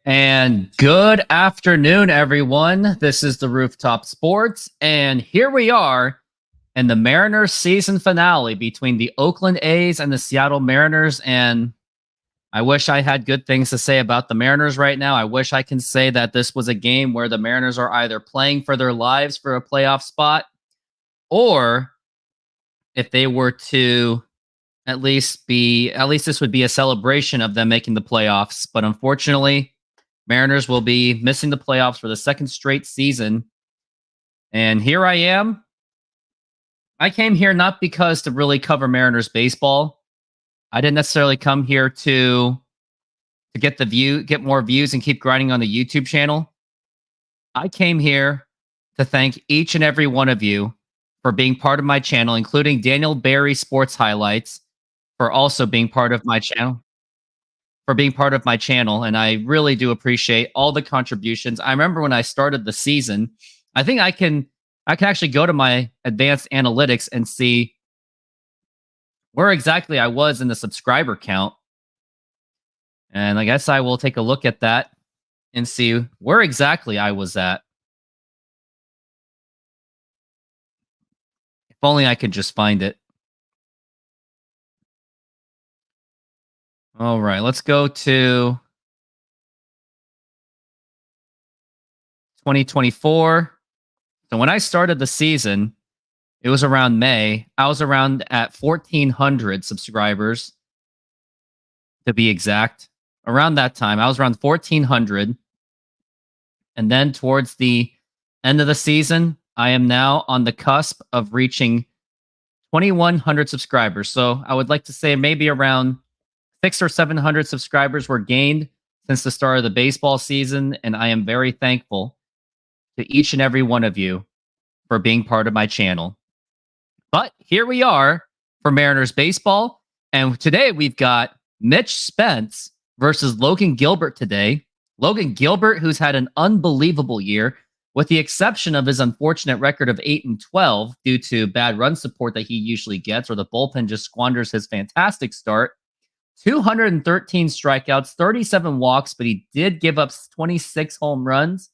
And good afternoon, everyone. This is the Rooftop Sports, and here we are in the Mariners season finale between the Oakland A's and the Seattle Mariners. And I wish I had good things to say about the Mariners right now. I wish I can say that this was a game where the Mariners are either playing for their lives for a playoff spot, or if they were to at least this would be a celebration of them making the playoffs. But unfortunately, Mariners will be missing the playoffs for the second straight season. And here I am. I came here not because to really cover Mariners baseball. I didn't necessarily come here to get more views and keep grinding on the YouTube channel. I came here to thank each and every one of you for being part of my channel, including Daniel Barry Sports Highlights for also being part of my channel. And I really do appreciate all the contributions. I remember when I started the season, I think I can actually go to my advanced analytics and see where exactly I was in the subscriber count. And I guess I will take a look at that and see where exactly I was at. If only I could just find it. All right, let's go to 2024. So when I started the season, it was around May. I was around at 1,400 subscribers, to be exact. Around that time, I was around 1,400. And then towards the end of the season, I am now on the cusp of reaching 2,100 subscribers. So I would like to say maybe around 600 or 700 subscribers were gained since the start of the baseball season. And I am very thankful to each and every one of you for being part of my channel. But here we are for Mariners baseball. And today we've got Mitch Spence versus Logan Gilbert today. Logan Gilbert, who's had an unbelievable year, with the exception of his unfortunate record of 8-12 due to bad run support that he usually gets, or the bullpen just squanders his fantastic start. 213 strikeouts, 37 walks, but he did give up 26 home runs.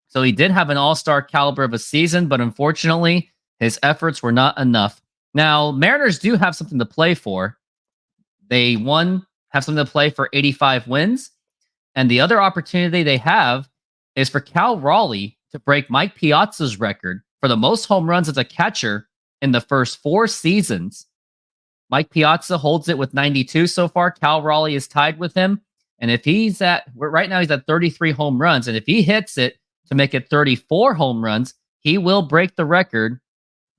So he did have an all-star caliber of a season, but unfortunately, his efforts were not enough. Now, Mariners do have something to play for. They, have something to play for 85 wins. And the other opportunity they have is for Cal Raleigh to break Mike Piazza's record for the most home runs as a catcher in the first 4 seasons. Mike Piazza holds it with 92 so far. Cal Raleigh is tied with him. And if right now he's at 33 home runs. And if he hits it to make it 34 home runs, he will break the record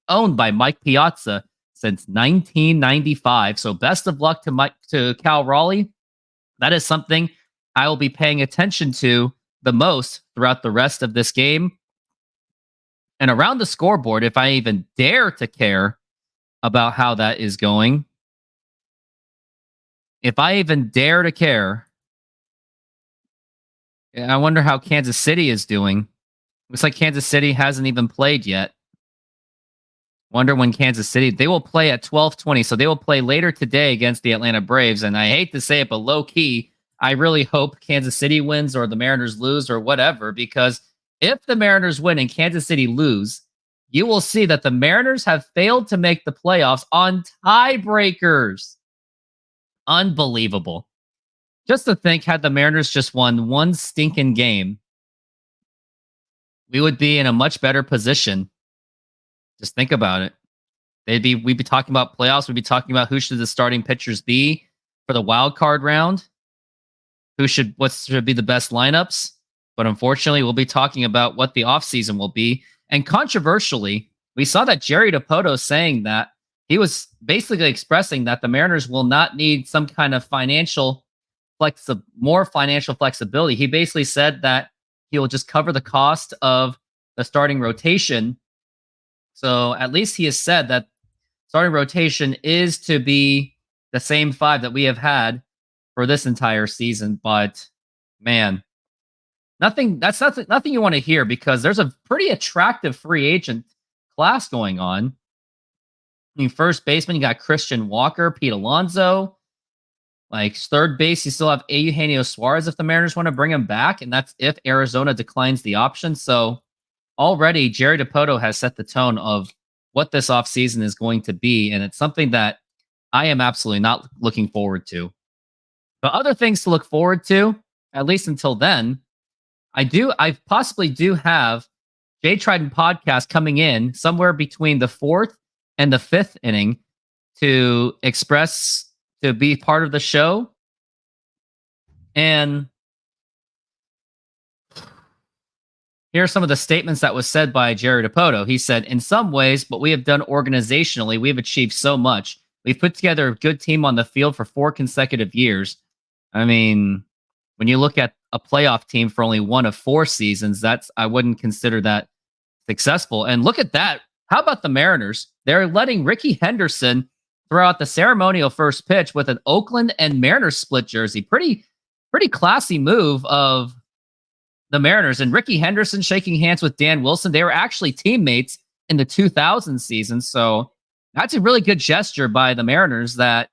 owned by Mike Piazza since 1995. So best of luck to Cal Raleigh. That is something I will be paying attention to the most throughout the rest of this game. And around the scoreboard, if I even dare to care about how that is going, if I even dare to care, I wonder how Kansas City is doing. Looks like Kansas City hasn't even played yet. Wonder when Kansas City, they will play at 12:20, so they will play later today against the Atlanta Braves. And I hate to say it, but low key, I really hope Kansas City wins or the Mariners lose or whatever, because if the Mariners win and Kansas City lose, you will see that the Mariners have failed to make the playoffs on tiebreakers. Unbelievable. Just to think, had the Mariners just won one stinking game, we would be in a much better position. Just think about it. We'd be talking about playoffs. We'd be talking about who should the starting pitchers be for the wild card round. What should be the best lineups. But unfortunately, we'll be talking about what the offseason will be. And controversially, we saw that Jerry Dipoto saying that he was basically expressing that the Mariners will not need some kind of more financial flexibility. He basically said that he will just cover the cost of the starting rotation. So at least he has said that starting rotation is to be the same 5 that we have had for this entire season. But man, that's nothing you want to hear, because there's a pretty attractive free agent class going on. I mean, first baseman, you got Christian Walker, Pete Alonso. Like third base, you still have Eugenio Suarez if the Mariners want to bring him back, and that's if Arizona declines the option. So already Jerry Dipoto has set the tone of what this offseason is going to be, and it's something that I am absolutely not looking forward to. But other things to look forward to, at least until then, I possibly do have Jay Trident podcast coming in somewhere between the fourth and the fifth inning to be part of the show. And here are some of the statements that was said by Jerry Dipoto. He said, in some ways, what we have done organizationally, we have achieved so much. We've put together a good team on the field for 4 consecutive years. I mean, when you look at a playoff team for only 1 of 4 seasons, I wouldn't consider that successful. And look at that. How about the Mariners? They're letting Ricky Henderson throw out the ceremonial first pitch with an Oakland and Mariners split jersey. Pretty classy move of the Mariners. And Ricky Henderson shaking hands with Dan Wilson. They were actually teammates in the 2000 season. So that's a really good gesture by the Mariners that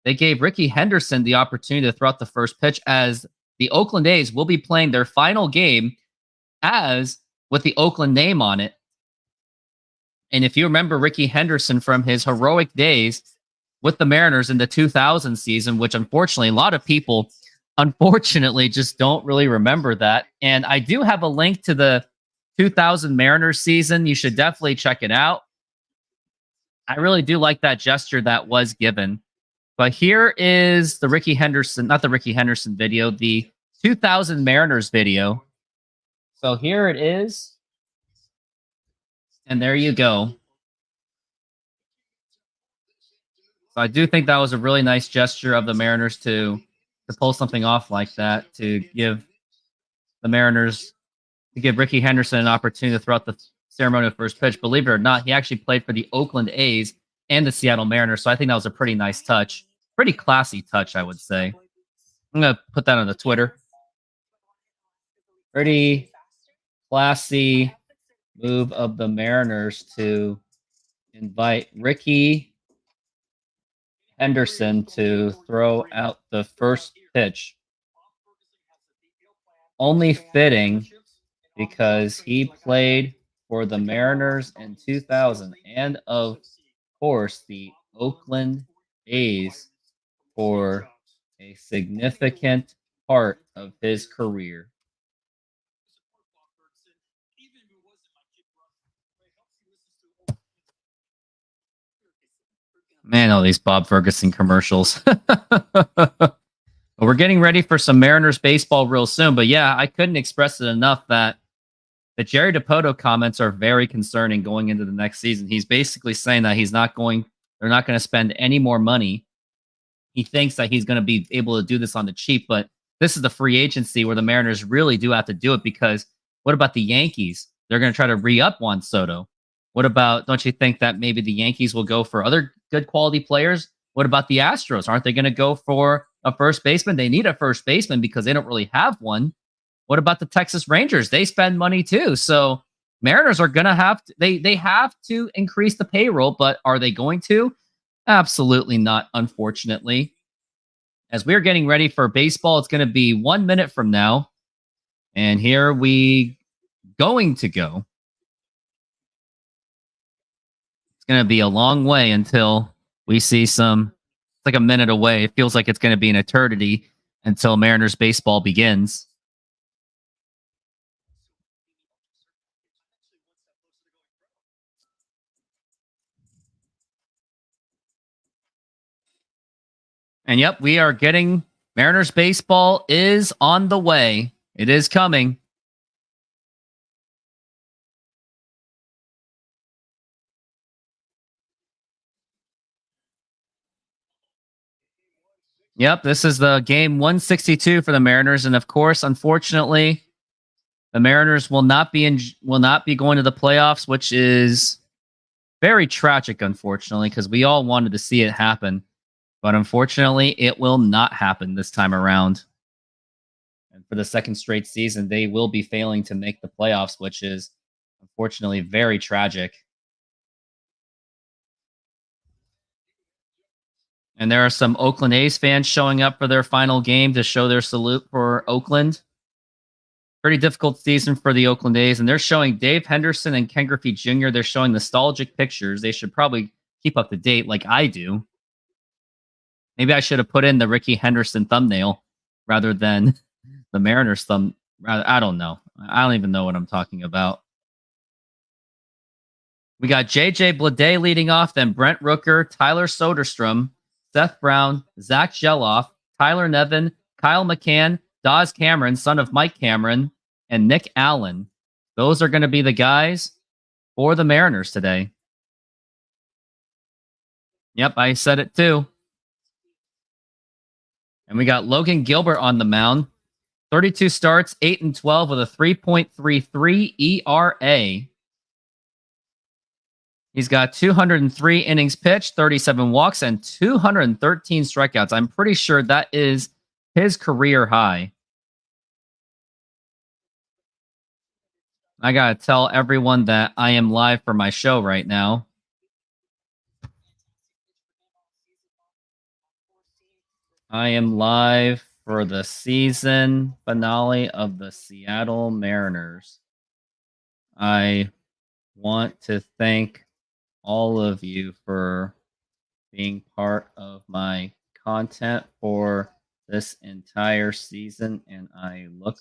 they gave Ricky Henderson the opportunity to throw out the first pitch, as the Oakland A's will be playing their final game with the Oakland name on it. And if you remember Ricky Henderson from his heroic days with the Mariners in the 2000 season, which unfortunately a lot of people just don't really remember that. And I do have a link to the 2000 Mariners season. You should definitely check it out. I really do like that gesture that was given. But here is the Ricky Henderson, not the Ricky Henderson video, the 2000 Mariners video. So here it is. And there you go. So I do think that was a really nice gesture of the Mariners to pull something off like that, to give Ricky Henderson an opportunity to throw out the ceremonial first pitch. Believe it or not, he actually played for the Oakland A's and the Seattle Mariners. So I think that was a pretty nice touch. Pretty classy touch, I would say. I'm going to put that on the Twitter. Pretty classy move of the Mariners to invite Ricky Henderson to throw out the first pitch. Only fitting because he played for the Mariners in 2000 and, of course, the Oakland A's for a significant part of his career. Man, all these Bob Ferguson commercials. We're getting ready for some Mariners baseball real soon. But yeah, I couldn't express it enough that the Jerry Dipoto comments are very concerning going into the next season. He's basically saying that they're not going to spend any more money. He thinks that he's going to be able to do this on the cheap, but this is the free agency where the Mariners really do have to do it, because what about the Yankees? They're going to try to re-up Juan Soto. What about, don't you think that maybe the Yankees will go for other good quality players? What about the Astros? Aren't they going to go for a first baseman? They need a first baseman because they don't really have one. What about the Texas Rangers? They spend money too. So Mariners are going to have to, they have to increase the payroll, but are they going to? Absolutely not, unfortunately. As we're getting ready for baseball, it's going to be 1 minute from now. And here we going to go. It's going to be a long way until we see it's like a minute away. It feels like it's going to be an eternity until Mariners baseball begins. And yep, we are getting Mariners baseball is on the way. It is coming. Yep, this is the game 162 for the Mariners, and of course, unfortunately, the Mariners will not be going to the playoffs, which is very tragic, unfortunately, because we all wanted to see it happen. But unfortunately, it will not happen this time around. And for the second straight season, they will be failing to make the playoffs, which is unfortunately very tragic. And there are some Oakland A's fans showing up for their final game to show their salute for Oakland. Pretty difficult season for the Oakland A's, and they're showing Dave Henderson and Ken Griffey Jr. They're showing nostalgic pictures. They should probably keep up to date like I do. Maybe I should have put in the Ricky Henderson thumbnail rather than the Mariners thumb. I don't know. I don't even know what I'm talking about. We got JJ Bleday leading off, then Brent Rooker, Tyler Soderstrom, Seth Brown, Zach Geloff, Tyler Nevin, Kyle McCann, Dawes Cameron, son of Mike Cameron, and Nick Allen. Those are going to be the guys for the Mariners today. Yep, I said it too. And we got Logan Gilbert on the mound. 32 starts, 8-12 with a 3.33 ERA. He's got 203 innings pitched, 37 walks, and 213 strikeouts. I'm pretty sure that is his career high. I got to tell everyone that I am live for my show right now. I am live for the season finale of the Seattle Mariners. I want to thank all of you for being part of my content for this entire season, and I look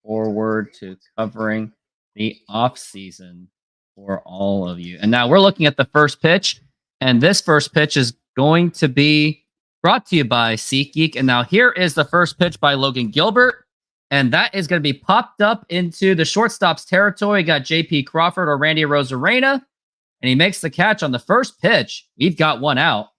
forward to covering the off season for all of you. And now we're looking at the first pitch, and this first pitch is going to be brought to you by SeatGeek. And now here is the first pitch by Logan Gilbert, and that is going to be popped up into the shortstop's territory. Got JP Crawford or Randy Rosarena, and he makes the catch on the first pitch. We've got one out.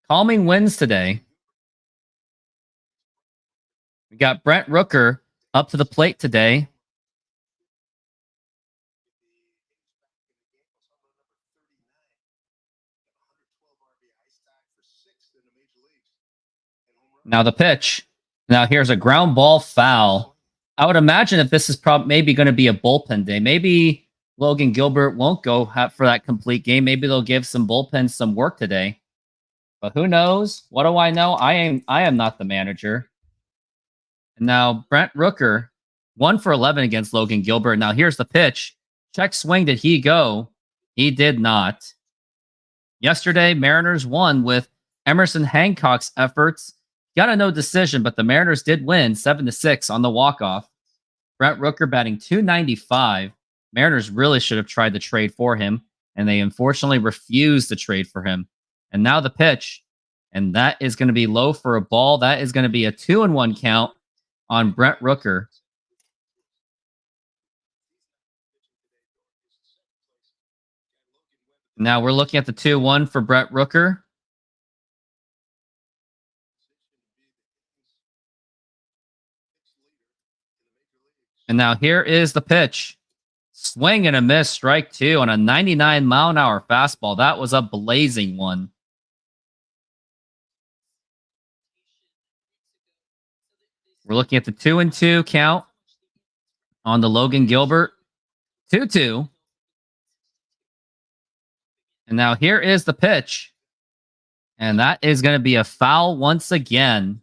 Calming winds today. We got Brent Rooker up to the plate today. Now the pitch. Now here's a ground ball foul. I would imagine if this is maybe going to be a bullpen day, maybe Logan Gilbert won't go for that complete game. Maybe they'll give some bullpens some work today. But who knows? What do I know? I am not the manager. And now Brent Rooker, 1 for 11 against Logan Gilbert. Now here's the pitch. Check swing. Did he go? He did not. Yesterday, Mariners won with Emerson Hancock's efforts. Got a no decision, but the Mariners did win 7-6 on the walk-off. Brent Rooker batting .295. Mariners really should have tried to trade for him, and they unfortunately refused to trade for him. And now the pitch, and that is going to be low for a ball. That is going to be a 2-1 count on Brent Rooker. Now we're looking at the 2-1 for Brent Rooker. And now here is the pitch. Swing and a miss, strike 2 on a 99-mile-an-hour fastball. That was a blazing one. We're looking at the 2-2 count on the Logan Gilbert. 2-2. And now here is the pitch. And that is going to be a foul once again.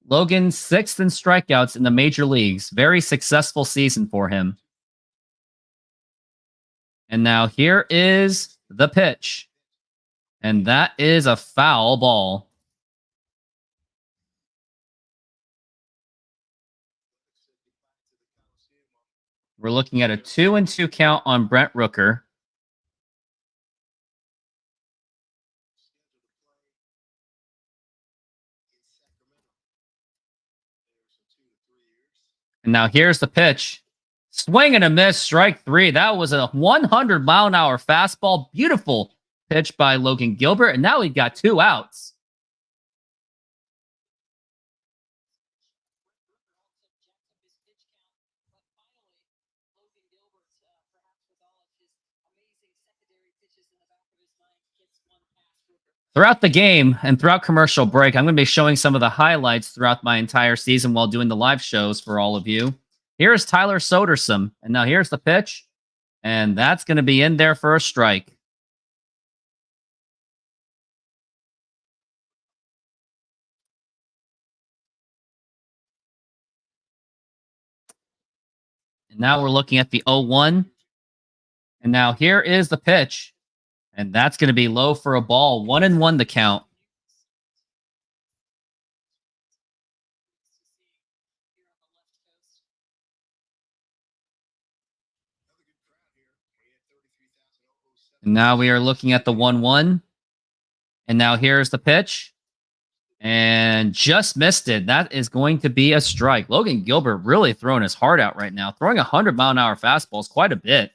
Logan 6th in strikeouts in the major leagues. Very successful season for him. And now here is the pitch. And that is a foul ball. We're looking at a 2-2 count on Brent Rooker. And now here's the pitch. Swing and a miss, strike 3. That was a 100-mile-an-hour fastball. Beautiful pitch by Logan Gilbert. And now we've got 2 outs. Throughout the game and throughout commercial break, I'm going to be showing some of the highlights throughout my entire season while doing the live shows for all of you. Here's Tyler Soderson, and now here's the pitch, and that's going to be in there for a strike. And now we're looking at the 0-1. And now here is the pitch. And that's going to be low for a ball. 1-1 the count. And now we are looking at the 1-1. And now here's the pitch. And just missed it. That is going to be a strike. Logan Gilbert really throwing his heart out right now. Throwing 100-mile-an-hour fastballs quite a bit.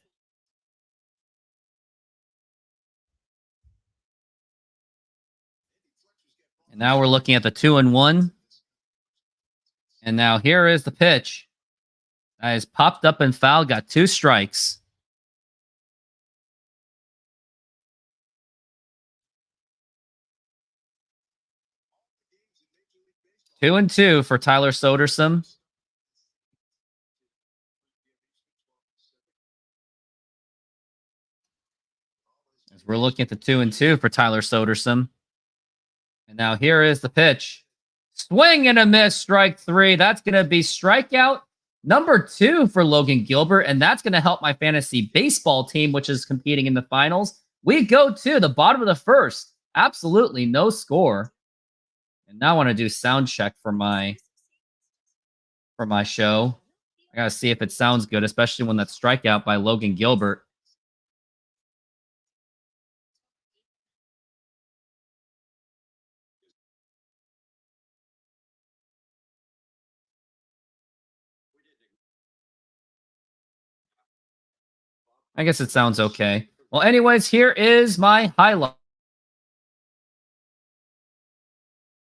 And now we're looking at the 2-1. And now here is the pitch. That is popped up and fouled. Got 2 strikes. Two and 2 for Tyler Soderson. As we're looking at the 2-2 for Tyler Soderson. And now here is the pitch. Swing and a miss, strike 3. That's going to be strikeout number 2 for Logan Gilbert. And that's going to help my fantasy baseball team, which is competing in the finals. We go to the bottom of the first. Absolutely no score. And now I want to do sound check for my show. I got to see if it sounds good, especially when that's strikeout by Logan Gilbert. I guess it sounds okay. Well, anyways, here is my highlight.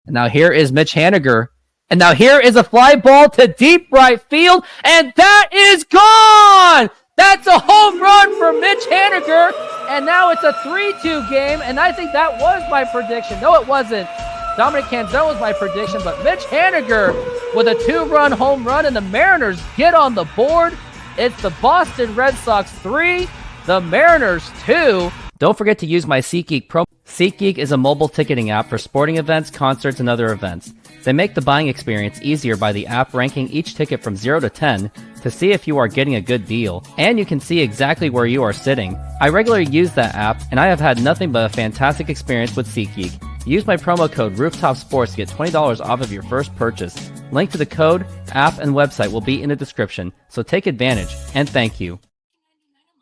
And now here is Mitch Haniger. And now here is a fly ball to deep right field. And that is gone! That's a home run for Mitch Haniger. And now it's a 3-2 game. And I think that was my prediction. No, it wasn't. Dominic Canzone was my prediction. But Mitch Haniger with a 2-run home run. And the Mariners get on the board. It's the Boston Red Sox 3, the Mariners 2. Don't forget to use my SeatGeek promo. SeatGeek is a mobile ticketing app for sporting events, concerts, and other events. They make the buying experience easier by the app ranking each ticket from 0 to 10 to see if you are getting a good deal, and you can see exactly where you are sitting. I regularly use that app, and I have had nothing but a fantastic experience with SeatGeek. Use my promo code RoofTopSports to get $20 off of your first purchase. Link to the code, app, and website will be in the description, so take advantage, and thank you.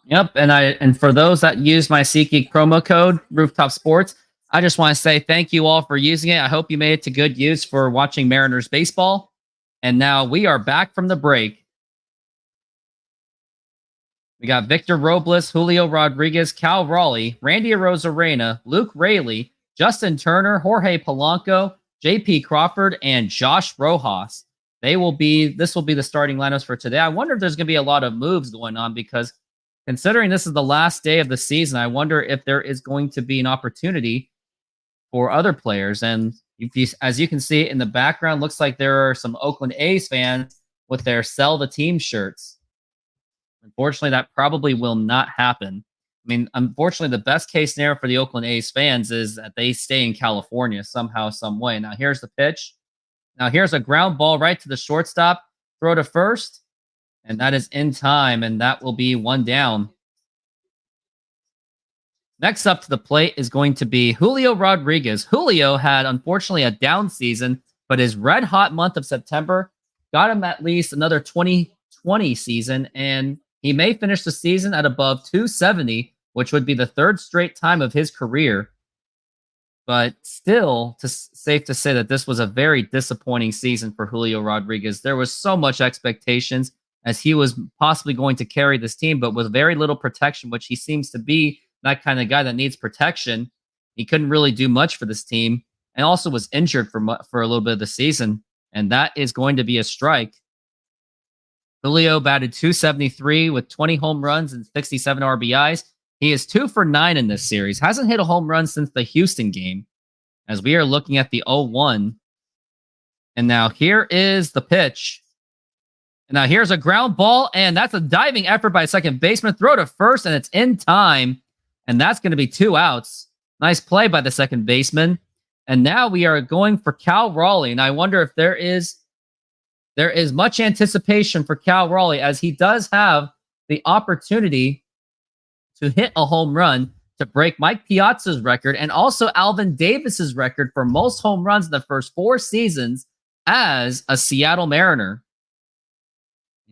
Yep, and for those that use my SeatGeek promo code, RoofTopSports, I just want to say thank you all for using it. I hope you made it to good use for watching Mariners baseball. And now we are back from the break. We got Victor Robles, Julio Rodriguez, Cal Raleigh, Randy Arozarena, Luke Raley, Justin Turner, Jorge Polanco, JP Crawford, and Josh Rojas. This will be the starting lineups for today. I wonder if there's going to be a lot of moves going on because considering this is the last day of the season, I wonder if there is going to be an opportunity for other players. And as you can see in the background, looks like there are some Oakland A's fans with their sell the team shirts. Unfortunately, that probably will not happen. I mean, unfortunately, the best case scenario for the Oakland A's fans is that they stay in California somehow, some way. Now, here's the pitch. Now, here's a ground ball right to the shortstop. Throw to first. And that is in time, and that will be 1 down. Next up to the plate is going to be Julio Rodriguez. Julio had, unfortunately, a down season, but his red-hot month of September got him at least another 2020 season, and he may finish the season at above 270, which would be the 3rd straight time of his career. But still, safe to say that this was a very disappointing season for Julio Rodriguez. There was so much expectations as he was possibly going to carry this team, but with very little protection, which he seems to be that kind of guy that needs protection. He couldn't really do much for this team and also was injured for a little bit of the season, and that is going to be a strike. Julio batted .273 with 20 home runs and 67 RBIs. He is 2 for 9 in this series. Hasn't hit a home run since the Houston game, as we are looking at the 0-1. And now here is the pitch. And now here's a ground ball, and that's a diving effort by second baseman. Throw to first, and it's in time. And that's going to be 2 outs. Nice play by the second baseman. And now we are going for Cal Raleigh. And I wonder if there is much anticipation for Cal Raleigh, as he does have the opportunity to hit a home run to break Mike Piazza's record and also Alvin Davis's record for most home runs in the first 4 seasons as a Seattle Mariner.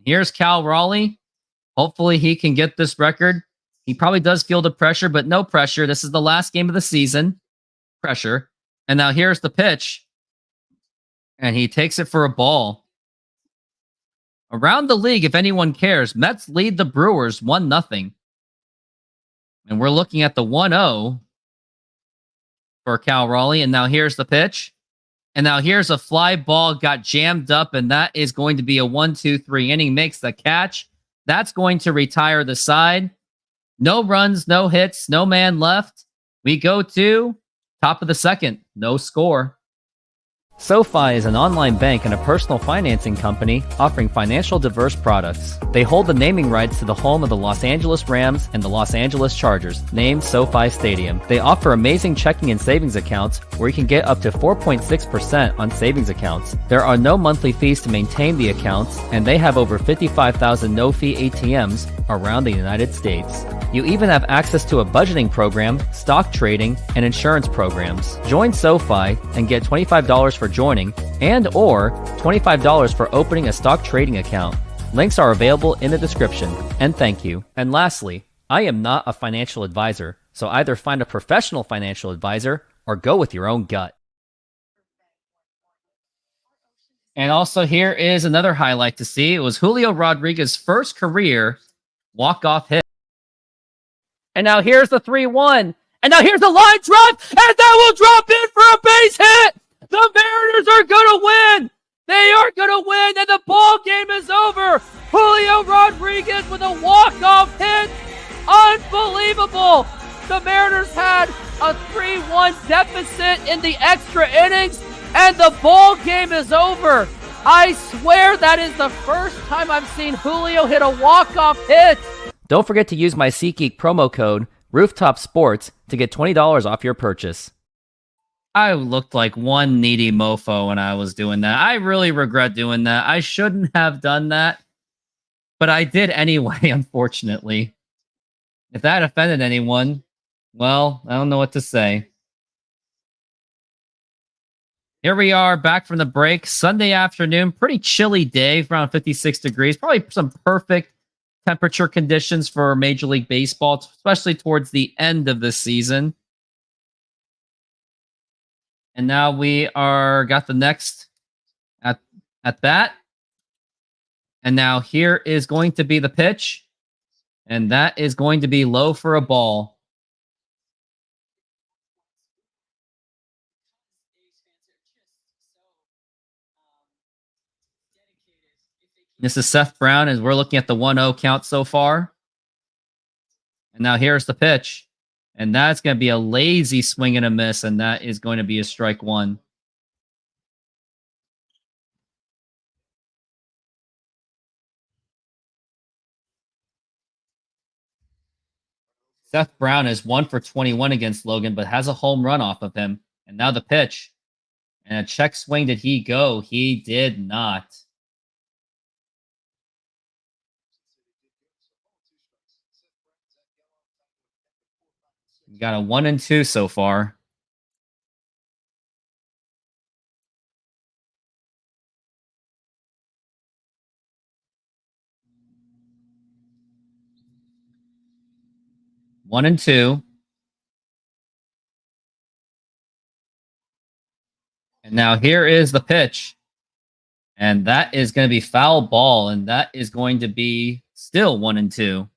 Here's Cal Raleigh. Hopefully he can get this record. He probably does feel the pressure, but no pressure. This is the last game of the season. Pressure. And now here's the pitch. And he takes it for a ball. Around the league, if anyone cares, Mets lead the Brewers 1-0. And we're looking at the 1-0 for Cal Raleigh. And now here's the pitch. And now here's a fly ball, got jammed up, and that is going to be a 1-2-3 inning. Makes the catch. That's going to retire the side. No runs, no hits, no man left. We go to top of the second. No score. SoFi is an online bank and a personal financing company offering financial diverse products. They hold the naming rights to the home of the Los Angeles Rams and the Los Angeles Chargers, named SoFi Stadium. They offer amazing checking and savings accounts where you can get up to 4.6% on savings accounts. There are no monthly fees to maintain the accounts, and they have over 55,000 no-fee ATMs around the United States. You even have access to a budgeting program, stock trading, and insurance programs. Join SoFi and get $25 for joining and or $25 for opening a stock trading account. Links are available in the description. And thank you. And lastly, I am not a financial advisor, so either find a professional financial advisor or go with your own gut. And also here is another highlight to see. It was Julio Rodriguez's first career walk-off hit. And now here's the 3-1. And now here's the line drive. And that will drop in for a base hit. The Mariners are going to win. They are going to win. And the ball game is over. Julio Rodriguez with a walk-off hit. Unbelievable. The Mariners had a 3-1 deficit in the extra innings. And the ball game is over. I swear that is the first time I've seen Julio hit a walk-off hit. Don't forget to use my SeatGeek promo code RoofTopSports to get $20 off your purchase. I looked like one needy mofo when I was doing that. I really regret doing that. I shouldn't have done that, but I did anyway, unfortunately. If that offended anyone, well, I don't know what to say. Here we are back from the break. Sunday afternoon, pretty chilly day, around 56 degrees. Probably some perfect temperature conditions for Major League Baseball, especially towards the end of the season. And now we got the next at bat. And now here is going to be the pitch. And that is going to be low for a ball. This is Seth Brown as we're looking at the 1-0 count so far. And now here's the pitch. And that's going to be a lazy swing and a miss, and that is going to be a strike one. Seth Brown is 1 for 21 against Logan, but has a home run off of him. And now the pitch. And a check swing. Did he go? He did not. We got a 1-2 so far. One and two. And now here is the pitch. And that is going to be foul ball. And that is going to be still 1-2.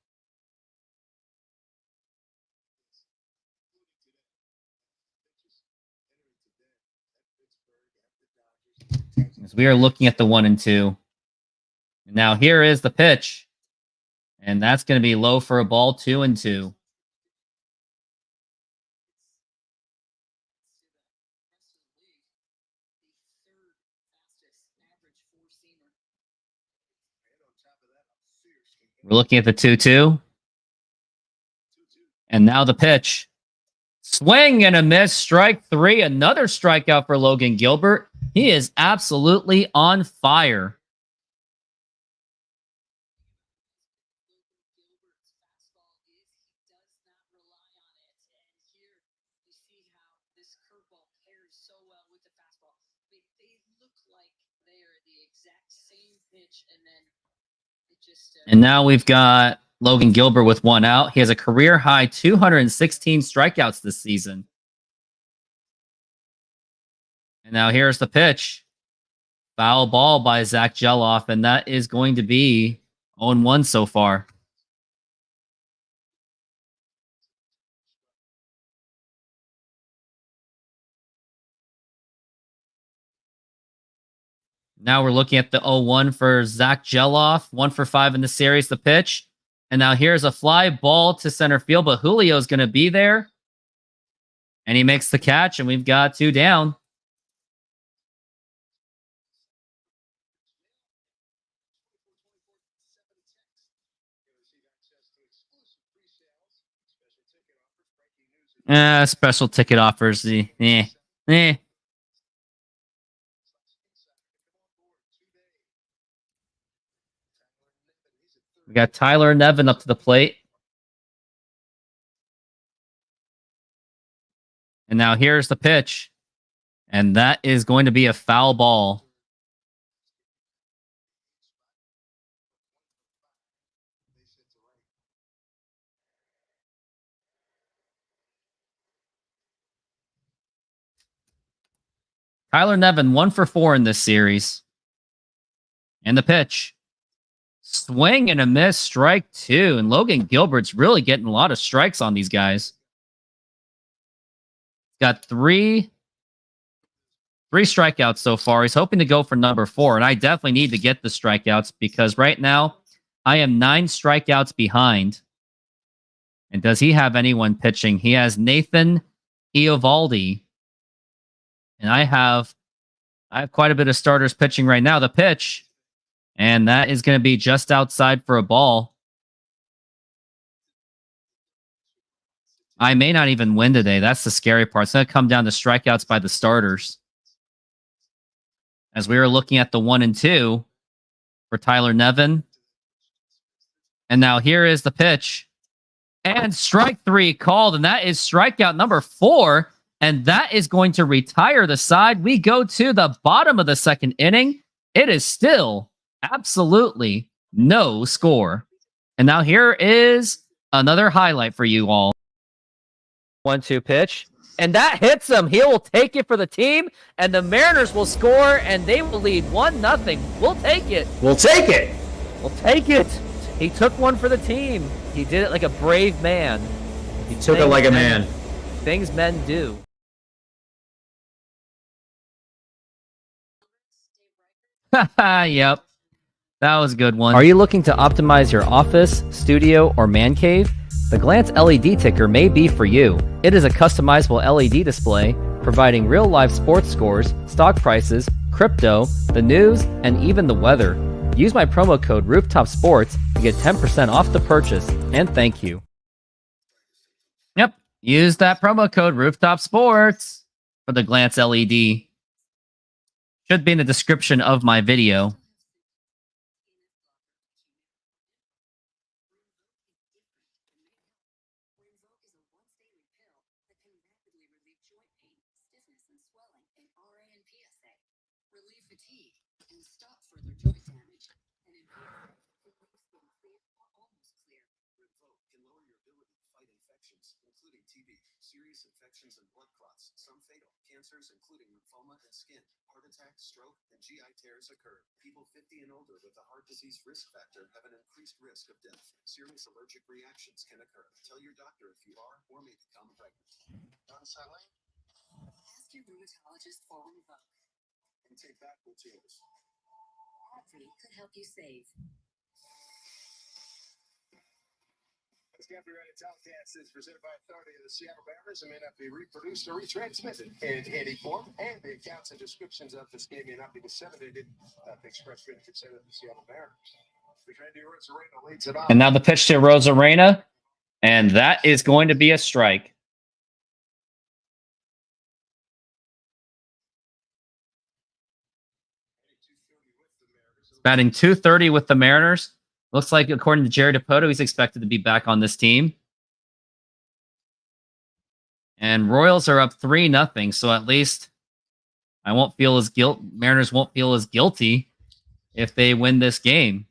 As we are looking at the 1-2. And now here is the pitch. And that's going to be low for a ball, 2-2. We're looking at the 2-2. And now the pitch. Swing and a miss. Strike three. Another strikeout for Logan Gilbert. He is absolutely on fire. And now we've got Logan Gilbert with one out. He has a career high 216 strikeouts this season. And now here's the pitch. Foul ball by Zach Geloff, and that is going to be 0-1 so far. Now we're looking at the 0-1 for Zach Geloff. 1 for 5 in the series, the pitch. And now here's a fly ball to center field, but Julio's going to be there. And he makes the catch, and we've got 2 down. Special ticket offers. We got Tyler Nevin up to the plate. And now here's the pitch. And that is going to be a foul ball. Tyler Nevin, 1 for 4 in this series. And the pitch. Swing and a miss, strike 2. And Logan Gilbert's really getting a lot of strikes on these guys. Got three strikeouts so far. He's hoping to go for number 4. And I definitely need to get the strikeouts because right now I am 9 strikeouts behind. And does he have anyone pitching? He has Nathan Eovaldi. And I have quite a bit of starters pitching right now. The pitch. And that is going to be just outside for a ball. I may not even win today. That's the scary part. It's going to come down to strikeouts by the starters. As we were looking at the 1 and 2 for Tyler Nevin. And now here is the pitch. And strike 3 called. And that is strikeout number 4. And that is going to retire the side. We go to the bottom of the 2nd inning. It is still absolutely no score. And now here is another highlight for you all. 1-2 pitch. And that hits him. He will take it for the team. And the Mariners will score. And they will lead 1-0. We'll take it. We'll take it. We'll take it. He took one for the team. He did it like a brave man. He took it like a man. Things men do. Yep. That was a good one. Are you looking to optimize your office, studio, or man cave? The Glance LED ticker may be for you. It is a customizable LED display providing real-life sports scores, stock prices, crypto, the news, and even the weather. Use my promo code RoofTopSports to get 10% off the purchase, and thank you. Yep, use that promo code RoofTopSports for the Glance LED. Should be in the description of my video. Serious infections and blood clots, some fatal. Cancers, including lymphoma and skin, heart attack, stroke, and GI tears occur. People 50 and older with a heart disease risk factor have an increased risk of death. Serious allergic reactions can occur. Tell your doctor if you are or may become pregnant. Unsettling? Ask your rheumatologist for Revoke. And take back what's yours. Advi could help you save. This copyrighted telecast is presented by authority of the Seattle Mariners and may not be reproduced or retransmitted in any form. And the accounts and descriptions of this game may not be disseminated at the express written consent of the Seattle Mariners. Leads it off. And now the pitch to Rosarena, and that is going to be a strike. Batting .230 with the Mariners. Looks like, according to Jerry Dipoto, he's expected to be back on this team. And Royals are up 3-0, so at least I won't feel as Mariners won't feel as guilty if they win this game.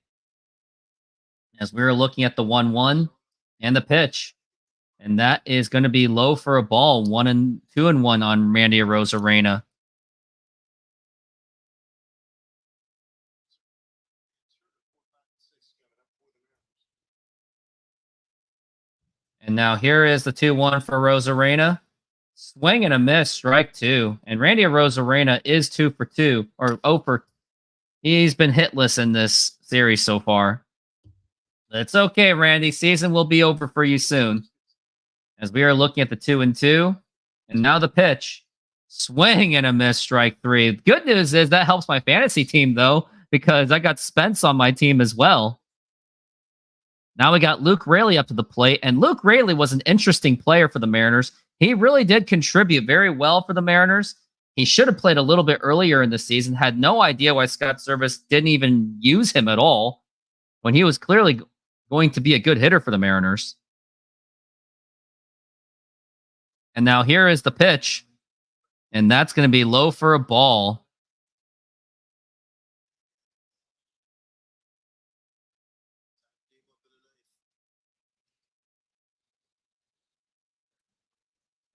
As we were looking at the 1-1 and the pitch. And that is going to be low for a ball. 2-1 on Randy Arozarena. And now here is the 2-1 for Rosarena. Swing and a miss, strike 2. And Randy Arozarena is 2 for 2, or 0 for. He's been hitless in this series so far. It's okay, Randy. Season will be over for you soon. As we are looking at the 2-2. And now the pitch. Swing and a miss, strike 3. Good news is that helps my fantasy team, though, because I got Spence on my team as well. Now we got Luke Raley up to the plate. And Luke Raley was an interesting player for the Mariners. He really did contribute very well for the Mariners. He should have played a little bit earlier in the season. Had no idea why Scott Service didn't even use him at all when he was clearly going to be a good hitter for the Mariners. And now here is the pitch. And that's going to be low for a ball.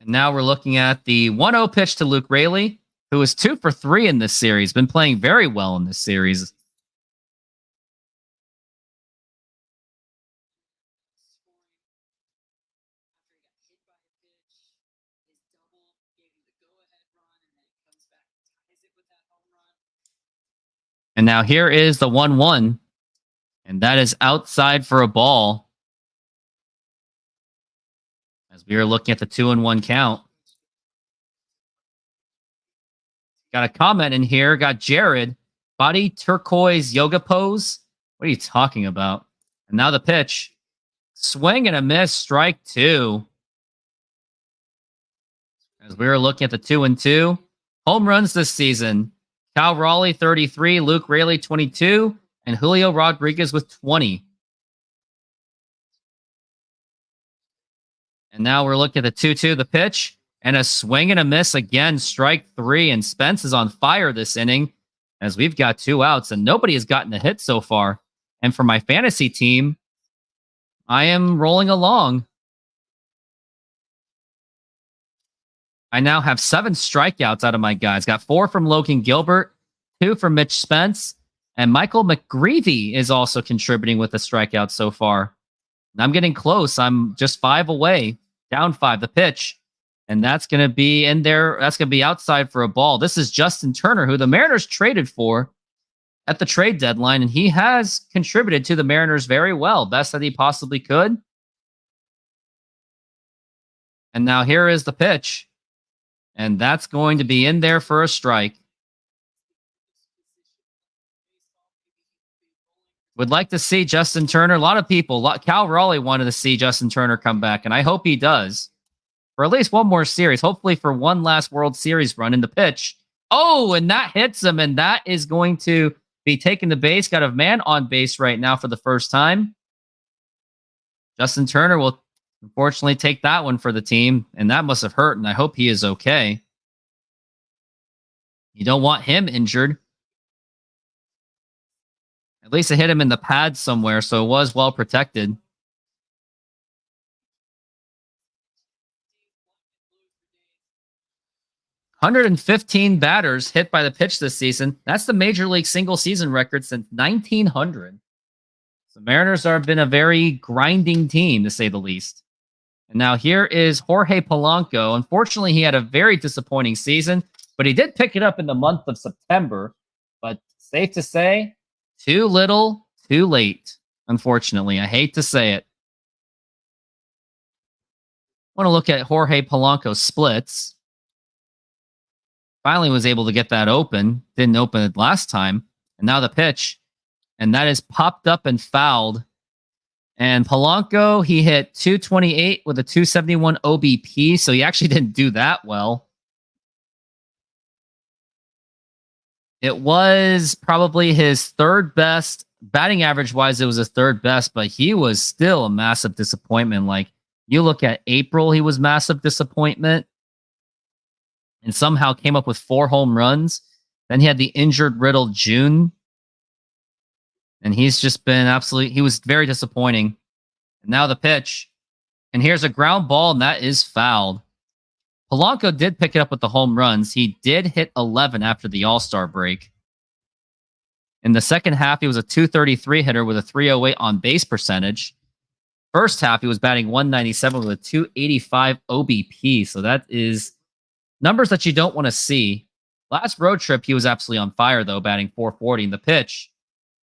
And now we're looking at the 1-0 pitch to Luke Raley, who is 2 for 3 in this series. Been playing very well in this series. And now here is the 1-1. And that is outside for a ball. As we are looking at the 2-1 count. Got a comment in here. Got Jared. Body turquoise yoga pose. What are you talking about? And now the pitch. Swing and a miss. Strike 2. As we are looking at the 2-2. Home runs this season. Cal Raleigh, 33. Luke Raley, 22. And Julio Rodriguez with 20. And now we're looking at the 2-2, the pitch. And a swing and a miss again, strike 3. And Spence is on fire this inning as we've got 2 outs. And nobody has gotten a hit so far. And for my fantasy team, I am rolling along. I now have 7 strikeouts out of my guys. Got 4 from Logan Gilbert, 2 from Mitch Spence, and Michael McGreevy is also contributing with a strikeout so far. And I'm getting close. I'm just 5 away, down 5. The pitch, and that's going to be in there. That's going to be outside for a ball. This is Justin Turner, who the Mariners traded for at the trade deadline, and he has contributed to the Mariners very well, best that he possibly could. And now here is the pitch. And that's going to be in there for a strike. Would like to see Justin Turner. A lot of people, Cal Raleigh wanted to see Justin Turner come back, and I hope he does. For at least one more series, hopefully for one last World Series run in the pitch. Oh, and that hits him, and that is going to be taking the base. Got a man on base right now for the first time. Justin Turner will unfortunately take that one for the team, and that must have hurt, and I hope he is okay. You don't want him injured. At least it hit him in the pad somewhere, so it was well protected. 115 batters hit by the pitch this season. That's the Major League single season record since 1900. The Mariners have been a very grinding team, to say the least. And now here is Jorge Polanco. Unfortunately, he had a very disappointing season, but he did pick it up in the month of September. But safe to say, too little, too late. Unfortunately, I hate to say it. Want to look at Jorge Polanco's splits. Finally was able to get that open. Didn't open it last time. And now the pitch. And that is popped up and fouled. And Polanco, he hit 228 with a 271 OBP. So he actually didn't do that well. It was probably his third best. Batting average wise, it was his third best, but he was still a massive disappointment. Like, you look at April, he was massive disappointment and somehow came up with 4 home runs. Then he had the injured riddled June. And he's just been he was very disappointing. And now the pitch. And here's a ground ball, and that is fouled. Polanco did pick it up with the home runs. He did hit 11 after the All-Star break. In the second half, he was a 233 hitter with a 308 on base percentage. First half, he was batting 197 with a 285 OBP. So that is numbers that you don't want to see. Last road trip, he was absolutely on fire, though, batting 440 in the pitch.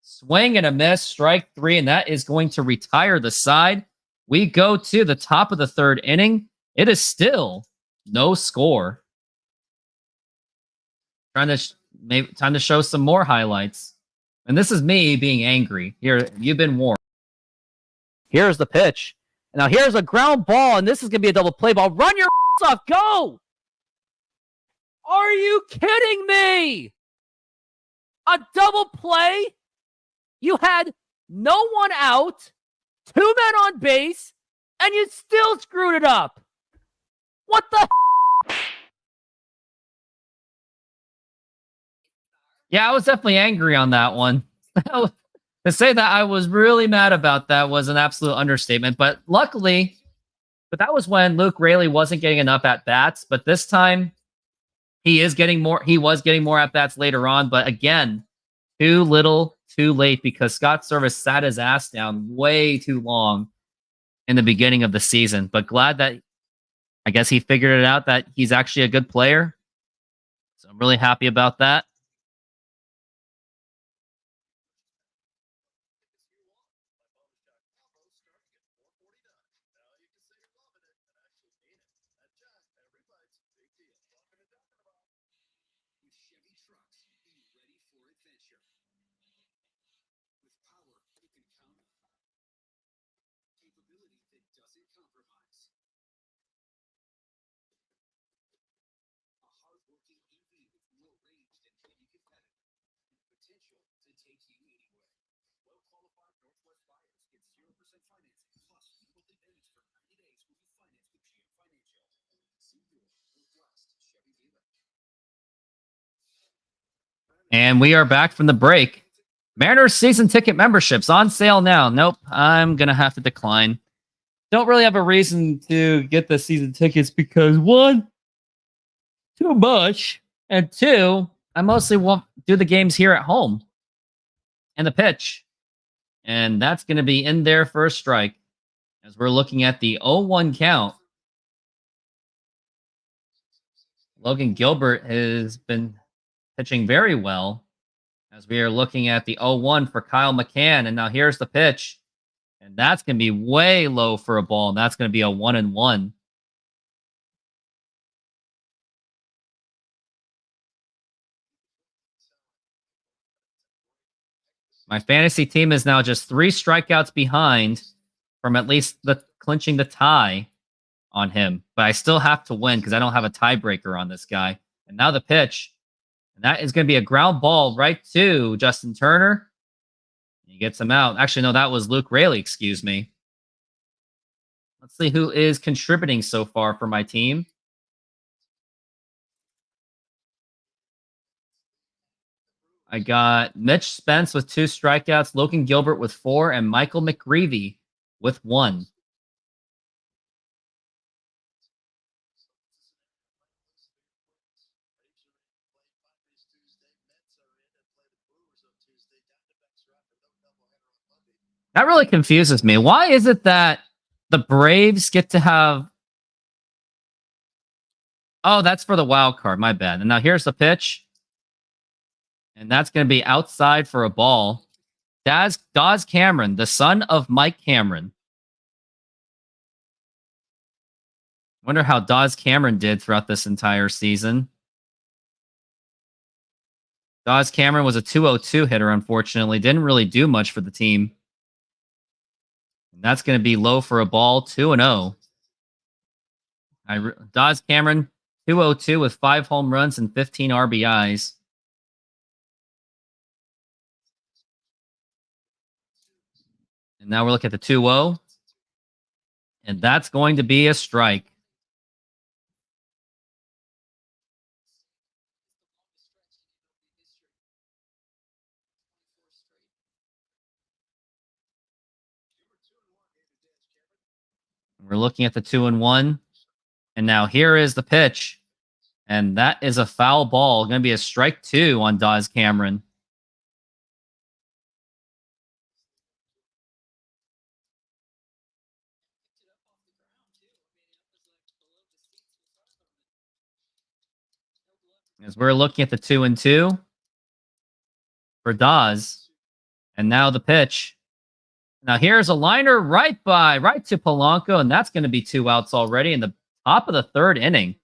Swing and a miss, strike 3, and that is going to retire the side. We go to the top of the third inning. It is still no score. Time to show some more highlights. And this is me being angry. Here, you've been warned. Here's the pitch. Now here's a ground ball, and this is going to be a double play ball. Run your off. Go! Are you kidding me? A double play? You had no one out, 2 men on base, and you still screwed it up. What the? Yeah, I was definitely angry on that one. To say that I was really mad about that was an absolute understatement. But luckily, that was when Luke Raley wasn't getting enough at bats. But this time, he is getting more. He was getting more at bats later on. But again, too little, too late, because Scott Service sat his ass down way too long in the beginning of the season. But glad that I guess he figured it out that he's actually a good player. So I'm really happy about that. And we are back from the break. Mariners season ticket memberships on sale now. Nope, I'm going to have to decline. Don't really have a reason to get the season tickets because 1, too much, and 2, I mostly won't do the games here at home. And the pitch. And that's going to be in there for a strike as we're looking at the 0-1 count. Logan Gilbert has been pitching very well as we are looking at the 0-1 for Kyle McCann. And now here's the pitch. And that's going to be way low for a ball. And that's going to be a 1-1. My fantasy team is now just 3 strikeouts behind from at least clinching the tie on him. But I still have to win because I don't have a tiebreaker on this guy. And now the pitch. And that is going to be a ground ball right to Justin Turner. He gets him out. Actually, no, that was Luke Raley, excuse me. Let's see who is contributing so far for my team. I got Mitch Spence with 2 strikeouts, Logan Gilbert with 4, and Michael McGreevy with 1. That really confuses me. Why is it that the Braves get to have... Oh, that's for the wild card. My bad. And now here's the pitch. And that's going to be outside for a ball. Daz Cameron, the son of Mike Cameron. Wonder how Dawes Cameron did throughout this entire season. Dawes Cameron was a 202 hitter, unfortunately. Didn't really do much for the team. And that's going to be low for a ball, 2-0. Dawes Cameron, 202 with 5 home runs and 15 RBIs. And now we're looking at the 2-0. And that's going to be a strike. We're looking at the 2-1. And now here is the pitch. And that is a foul ball. Going to be a strike 2 on Dawes Cameron. As we're looking at the 2-2 for Dawes. And now the pitch. Now here's a liner right to Polanco, and that's going to be 2 outs already in the top of the 3rd inning.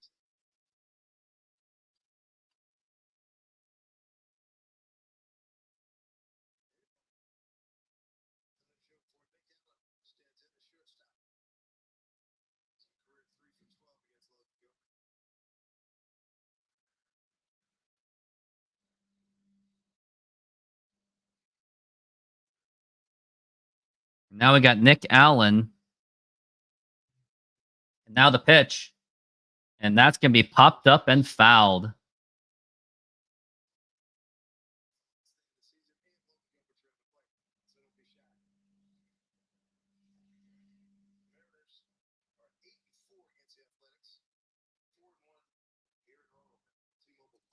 Now we got Nick Allen. And now the pitch. And that's going to be popped up and fouled.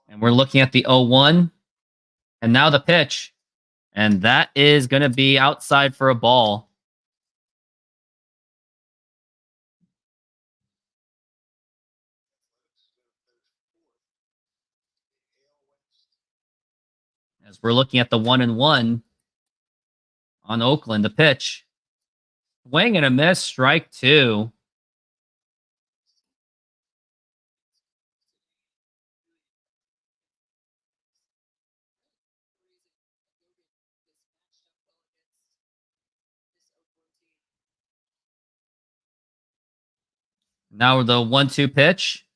And we're looking at the 0-1. And now the pitch. And that is going to be outside for a ball. As we're looking at the 1-1 on Oakland, the pitch. Swing and a miss, strike 2. Now the 1-2 pitch.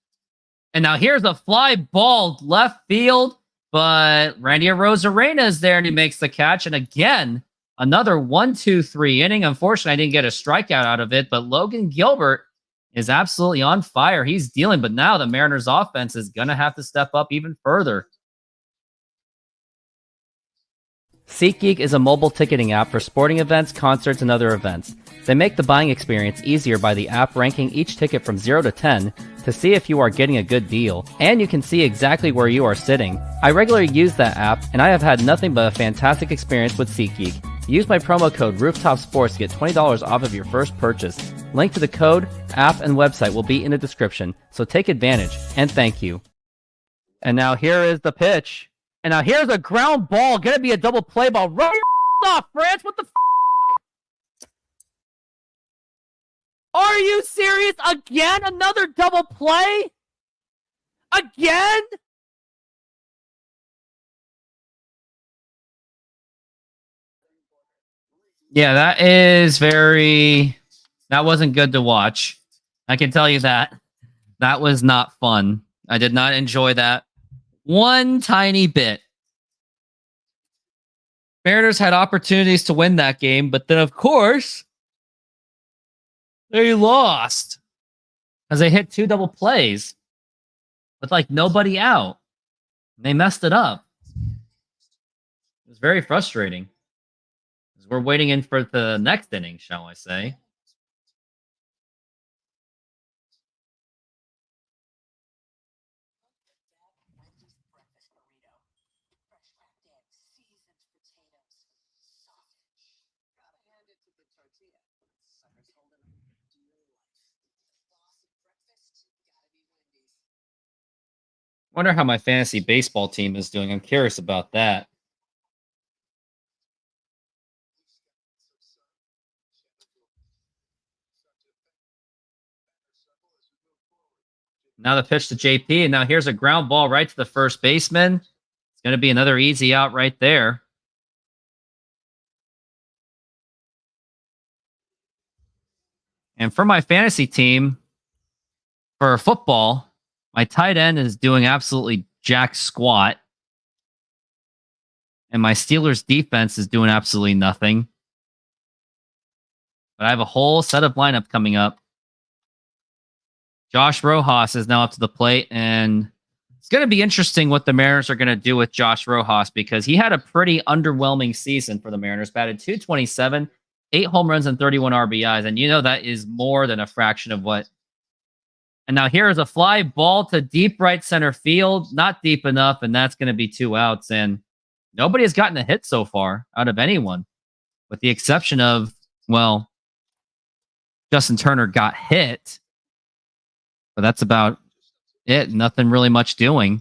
And now here's a fly ball left field, but Randy Arozarena is there and he makes the catch. And again, another 1-2-3 inning. Unfortunately, I didn't get a strikeout out of it, but Logan Gilbert is absolutely on fire. He's dealing, but now the Mariners offense is going to have to step up even further. SeatGeek is a mobile ticketing app for sporting events, concerts, and other events. They make the buying experience easier by the app ranking each ticket from 0 to 10 to see if you are getting a good deal, and you can see exactly where you are sitting. I regularly use that app, and I have had nothing but a fantastic experience with SeatGeek. Use my promo code RoofTopSports to get $20 off of your first purchase. Link to the code, app, and website will be in the description, so take advantage, and thank you. And now here is the pitch. And now here's a ground ball. Gonna be a double play ball. Run your off, France. What the f? Are you serious? Again? Another double play? Again? Yeah, that wasn't good to watch. I can tell you that. That was not fun. I did not enjoy that one tiny bit. Mariners had opportunities to win that game, but then, of course, they lost as they hit 2 double plays with like nobody out. They messed it up. It was very frustrating. We're waiting in for the next inning, shall I say. Wonder how my fantasy baseball team is doing. I'm curious about that. Now the pitch to JP, and now here's a ground ball right to the first baseman. It's going to be another easy out right there. And for my fantasy team, for football, my tight end is doing absolutely jack squat. And my Steelers defense is doing absolutely nothing. But I have a whole set of lineup coming up. Josh Rojas is now up to the plate, and it's going to be interesting what the Mariners are going to do with Josh Rojas, because he had a pretty underwhelming season for the Mariners. Batted .227, 8 home runs and 31 RBIs, and you know that is more than a fraction of what. And now here is a fly ball to deep right center field, not deep enough, and that's going to be 2 outs. And nobody has gotten a hit so far out of anyone, with the exception of, well, Justin Turner got hit. But that's about it. Nothing really much doing.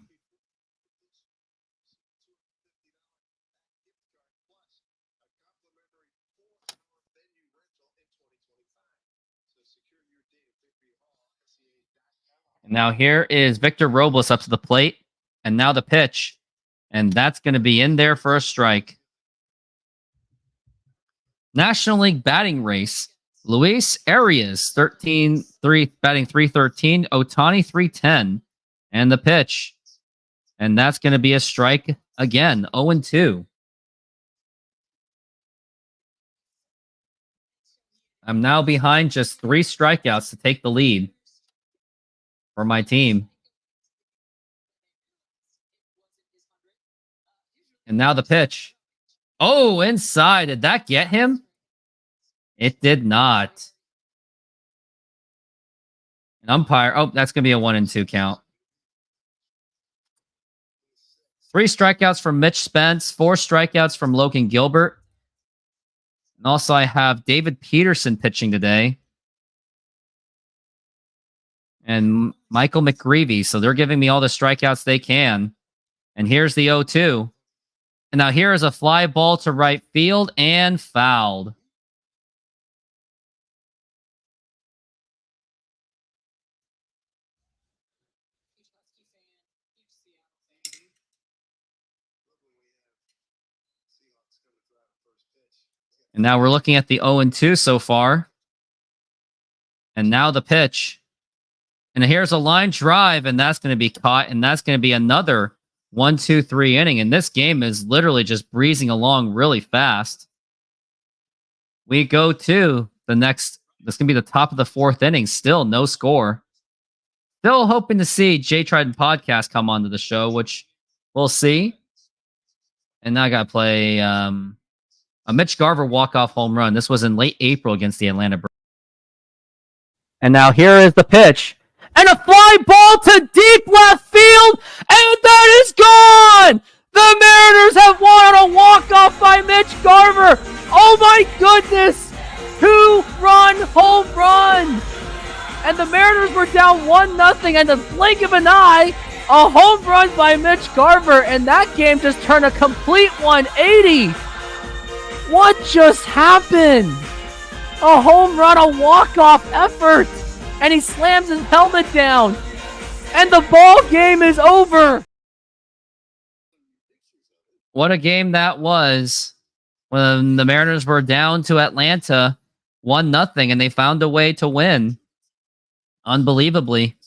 And now here is Victor Robles up to the plate. And now the pitch. And that's going to be in there for a strike. National League batting race. Luis Arias, 13-3, batting .313. Ohtani, .310. And the pitch. And that's going to be a strike again, 0-2. I'm now behind just 3 strikeouts to take the lead for my team. And now the pitch. Oh, inside. Did that get him? It did not. An umpire. Oh, that's going to be a 1-2 count. 3 strikeouts from Mitch Spence, 4 strikeouts from Logan Gilbert. And also I have David Peterson pitching today. And Michael McGreevy. So they're giving me all the strikeouts they can. And here's the 0-2. And now here is a fly ball to right field and fouled. And now we're looking at the 0-2 so far. And now the pitch. And here's a line drive, and that's going to be caught, and that's going to be another 1-2-3 inning. And this game is literally just breezing along really fast. We go to the next, this can be the top of the 4th inning. Still no score. Still hoping to see Jay Trident Podcast come onto the show, which we'll see. And now I got to play a Mitch Garver walk-off home run. This was in late April against the Atlanta Braves. And now here is the pitch. And a fly ball to deep left field. And that is gone! The Mariners have won on a walk-off by Mitch Garver. Oh my goodness! 2-run home run! And the Mariners were down 1-0, and the blink of an eye, a home run by Mitch Garver, and that game just turned a complete 180. What just happened? A home run, a walk-off effort, and he slams his helmet down, and the ball game is over. What a game that was when the Mariners were down to Atlanta 1-0, and they found a way to win. Unbelievably.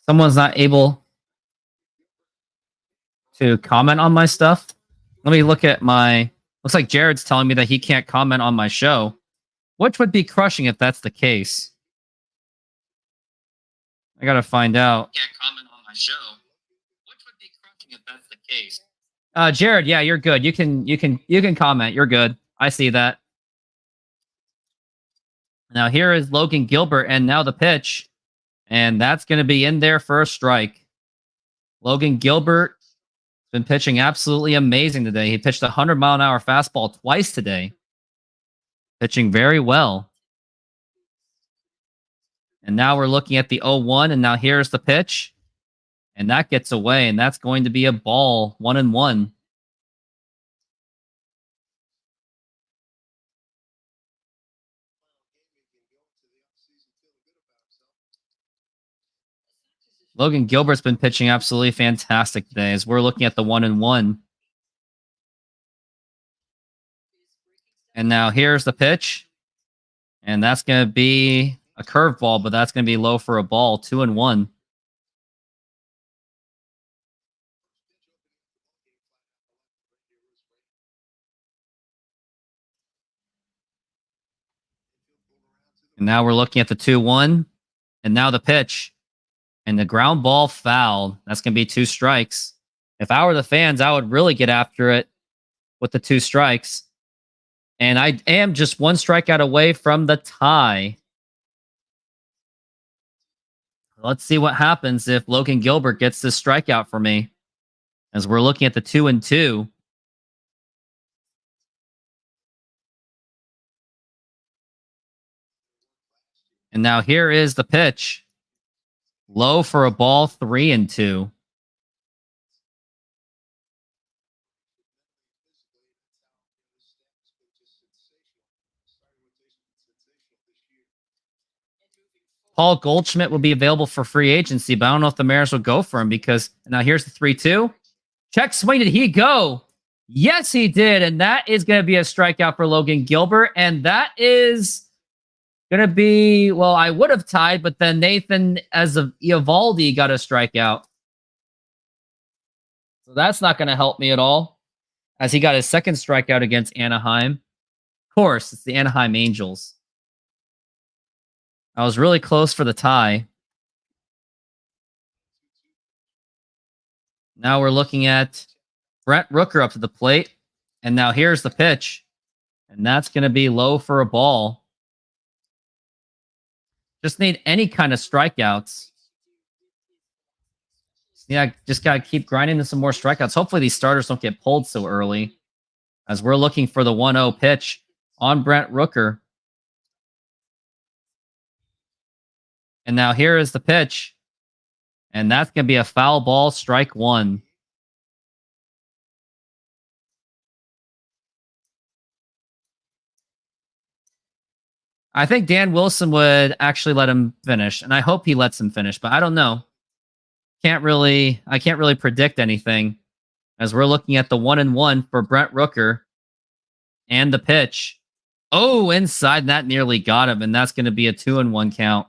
Someone's not able to comment on my stuff. Let me look at my... Looks like Jared's telling me that he can't comment on my show, which would be crushing if that's the case. I gotta find out. Can't comment on my show, which would be crushing if that's the case. Jared, yeah, you're good. You can comment. You're good. I see that. Now here is Logan Gilbert, and now the pitch, and that's going to be in there for a strike. Logan Gilbert has been pitching absolutely amazing today. He pitched a 100-mile-an-hour fastball twice today, pitching very well. And now we're looking at the 0-1, and now here's the pitch, and that gets away, and that's going to be a ball, 1-1. Logan Gilbert's been pitching absolutely fantastic today as we're looking at the 1-1. And now here's the pitch. And that's going to be a curveball, but that's going to be low for a ball, 2-1. And now we're looking at the 2-1. And now the pitch. And the ground ball foul. That's going to be 2 strikes. If I were the fans, I would really get after it with the 2 strikes. And I am just 1 strikeout away from the tie. Let's see what happens if Logan Gilbert gets this strikeout for me. As we're looking at the 2-2. And now here is the pitch. Low for a ball, 3-2. Paul Goldschmidt will be available for free agency, but I don't know if the Mariners will go for him because now here's the 3-2. Check swing. Did he go? Yes, he did. And that is going to be a strikeout for Logan Gilbert. And that is going to be, well, I would have tied, but then Nathan Eovaldi got a strikeout. So that's not going to help me at all, as he got his 2nd strikeout against Anaheim. Of course, it's the Anaheim Angels. I was really close for the tie. Now we're looking at Brent Rooker up to the plate. And now here's the pitch. And that's going to be low for a ball. Just need any kind of strikeouts. Yeah, just got to keep grinding to some more strikeouts. Hopefully these starters don't get pulled so early, as we're looking for the 1-0 pitch on Brent Rooker. And now here is the pitch. And that's going to be a foul ball, strike 1. I think Dan Wilson would actually let him finish, and I hope he lets him finish, but I don't know. I can't really predict anything, as we're looking at the 1-1 for Brent Rooker and the pitch. Oh, inside, that nearly got him, and that's going to be a 2-1 count.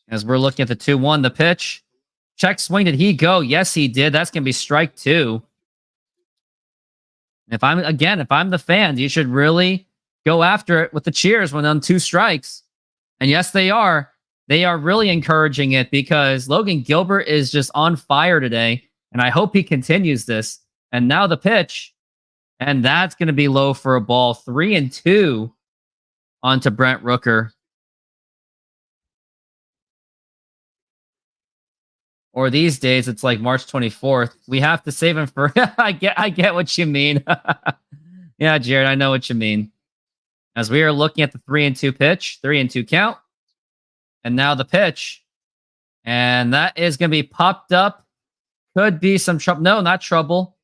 As we're looking at the 2-1, the pitch. Check swing. Did he go? Yes, he did. That's going to be strike 2. If I'm the fan, you should really go after it with the cheers when on 2 strikes. And yes, they are. They are really encouraging it because Logan Gilbert is just on fire today. And I hope he continues this. And now the pitch. And that's going to be low for a ball. 3-2 onto Brent Rooker. Or these days, it's like March 24th. We have to save him for... I get what you mean. Yeah, Jared, I know what you mean. As we are looking at the 3-2 pitch, 3-2 count. And now the pitch. And that is going to be popped up. Could be some trouble. No, not trouble.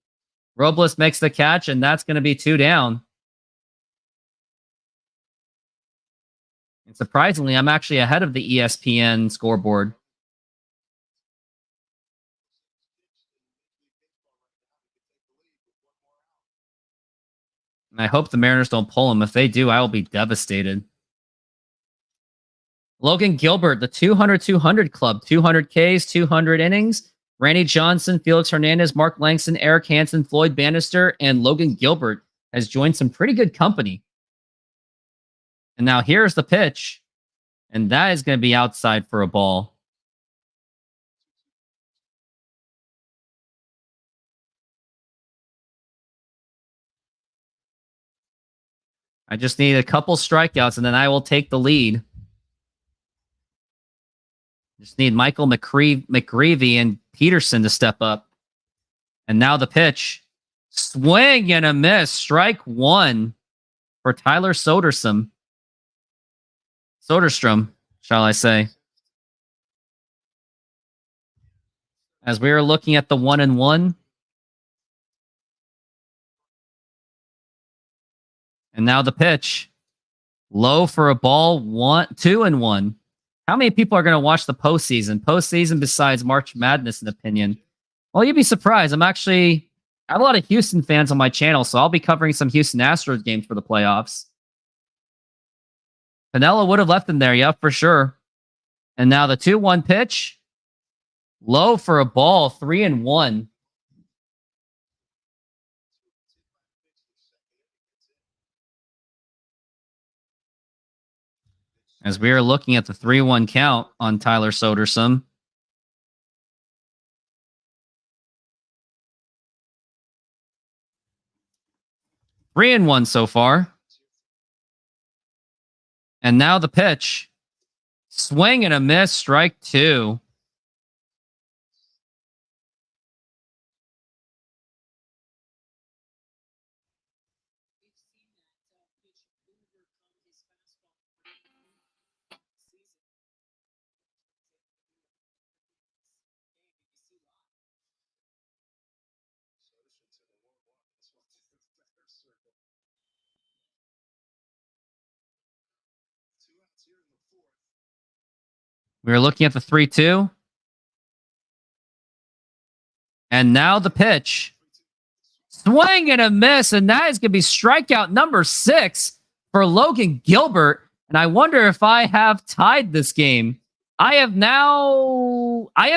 Robles makes the catch, and that's going to be 2 down. And surprisingly, I'm actually ahead of the ESPN scoreboard. And I hope the Mariners don't pull him. If they do, I will be devastated. Logan Gilbert, the 200-200 club. 200 Ks, 200 innings. Randy Johnson, Felix Hernandez, Mark Langston, Eric Hansen, Floyd Bannister, and Logan Gilbert has joined some pretty good company. And now here's the pitch. And that is going to be outside for a ball. I just need a couple strikeouts, and then I will take the lead. Just need Michael McGreevy and Peterson to step up. And now the pitch. Swing and a miss. Strike one for Tyler Soderstrom. Soderstrom, shall I say. As we are looking at the 1-1. And now the pitch. Low for a ball. 2-1. How many people are going to watch the postseason? Postseason besides March Madness, in opinion. Well, you'd be surprised. I have a lot of Houston fans on my channel, so I'll be covering some Houston Astros games for the playoffs. Pinella would have left him there, yeah, for sure. And now the 2-1 pitch. Low for a ball. 3-1. As we are looking at the 3-1 count on Tyler Soderstrom. Three and 1 so far. And now the pitch. Swing and a miss. Strike two. We're looking at the 3-2. And now the pitch. Swing and a miss. And that is going to be strikeout number 6 for Logan Gilbert. And I wonder if I have tied this game. I have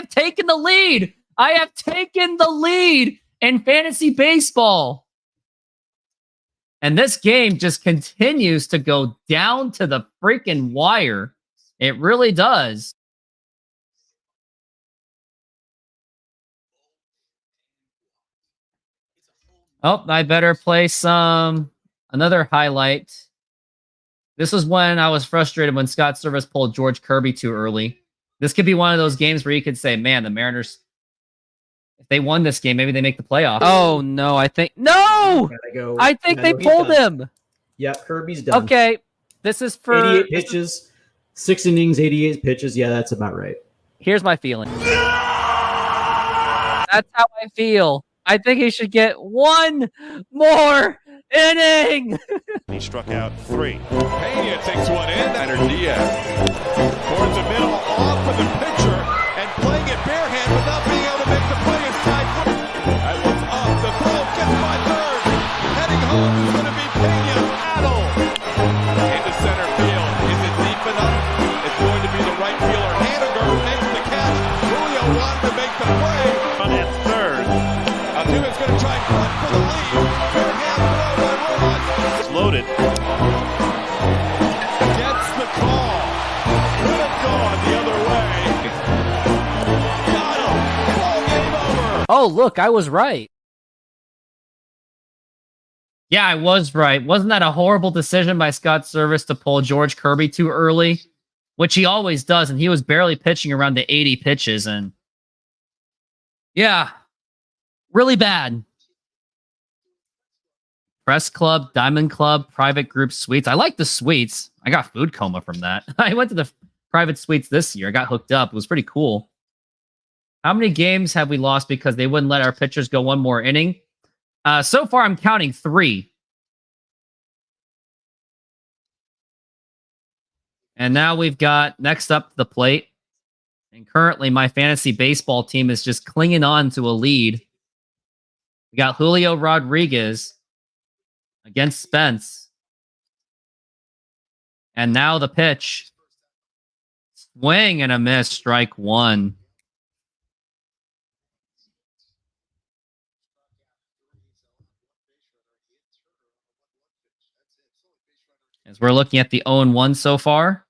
taken the lead. I have taken the lead in fantasy baseball. And this game just continues to go down to the freaking wire. It really does. Oh, I better play another highlight. This was when I was frustrated when Scott Service pulled George Kirby too early. This could be one of those games where you could say, man, the Mariners, if they won this game, maybe they make the playoffs. Oh, no, I think... No! I think they pulled him. Yeah, Kirby's done. Okay, this is for... 88 pitches, 6 innings, 88 pitches. Yeah, that's about right. Here's my feeling. That's how I feel. I think he should get one more inning. He struck out 3. Pena takes one in. Enter Diaz towards the middle, off of the pitcher, and playing it barehand without being able to make the play inside. That one's up. The throw gets by third. Heading home is going to be Pena. Battle into center field. Is it deep enough? It's going to be the right fielder. Haniger makes the catch. Julio wanted to make the play. On at third. Altuve's going to try and run for the lead. Barehand throw by Rojas. It's loaded. Gets the call. Could have gone the other way. Got him. Ball game over. Oh, look, I was right. Yeah, I was right. Wasn't that a horrible decision by Scott Service to pull George Kirby too early? Which he always does, and he was barely pitching around to 80 pitches, and yeah, really bad. Press Club, Diamond Club, Private Group Suites. I like the suites. I got food coma from that. I went to the private suites this year. I got hooked up. It was pretty cool. How many games have we lost because they wouldn't let our pitchers go one more inning? So far, I'm counting 3. And now we've got next up the plate. And currently, my fantasy baseball team is just clinging on to a lead. We got Julio Rodriguez against Spence. And now the pitch. Swing and a miss. Strike one. As we're looking at the 0-1 so far.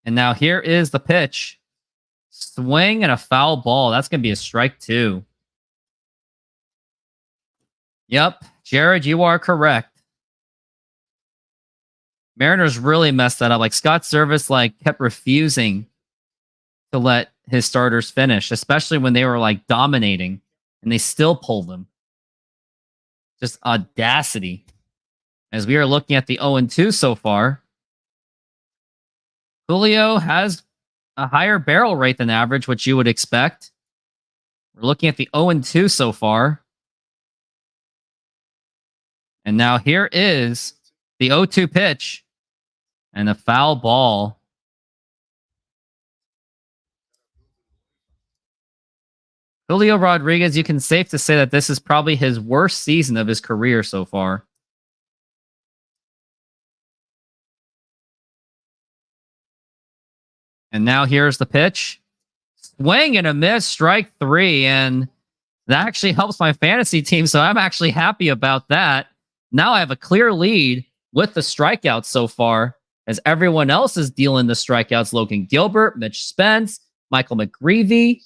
And now here is the pitch. Swing and a foul ball. That's going to be a strike 2. Yep, Jared, you are correct. Mariners really messed that up. Like Scott Service kept refusing to let his starters finish, especially when they were dominating, and they still pulled them. Just audacity. As we are looking at the 0-2 so far, Julio has a higher barrel rate than average, which you would expect. We're looking at the 0-2 so far. And now here is the 0-2 pitch and a foul ball. Julio Rodriguez, you can safe to say that this is probably his worst season of his career so far. And now here's the pitch. Swing and a miss, strike 3. And that actually helps my fantasy team, so I'm actually happy about that. Now I have a clear lead with the strikeouts so far, as everyone else is dealing the strikeouts. Logan Gilbert, Mitch Spence, Michael McGreevy,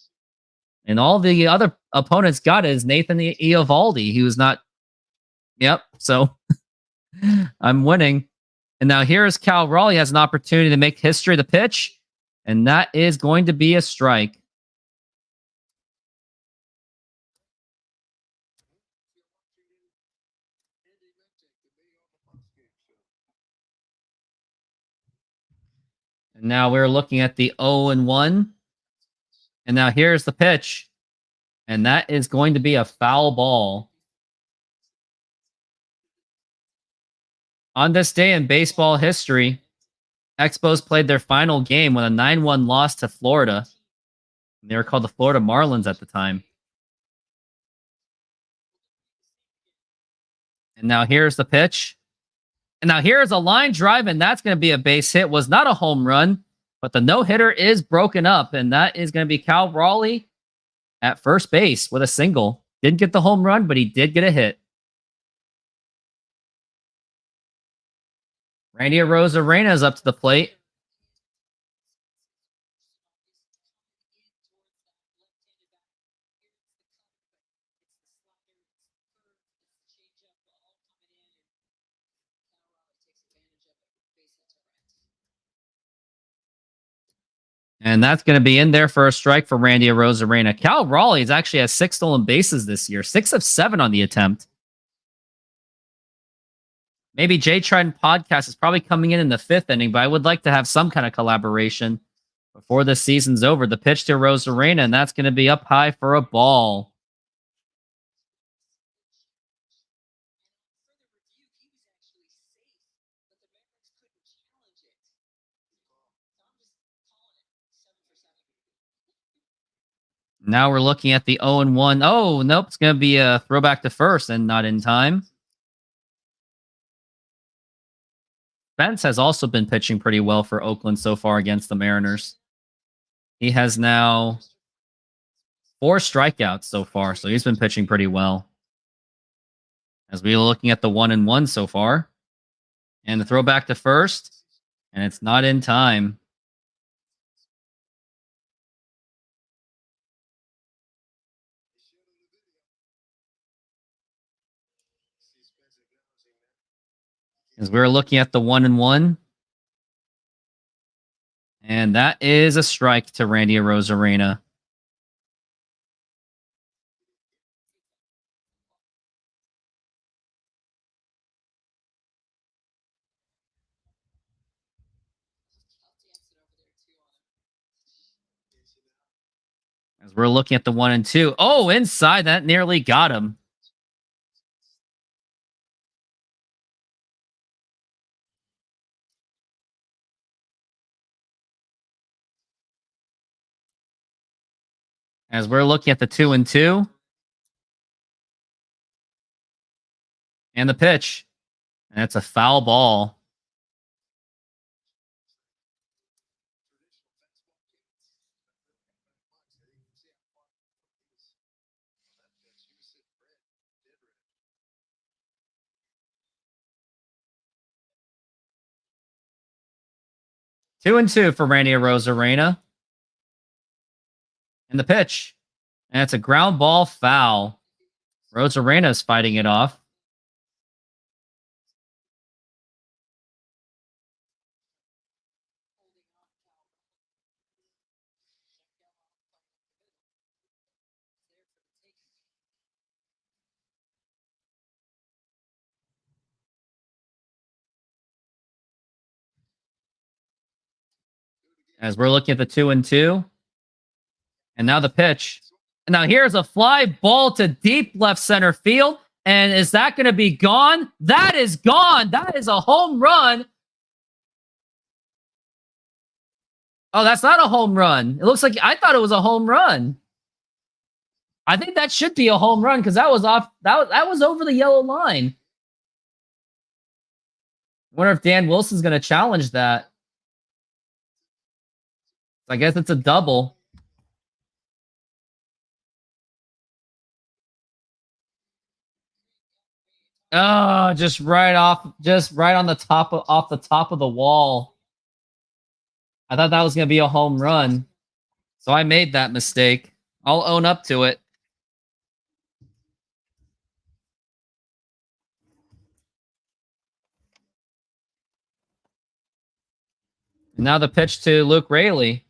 and all the other opponents got is Nathan Eovaldi. He was not... Yep, so I'm winning. And now here's Cal Raleigh. He has an opportunity to make history. The pitch, and that is going to be a strike. And now we're looking at the 0-1. And now here's the pitch. And that is going to be a foul ball. On this day in baseball history, Expos played their final game with a 9-1 loss to Florida. They were called the Florida Marlins at the time. And now here's the pitch. And now here's a line drive, and that's going to be a base hit. Was not a home run, but the no-hitter is broken up, and that is going to be Cal Raleigh at first base with a single. Didn't get the home run, but he did get a hit. Randy Arozarena is up to the plate. And that's going to be in there for a strike for Randy Arozarena. Cal Raleigh actually has 6 stolen bases this year, 6 of 7 on the attempt. Maybe Jay Trident Podcast is probably coming in the 5th inning, but I would like to have some kind of collaboration before the season's over. The pitch to Arozarena, and that's going to be up high for a ball. Now we're looking at the 0-1. Oh, nope. It's going to be a throwback to first and not in time. Spence has also been pitching pretty well for Oakland so far against the Mariners. He has now 4 strikeouts so far, so he's been pitching pretty well. As we're looking at the 1-1 so far. And the throwback to first, and it's not in time. As we're looking at the 1-1. And that is a strike to Randy Arozarena. As we're looking at the 1-2. Oh, inside. That nearly got him. As we're looking at the 2-2. And the pitch. And that's a foul ball. 2-2 for Randy Arozarena. And the pitch. And it's a ground ball foul. Arozarena is fighting it off. As we're looking at the 2-2. And now the pitch. And now here's a fly ball to deep left center field. And is that going to be gone? That is gone. That is a home run. Oh, that's not a home run. It looks like I thought it was a home run. I think that should be a home run because that was off. That was over the yellow line. I wonder if Dan Wilson's going to challenge that. I guess it's a double. Oh, just right on the top off the top of the wall. I thought that was going to be a home run. So I made that mistake. I'll own up to it. And now the pitch to Luke Raley.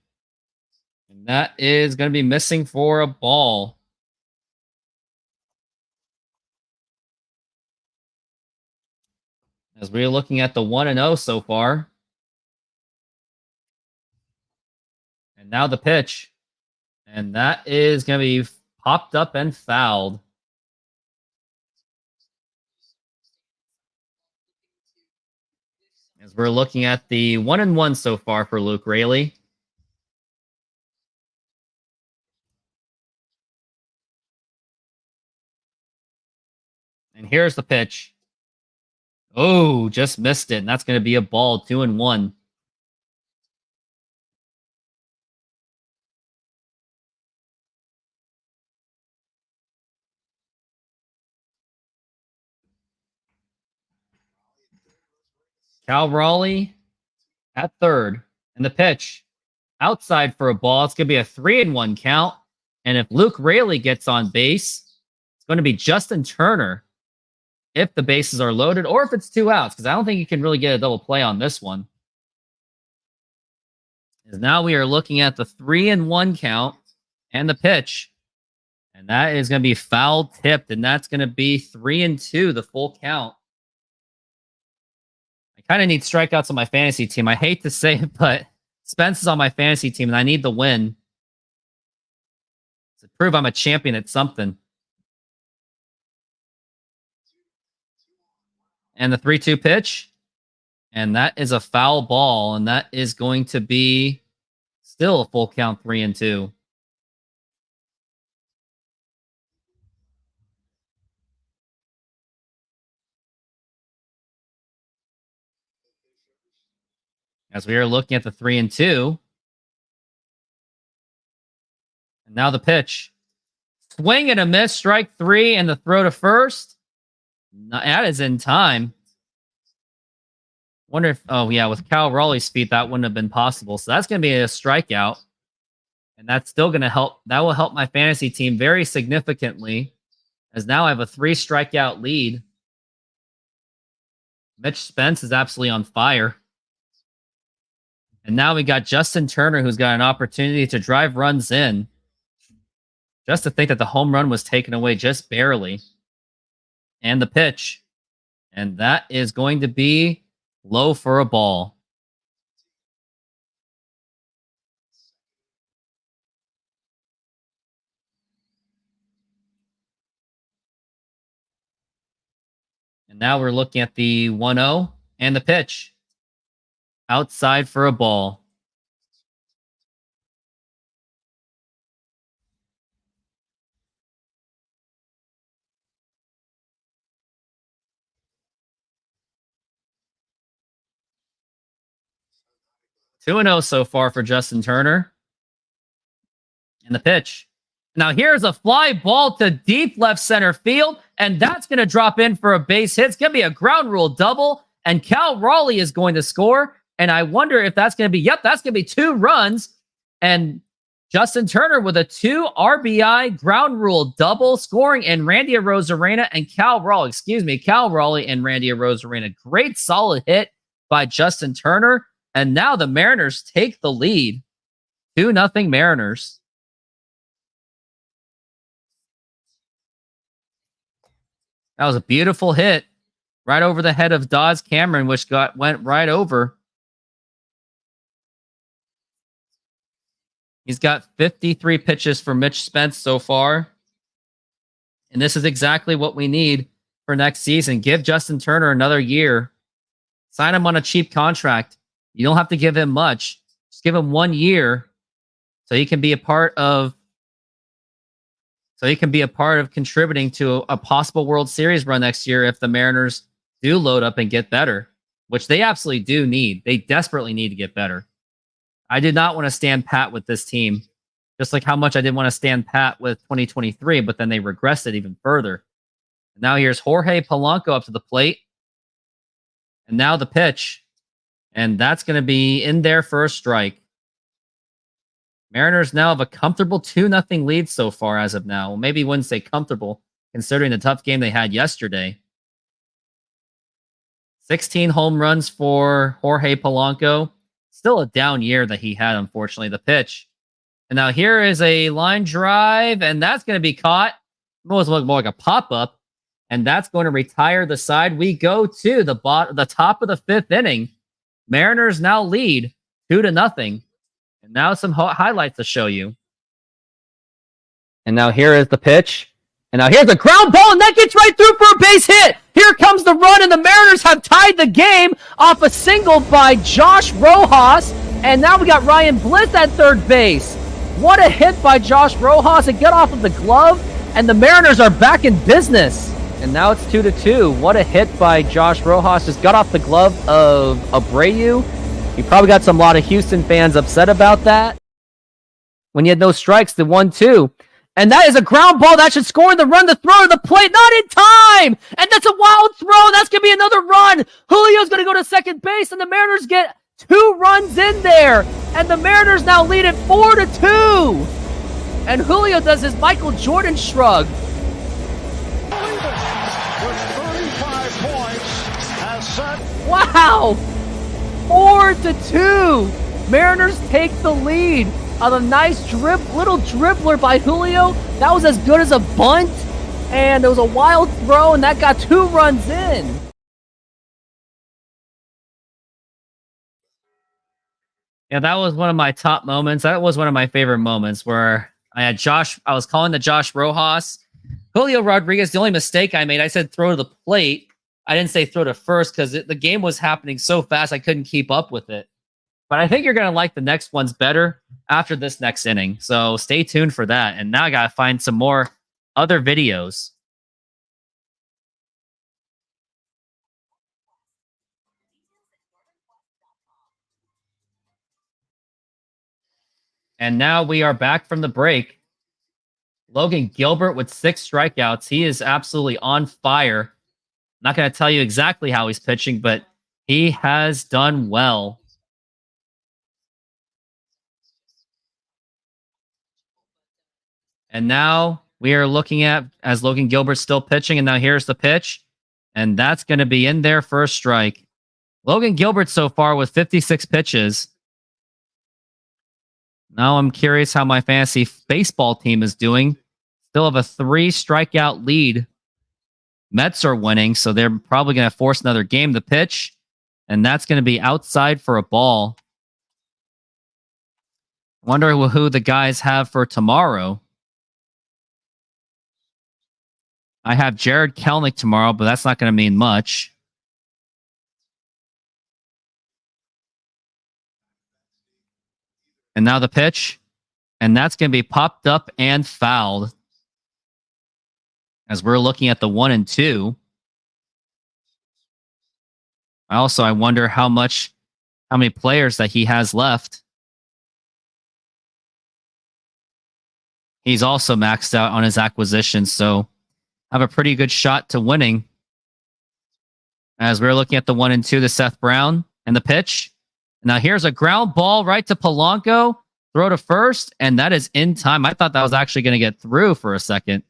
And that is going to be missing for a ball. As we're looking at the 1-0 so far. And now the pitch. And that is going to be popped up and fouled. As we're looking at the 1-1 so far for Luke Raley. And here's the pitch. Oh, just missed it. And that's going to be a ball, 2-1. Cal Raleigh at third. And the pitch outside for a ball. It's going to be a 3-1 count. And if Luke Raley gets on base, it's going to be Justin Turner if the bases are loaded or if it's 2 outs, because I don't think you can really get a double play on this one. Because now we are looking at the 3-1 count and the pitch. And that is going to be foul tipped, and that's going to be 3-2, the full count. I kind of need strikeouts on my fantasy team. I hate to say it, but Spence is on my fantasy team, and I need the win to prove I'm a champion at something. And the 3-2 pitch. And that is a foul ball. And that is going to be still a full count, 3-2. As we are looking at the 3-2. And now the pitch. Swing and a miss, strike 3, and the throw to first. That is in time. Wonder if, oh yeah, with Cal Raleigh's feet, that wouldn't have been possible. So that's going to be a strikeout. And that's still going to help. That will help my fantasy team very significantly, as now I have a 3 strikeout lead. Mitch Spence is absolutely on fire. And now we got Justin Turner, who's got an opportunity to drive runs in. Just to think that the home run was taken away just barely. And the pitch. And that is going to be low for a ball. And now we're looking at the 1-0 and the pitch. Outside for a ball. Two 2-0 so far for Justin Turner. And the pitch. Now here's a fly ball to deep left center field, and that's going to drop in for a base hit. It's going to be a ground rule double, and Cal Raleigh is going to score. And I wonder if that's going to be, yep, that's going to be 2 runs. And Justin Turner with a 2 RBI ground rule double scoring, and Randy Arozarena and Cal Raleigh and Randy Arozarena. Great solid hit by Justin Turner. And now the Mariners take the lead. 2-0 Mariners. That was a beautiful hit right over the head of Dawes Cameron, which went right over. He's got 53 pitches for Mitch Spence so far. And this is exactly what we need for next season. Give Justin Turner another year. Sign him on a cheap contract. You don't have to give him much. Just give him 1 year so he can be a part of contributing to a possible World Series run next year if the Mariners do load up and get better, which they absolutely do need. They desperately need to get better. I did not want to stand pat with this team, just like how much I didn't want to stand pat with 2023, but then they regressed it even further. And now here's Jorge Polanco up to the plate. And now the pitch. And that's going to be in there for a strike. Mariners now have a comfortable 2-0 lead so far as of now. Well, maybe you wouldn't say comfortable, considering the tough game they had yesterday. 16 home runs for Jorge Polanco. Still a down year that he had, unfortunately. The pitch. And now here is a line drive, and that's going to be caught. Almost look more like a pop-up. And that's going to retire the side. We go to the top of the 5th inning. Mariners now lead 2-0. And now some highlights to show you. And now here is the pitch. And now here's a ground ball, and that gets right through for a base hit. Here comes the run, and the Mariners have tied the game off a single by Josh Rojas. And now we got Ryan Bliss at third base. What a hit by Josh Rojas. It got off of the glove, and the Mariners are back in business. And now it's 2-2. What a hit by Josh Rojas. Just got off the glove of Abreu. You probably got a lot of Houston fans upset about that. When you had no strikes, the 1-2. And that is a ground ball that should score the run. The throw to the plate, not in time. And that's a wild throw. That's going to be another run. Julio's going to go to second base, and the Mariners get 2 runs in there. And the Mariners now lead it 4-2. And Julio does his Michael Jordan shrug. With 35 points, has set. Wow. 4-2. Mariners take the lead on a nice little dribbler by Julio. That was as good as a bunt, and it was a wild throw, and that got 2 runs in. Yeah, that was one of my top moments. That was one of my favorite moments where I was calling the Josh Rojas. Julio Rodriguez, the only mistake I made, I said throw to the plate. I didn't say throw to first because the game was happening so fast I couldn't keep up with it. But I think you're going to like the next ones better after this next inning. So stay tuned for that. And now I got to find some more other videos. And now we are back from the break. Logan Gilbert with 6 strikeouts. He is absolutely on fire. I'm not going to tell you exactly how he's pitching, but he has done well. And now we are looking at as Logan Gilbert's still pitching, and now here's the pitch, and that's going to be in there for a strike. Logan Gilbert so far with 56 pitches. Now I'm curious how my fantasy baseball team is doing. Still have a 3 strikeout lead. Mets are winning, so they're probably going to force another game. The pitch, and that's going to be outside for a ball. Wonder who the guys have for tomorrow. I have Jared Kelnick tomorrow, but that's not going to mean much. And now the pitch, and that's going to be popped up and fouled. As we're looking at the 1-2. I wonder how many players that he has left. He's also maxed out on his acquisition, so have a pretty good shot to winning. As we're looking at the 1-2 to Seth Brown and the pitch. Now here's a ground ball right to Polanco. Throw to first, and that is in time. I thought that was actually going to get through for a second.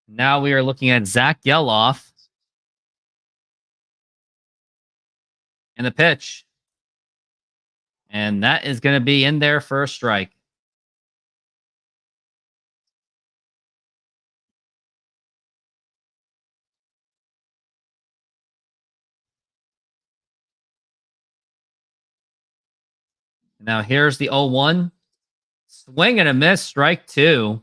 Now we are looking at Zach Geloff. And the pitch. And that is going to be in there for a strike. Now here's the 0-1. Swing and a miss, strike 2.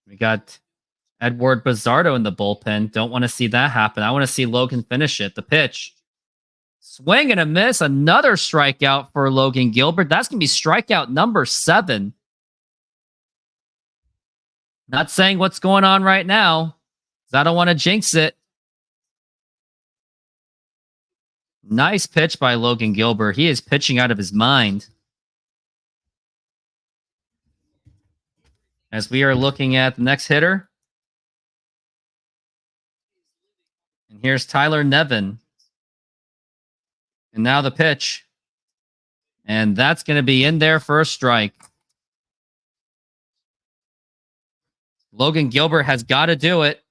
We got Edward Bizzardo in the bullpen. Don't want to see that happen. I want to see Logan finish it. The pitch. Swing and a miss. Another strikeout for Logan Gilbert. That's going to be strikeout number 7. Not saying what's going on right now, because I don't want to jinx it. Nice pitch by Logan Gilbert. He is pitching out of his mind. As we are looking at the next hitter. And here's Tyler Nevin. And now the pitch. And that's going to be in there for a strike. Logan Gilbert has got to do it.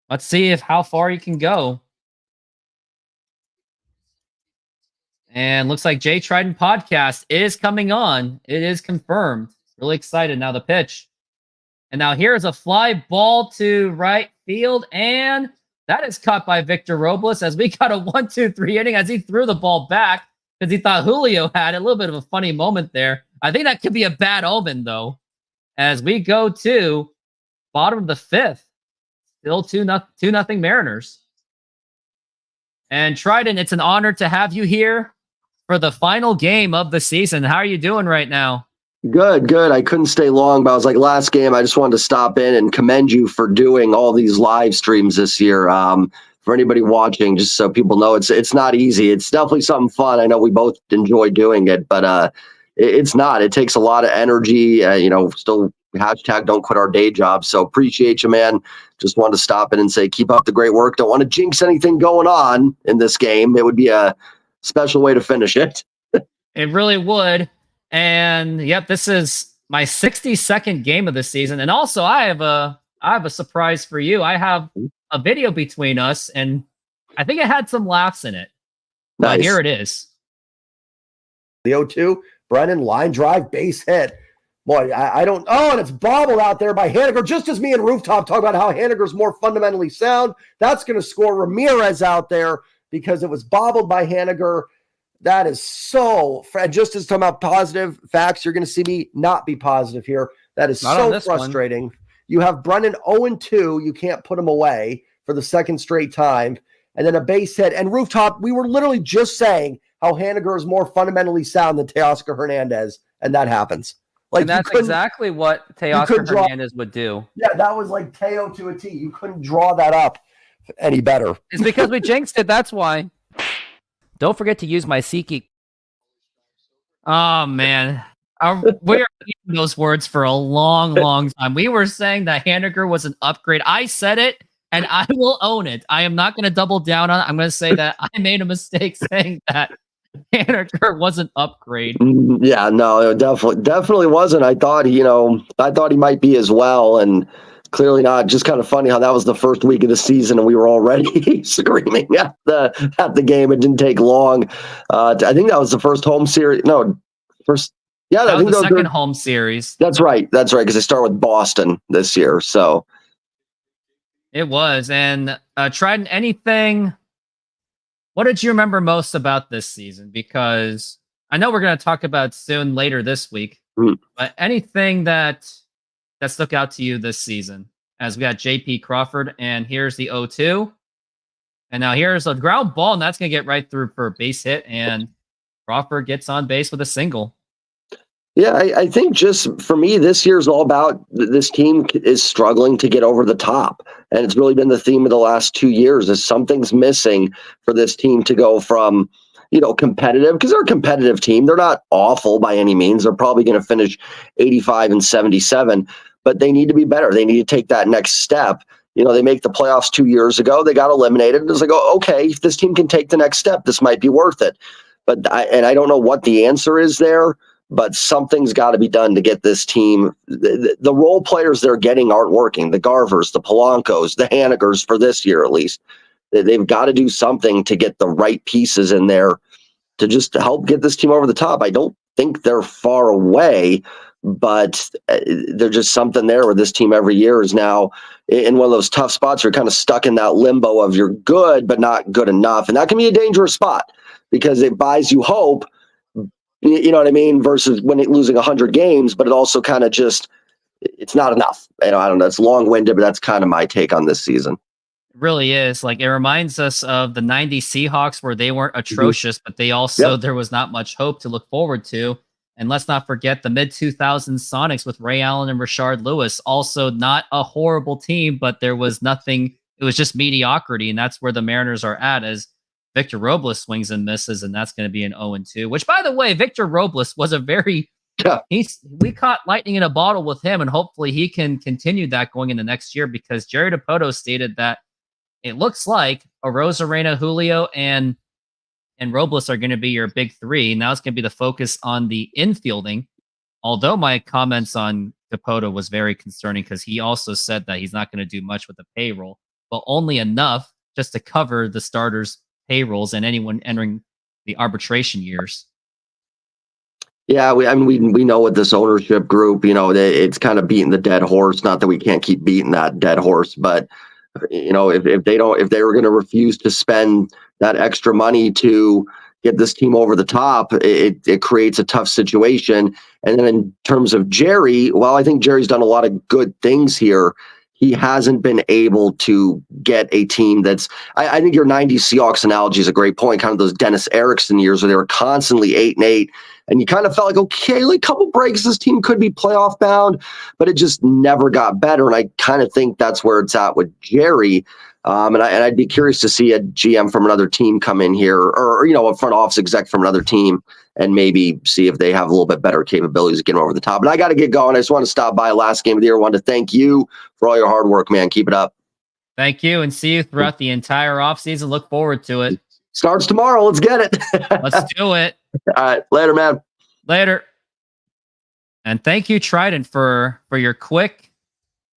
Let's see how far he can go. And looks like Jay Trident Podcast is coming on. It is confirmed. Really excited. Now the pitch. And now here's a fly ball to right field. And that is caught by Victor Robles as we got a 1-2-3 inning as he threw the ball back because he thought Julio had it. A little bit of a funny moment there. I think that could be a bad omen, though, as we go to bottom of the 5th. Still 2-0 Mariners. And Trident, it's an honor to have you here for the final game of the season. How are you doing right now? Good. I couldn't stay long, but I was like, last game, I just wanted to stop in and commend you for doing all these live streams this year. For anybody watching, just so people know, it's not easy. It's definitely something fun. I know we both enjoy doing it, but it's not. It takes a lot of energy. Still hashtag don't quit our day job. So appreciate you, man. Just wanted to stop in and say, keep up the great work. Don't want to jinx anything going on in this game. It would be a special way to finish it. It really would. And yep, this is my 62nd game of the season. And also I have a surprise for you. I have a video between us, and I think it had some laughs in it. Nice. But here it is. The 0-2, Brennan, line drive, base hit. Boy, I don't. Oh, and it's bobbled out there by Haniger. Just as me and Rooftop talk about how Haniger's more fundamentally sound, that's going to score Ramirez out there because it was bobbled by Haniger. That is so. Just as talking about positive facts, you're going to see me not be positive here. That is so frustrating. You have Brennan 0-2. You can't put him away for the second straight time. And then a base hit. And Rooftop, we were literally just saying how Haniger is more fundamentally sound than Teoscar Hernandez. And that happens. Like, and that's exactly what Teoscar Hernandez would do. Yeah, that was like Teo to a T. You couldn't draw that up any better. It's because we jinxed it. That's why. Don't forget to use my SeatGeek. Oh, man. We're using those words for a long time. We were saying that Haniger was an upgrade. I said it, and I will own it. I am not going to double down on it. I'm going to say that I made a mistake saying that Haniger was an upgrade. Yeah, no, it definitely wasn't. I thought he might be as well, and clearly not. Just kind of funny how that was the first week of the season and we were already screaming at the game. It didn't take long. I think that was the first home series. No, first. Yeah, I think that was the second home series. That's right. Because they start with Boston this year. So it was. And Trident, anything? What did you remember most about this season? Because I know we're going to talk about soon later this week. But anything that stuck out to you this season? As we got JP Crawford, and here's the 0-2. And now here's a ground ball, and that's going to get right through for a base hit, and Crawford gets on base with a single. Yeah, I think just for me, this year's all about this team is struggling to get over the top. And it's really been the theme of the last 2 years is something's missing for this team to go from, competitive, because they're a competitive team. They're not awful by any means. They're probably going to finish 85 and 77, but they need to be better. They need to take that next step. They make the playoffs 2 years ago. They got eliminated. It's like, oh, okay, if this team can take the next step, this might be worth it. But I don't know what the answer is there. But something's got to be done to get this team. The role players they're getting aren't working. The Garvers, the Polancos, the Hanegers for this year at least. They've got to do something to get the right pieces in there to just help get this team over the top. I don't think they're far away, but there's just something there where this team every year is now in one of those tough spots where you're kind of stuck in that limbo of you're good, but not good enough. And that can be a dangerous spot because it buys you hope. You know what I mean? Versus when losing 100 games, but it also kind of it's not enough. I don't know. It's long-winded, but that's kind of my take on this season. It really is. Like, it reminds us of the 90 Seahawks where they weren't atrocious, but they also, there was not much hope to look forward to. And let's not forget the mid-2000s Sonics with Ray Allen and Rashard Lewis. Also not a horrible team, but there was nothing. It was just mediocrity. And that's where the Mariners are at as Victor Robles swings and misses, and that's going to be an 0-2, which, by the way, Victor Robles was a very we caught lightning in a bottle with him, and hopefully he can continue that going into next year because Jerry DiPoto stated that it looks like Arozarena, Julio, and Robles are going to be your big three. Now it's going to be the focus on the infielding, although my comments on DiPoto was very concerning because he also said that he's not going to do much with the payroll, but only enough just to cover the starters' payrolls and anyone entering the arbitration years. Yeah, we know with this ownership group, it's kind of beating the dead horse. Not that we can't keep beating that dead horse, but if they were going to refuse to spend that extra money to get this team over the top, it creates a tough situation. And then in terms of Jerry, well, I think Jerry's done a lot of good things here. He hasn't been able to get a team that's. I think your 90s Seahawks analogy is a great point. Kind of those Dennis Erickson years where they were constantly 8-8, and you kind of felt like, okay, like a couple breaks, this team could be playoff bound, but it just never got better. And I kind of think that's where it's at with Jerry. And I'd be curious to see a GM from another team come in here, or a front office exec from another team, and maybe see if they have a little bit better capabilities to get them over the top. But I got to get going. I just want to stop by last game of the year. I wanted to thank you for all your hard work, man. Keep it up. Thank you, and see you throughout the entire offseason. Look forward to it. Starts tomorrow. Let's get it. Let's do it. All right. Later, man. Later. And thank you, Trident, for your quick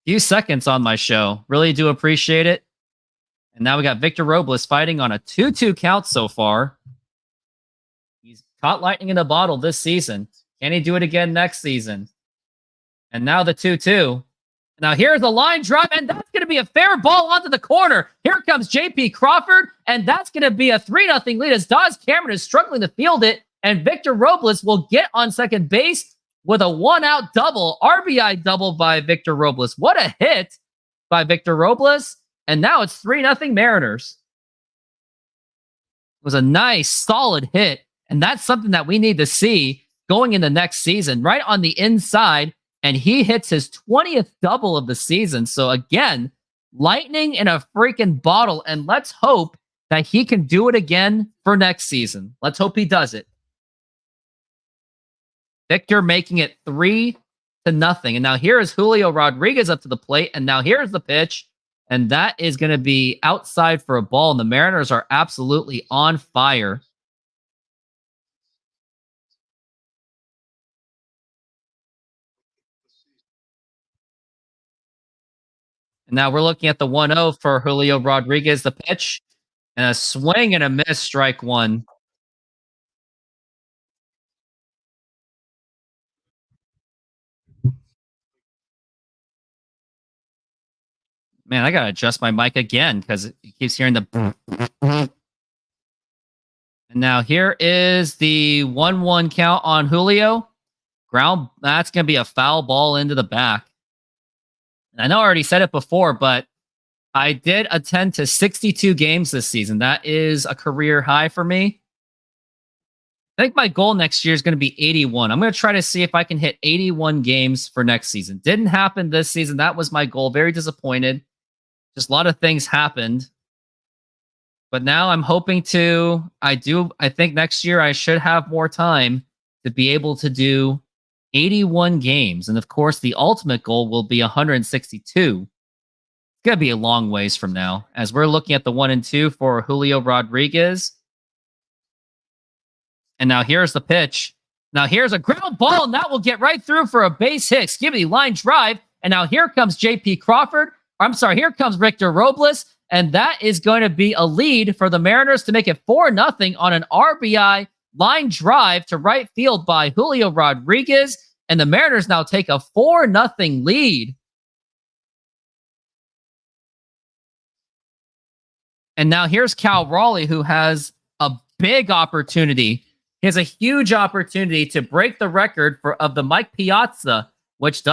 few seconds on my show. Really do appreciate it. And now we got Victor Robles fighting on a 2-2 count so far. He's caught lightning in a bottle this season. Can he do it again next season? And now the 2-2. Now here's the line drive, and that's going to be a fair ball onto the corner. Here comes J.P. Crawford, and that's going to be a 3-0 lead as Dawes Cameron is struggling to field it, and Victor Robles will get on second base with a one-out double, RBI double by Victor Robles. What a hit by Victor Robles. And now it's 3-0 Mariners. It was a nice, solid hit. And that's something that we need to see going into next season, right on the inside. And he hits his 20th double of the season. So again, lightning in a freaking bottle. And let's hope that he can do it again for next season. Let's hope he does it. Victor making it 3-0. And now here is Julio Rodriguez up to the plate. And now here's the pitch. And that is going to be outside for a ball. And the Mariners are absolutely on fire. And now we're looking at the 1-0 for Julio Rodriguez, the pitch. And a swing and a miss, strike one. Man, I got to adjust my mic again because it keeps hearing the... And now here is the 1-1 count on Julio. Ground, that's going to be a foul ball into the back. And I know I already said it before, but I did attend to 62 games this season. That is a career high for me. I think my goal next year is going to be 81. I'm going to try to see if I can hit 81 games for next season. Didn't happen this season. That was my goal. Very disappointed. Just a lot of things happened. But now I'm hoping to, I think next year I should have more time to be able to do 81 games. And of course, the ultimate goal will be 162. It's going to be a long ways from now, as we're looking at the 1 and 2 for Julio Rodriguez. And now here's the pitch. Now here's a ground ball, and that will get right through for a base hit. Skibby line drive. And now here comes J.P. Crawford. I'm sorry, here comes Victor Robles. And that is going to be a lead for the Mariners to make it 4-0 on an RBI line drive to right field by Julio Rodriguez. And the Mariners now take a 4-0 lead. And now here's Cal Raleigh, who has a big opportunity. He has a huge opportunity to break the record of the Mike Piazza, which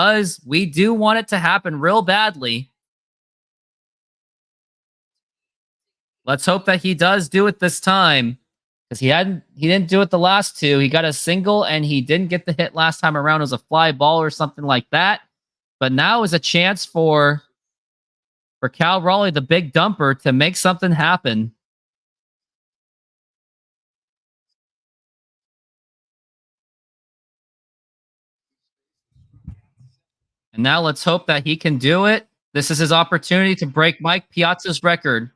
we do want it to happen real badly. Let's hope that he does do it this time, because he didn't do it the last two. He got a single and he didn't get the hit last time around. It was a fly ball or something like that. But now is a chance for Cal Raleigh, the big dumper, to make something happen. And now let's hope that he can do it. This is his opportunity to break Mike Piazza's record.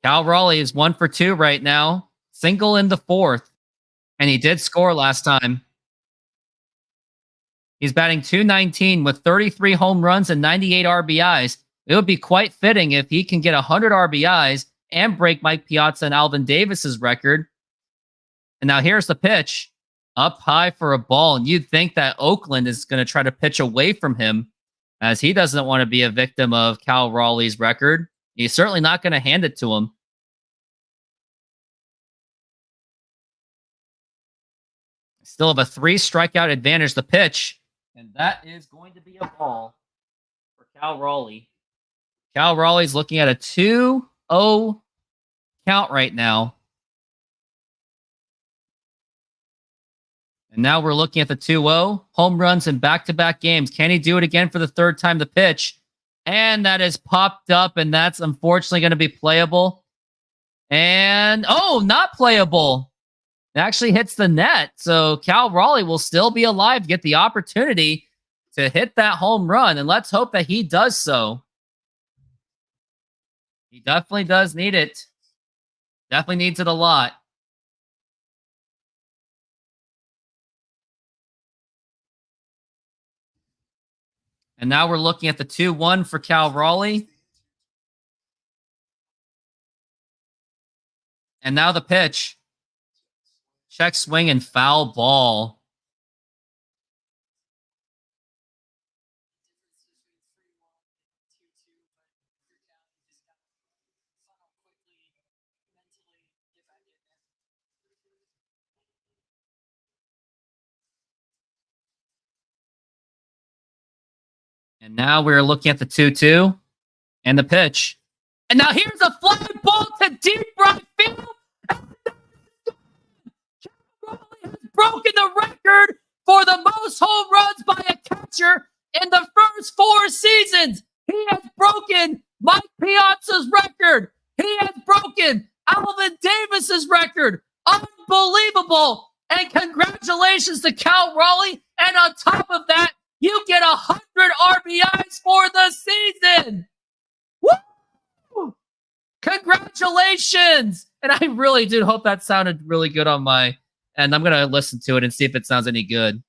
Cal Raleigh is 1 for 2 right now. Single in the 4th. And he did score last time. He's batting .219 with 33 home runs and 98 RBIs. It would be quite fitting if he can get 100 RBIs and break Mike Piazza and Alvin Davis's record. And now here's the pitch. Up high for a ball. And you'd think that Oakland is going to try to pitch away from him, as he doesn't want to be a victim of Cal Raleigh's record. He's certainly not going to hand it to him. Still have a 3 strikeout advantage. The pitch. And that is going to be a ball for Cal Raleigh. Cal Raleigh's looking at a 2-0 count right now. And now we're looking at the 2-0. Home runs in back-to-back games. Can he do it again for the 3rd time? The pitch. And that is popped up, and that's unfortunately going to be playable. And, not playable. It actually hits the net. So Cal Raleigh will still be alive to get the opportunity to hit that home run. And let's hope that he does so. He definitely does need it. Definitely needs it a lot. And now we're looking at the 2-1 for Cal Raleigh. And now the pitch. Check swing and foul ball. And now we're looking at the 2-2 and the pitch. And now here's a fly ball to deep right field. Has broken the record for the most home runs by a catcher in the first 4 seasons. He has broken Mike Piazza's record. He has broken Alvin Davis's record. Unbelievable. And congratulations to Cal Raleigh. And on top of that, you get 100 RBIs for the season. Woo! Congratulations. And I really do hope that sounded really good on my... And I'm going to listen to it and see if it sounds any good.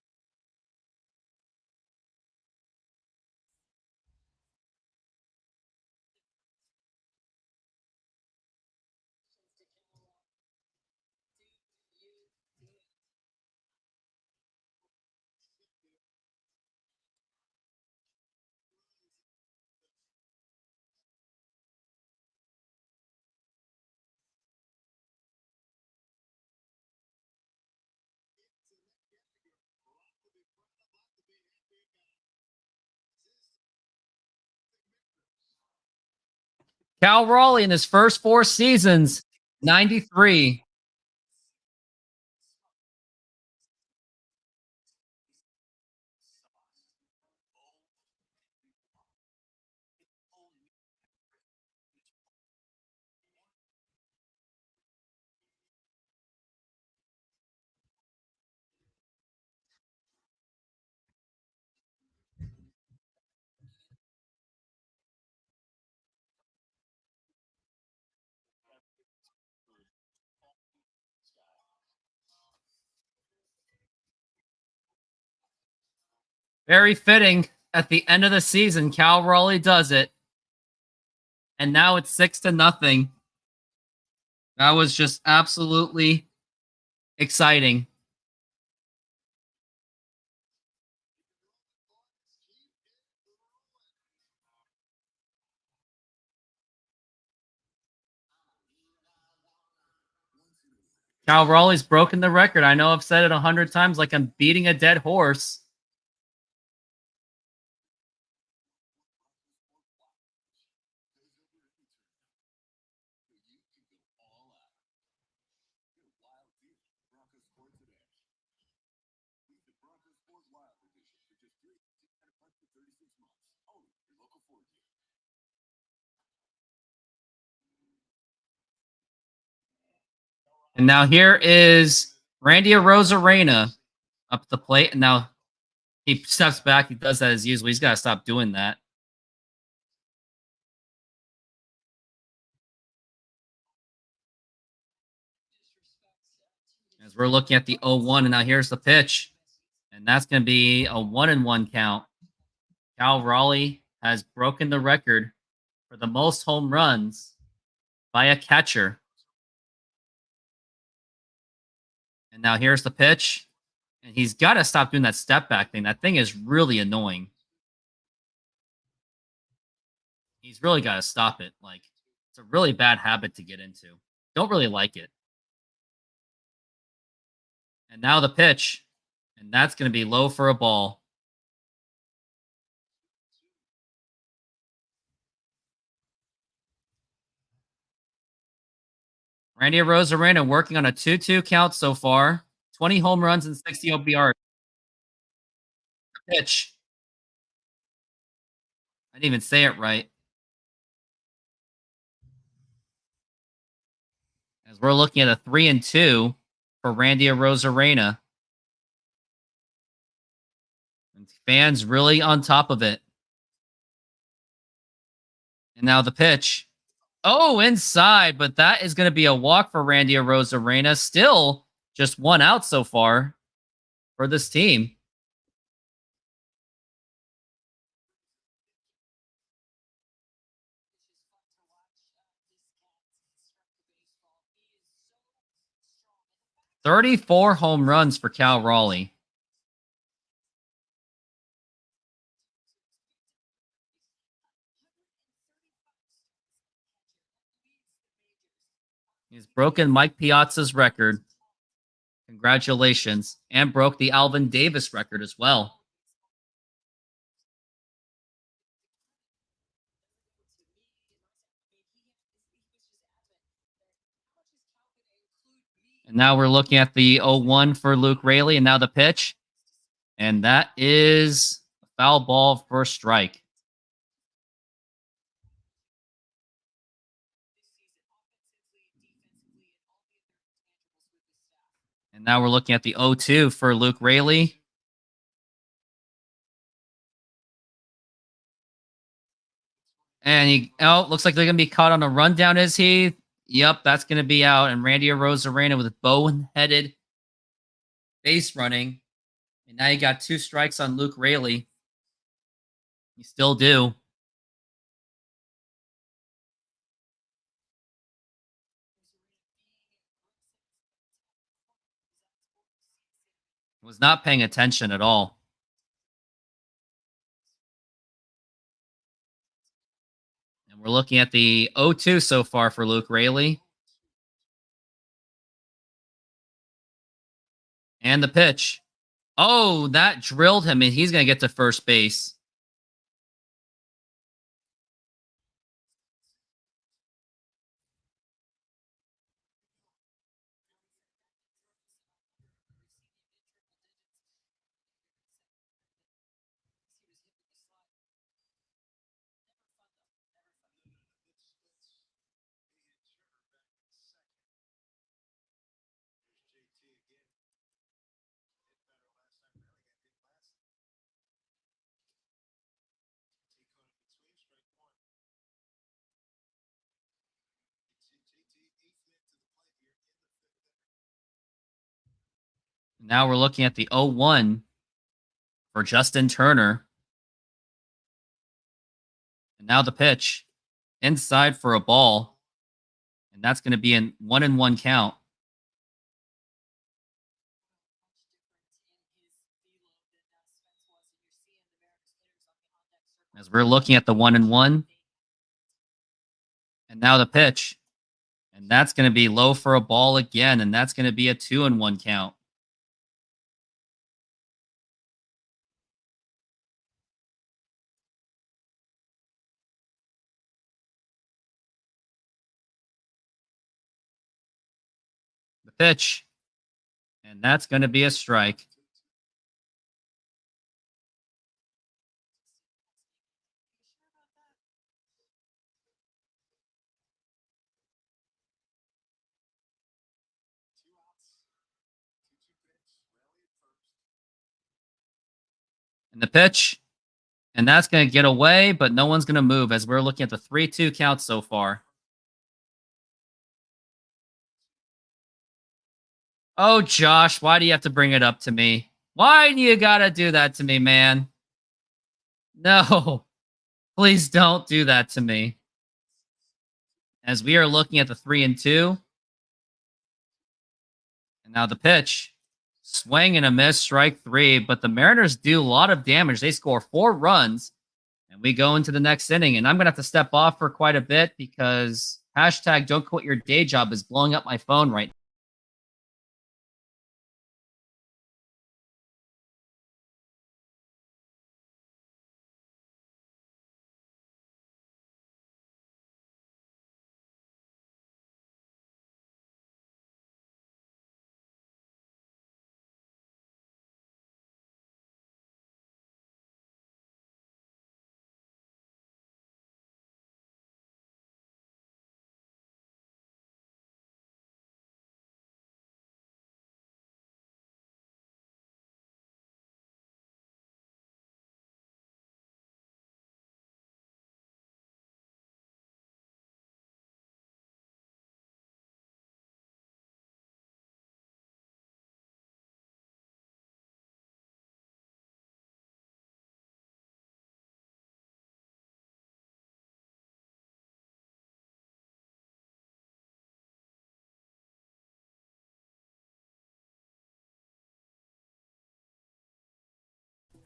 Cal Raleigh in his first 4 seasons, 93. Very fitting. At the end of the season, Cal Raleigh does it. And now it's 6-0. That was just absolutely exciting. Cal Raleigh's broken the record. I know I've said it 100 times like I'm beating a dead horse. And now here is Randy Arozarena up the plate. And now he steps back. He does that as usual. He's got to stop doing that. As we're looking at the 0-1, and now here's the pitch. And that's going to be a 1-1 count. Cal Raleigh has broken the record for the most home runs by a catcher. And now here's the pitch. And he's got to stop doing that step back thing. That thing is really annoying. He's really got to stop it. Like, it's a really bad habit to get into. Don't really like it. And now the pitch. And that's going to be low for a ball. Randy Arozarena working on a 2-2 count so far. 20 home runs and 60 OBR. Pitch. I didn't even say it right. As we're looking at a 3-2 for Randy Arozarena. And fans really on top of it. And now the pitch. Oh, inside, but that is going to be a walk for Randy Arozarena. Still just 1 out so far for this team. "34 home runs for Cal Raleigh. He's broken Mike Piazza's record. Congratulations. And broke the Alvin Davis record as well. And now we're looking at the 0-1 for Luke Raley. And now the pitch. And that is a foul ball for a strike. And now we're looking at the 0-2 for Luke Raley. And he looks like they're going to be caught on a rundown, is he? Yep, that's going to be out. And Randy Arozarena with boneheaded base running. And now you got 2 strikes on Luke Raley. You still do. Was not paying attention at all. And we're looking at the 0-2 so far for Luke Raley. And the pitch. Oh, that drilled him, and he's going to get to first base. Now we're looking at the 0-1 for Justin Turner. And now the pitch. Inside for a ball. And that's going to be a 1-1 count. As we're looking at the 1-1. And now the pitch. And that's going to be low for a ball again. And that's going to be a 2-1 count. The pitch. And that's going to be a strike. And the pitch. And that's going to get away, but no one's going to move as we're looking at the 3-2 count so far. Oh, Josh, why do you have to bring it up to me? Why do you got to do that to me, man? No, please don't do that to me. As we are looking at the 3-2. And now the pitch. Swing and a miss, strike 3. But the Mariners do a lot of damage. They score 4 runs. And we go into the next inning. And I'm going to have to step off for quite a bit because hashtag don't quit your day job is blowing up my phone right now.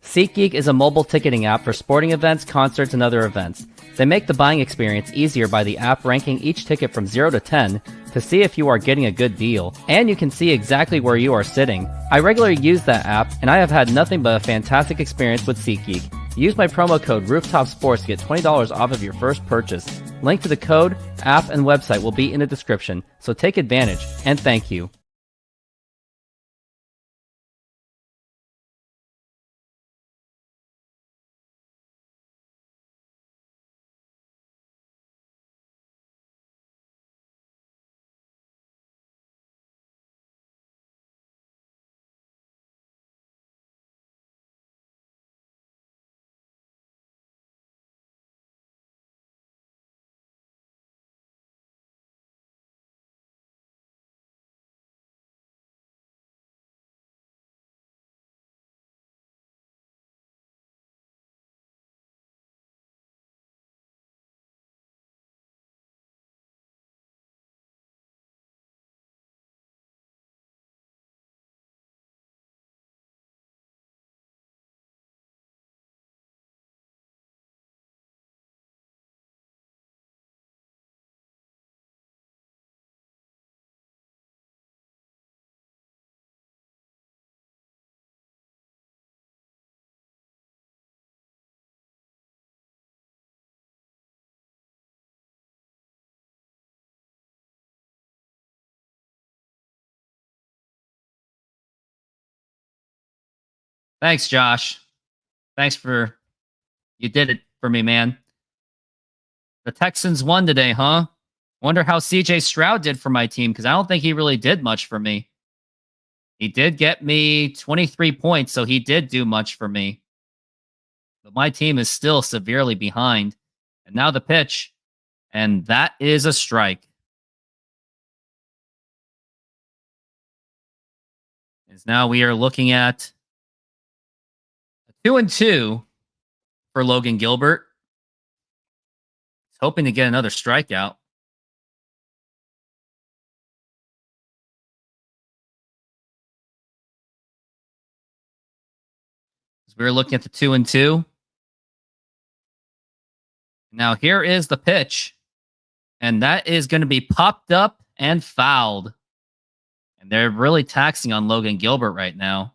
SeatGeek is a mobile ticketing app for sporting events, concerts, and other events. They make the buying experience easier by the app ranking each ticket from 0 to 10 to see if you are getting a good deal, and you can see exactly where you are sitting. I regularly use that app, and I have had nothing but a fantastic experience with SeatGeek. Use my promo code RoofTopSports to get $20 off of your first purchase. Link to the code, app, and website will be in the description, so take advantage, and thank you. Thanks, Josh. Thanks you did it for me, man. The Texans won today, huh? Wonder how CJ Stroud did for my team because I don't think he really did much for me. He did get me 23 points, so he did do much for me. But my team is still severely behind. And now the pitch. And that is a strike. As now we are looking at 2-2 for Logan Gilbert. He's hoping to get another strikeout. As we're looking at the 2-2. Now here is the pitch. And that is going to be popped up and fouled. And they're really taxing on Logan Gilbert right now.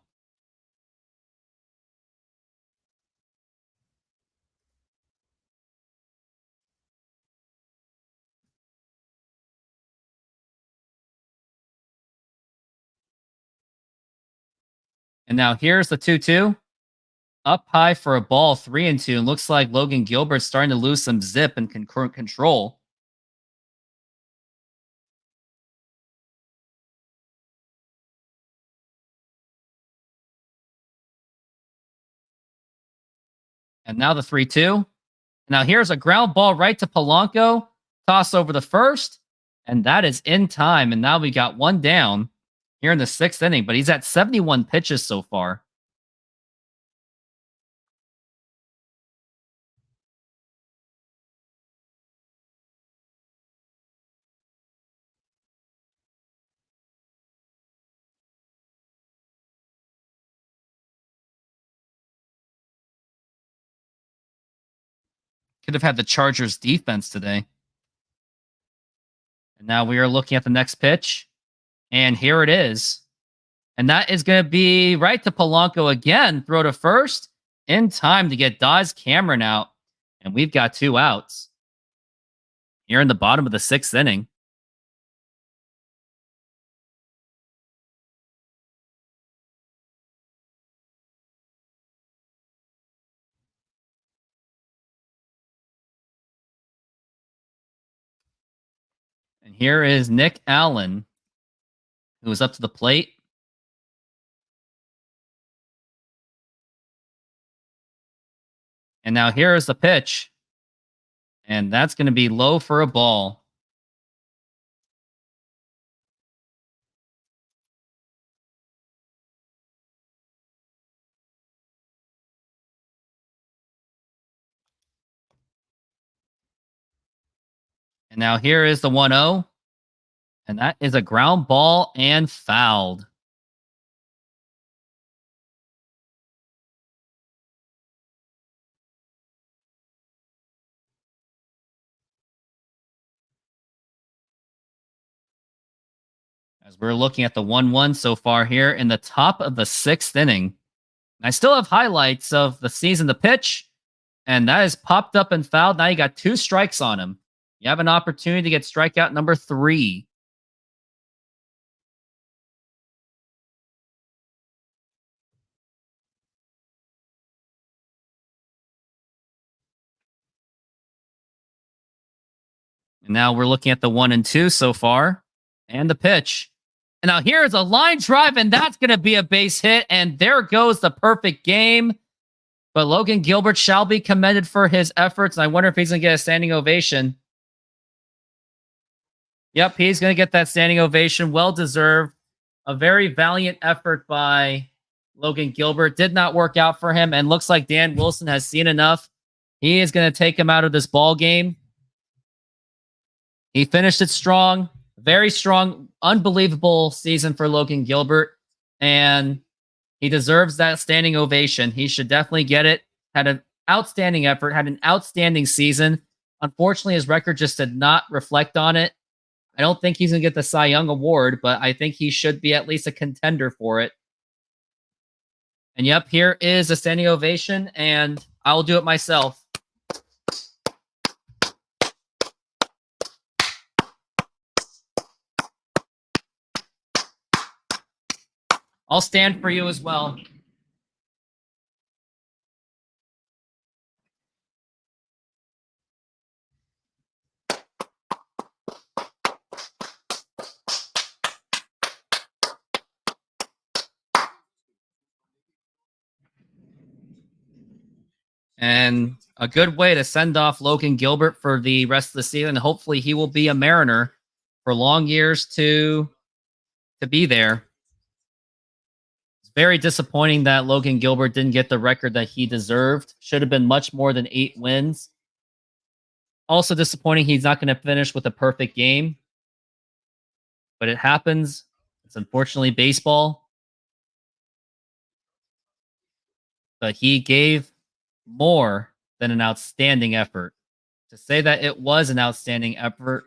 And now here's the 2-2. Up high for a ball, 3-2. And looks like Logan Gilbert's starting to lose some zip and control. And now the 3-2. Now here's a ground ball right to Polanco. Toss over the first. And that is in time. And now we got one down here in the 6th inning. But he's at 71 pitches so far. Could have had the Chargers defense today. And now we are looking at the next pitch. And here it is. And that is going to be right to Polanco again. Throw to first in time to get Daz Cameron out. And we've got 2 outs here in the bottom of the 6th inning. And here is Nick Allen, who is up to the plate. And now here is the pitch. And that's going to be low for a ball. And now here is the 1-0. And that is a ground ball and fouled. As we're looking at the 1-1 so far here in the top of the 6th inning. I still have highlights of the season, the pitch, and that is popped up and fouled. Now you got 2 strikes on him. You have an opportunity to get strikeout number 3. And now we're looking at the 1-2 so far. And the pitch. And now here's a line drive, and that's going to be a base hit. And there goes the perfect game. But Logan Gilbert shall be commended for his efforts. I wonder if he's going to get a standing ovation. Yep, he's going to get that standing ovation. Well deserved. A very valiant effort by Logan Gilbert. Did not work out for him. And looks like Dan Wilson has seen enough. He is going to take him out of this ball game. He finished it strong. Very strong, unbelievable season for Logan Gilbert. And he deserves that standing ovation. He should definitely get it. Had an outstanding effort, had an outstanding season. Unfortunately, his record just did not reflect on it. I don't think he's going to get the Cy Young Award, but I think he should be at least a contender for it. And yep, here is a standing ovation, and I'll do it myself. I'll stand for you as well. And a good way to send off Logan Gilbert for the rest of the season. Hopefully he will be a Mariner for long years to be there. very disappointing that Logan Gilbert didn't get the record that he deserved. Should have been much more than 8 wins. Also disappointing he's not going to finish with a perfect game. But it happens. It's unfortunately baseball. But he gave more than an outstanding effort. To say that it was an outstanding effort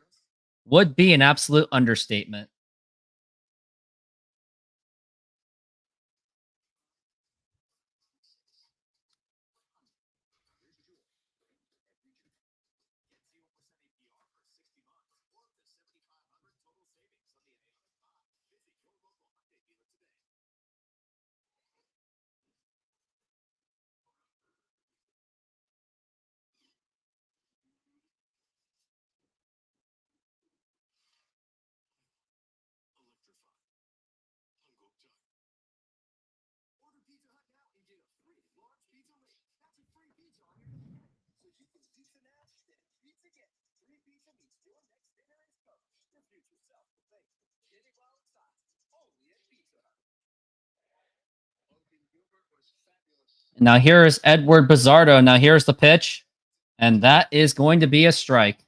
would be an absolute understatement. Now here is Edward Bizardo. Now here's the pitch. And that is going to be a strike.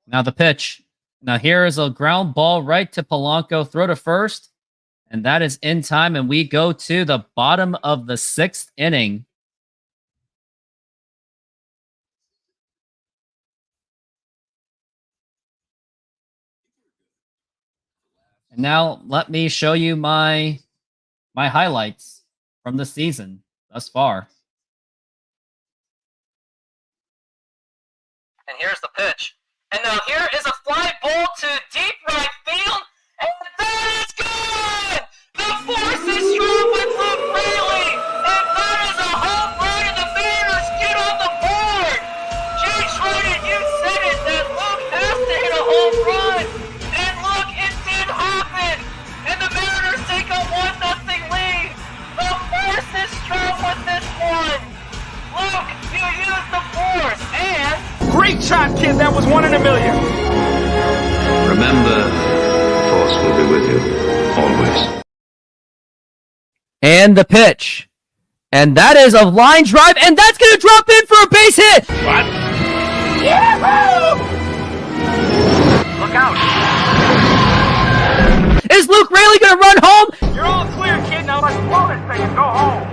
Now the pitch. Now here is a ground ball right to Polanco. Throw to first. And that is in time. And we go to the bottom of the 6th inning. And now let me show you my highlights from the season thus far. And here's the pitch. And now here is a fly ball to deep right field. And that is good! The force is strong with Luke Raley. And that is a home run, and the Mariners get on the board. Jay Schroeder, you said it, that Luke has to hit a home run. And look, it did happen. And the Mariners take a 1-0 lead. The force is strong with this one. Luke, you used the force, and... Great shot, kid. That was 1 in a million. Remember, the force will be with you, always. And the pitch. And that is a line drive, and that's going to drop in for a base hit. What? Yahoo! Look out. Is Luke Raley going to run home? You're all clear, kid. Now let's blow this thing and go home.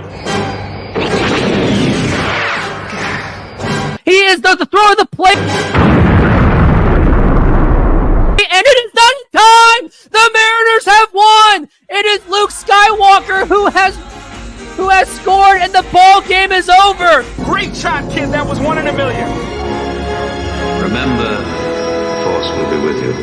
He is the throw of the plate. And it is not in time. The Mariners have won. It is Luke Skywalker who has scored, and the ball game is over. Great shot, kid. That was 1 in a million. Remember, the force will be with you,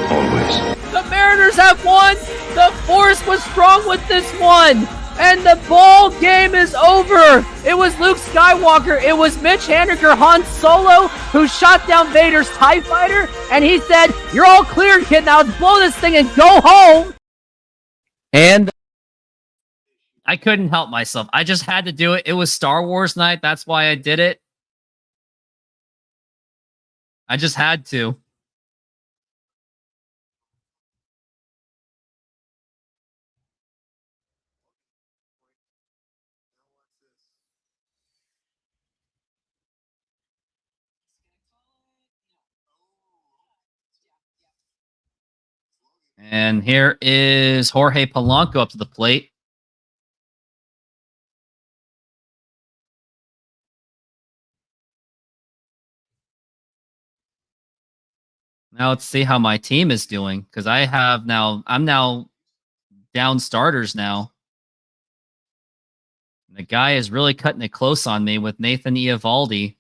always. The Mariners have won. The force was strong with this one. And the ball game is over. It was Luke Skywalker. It was Mitch Haniger, Han Solo, who shot down Vader's TIE Fighter. And he said, "You're all clear, kid. Now let's blow this thing and go home." And I couldn't help myself. I just had to do it. It was Star Wars night. That's why I did it. I just had to. And here is Jorge Polanco up to the plate. Now let's see how my team is doing, because I'm now down starters now. The guy is really cutting it close on me with Nathan Eovaldi.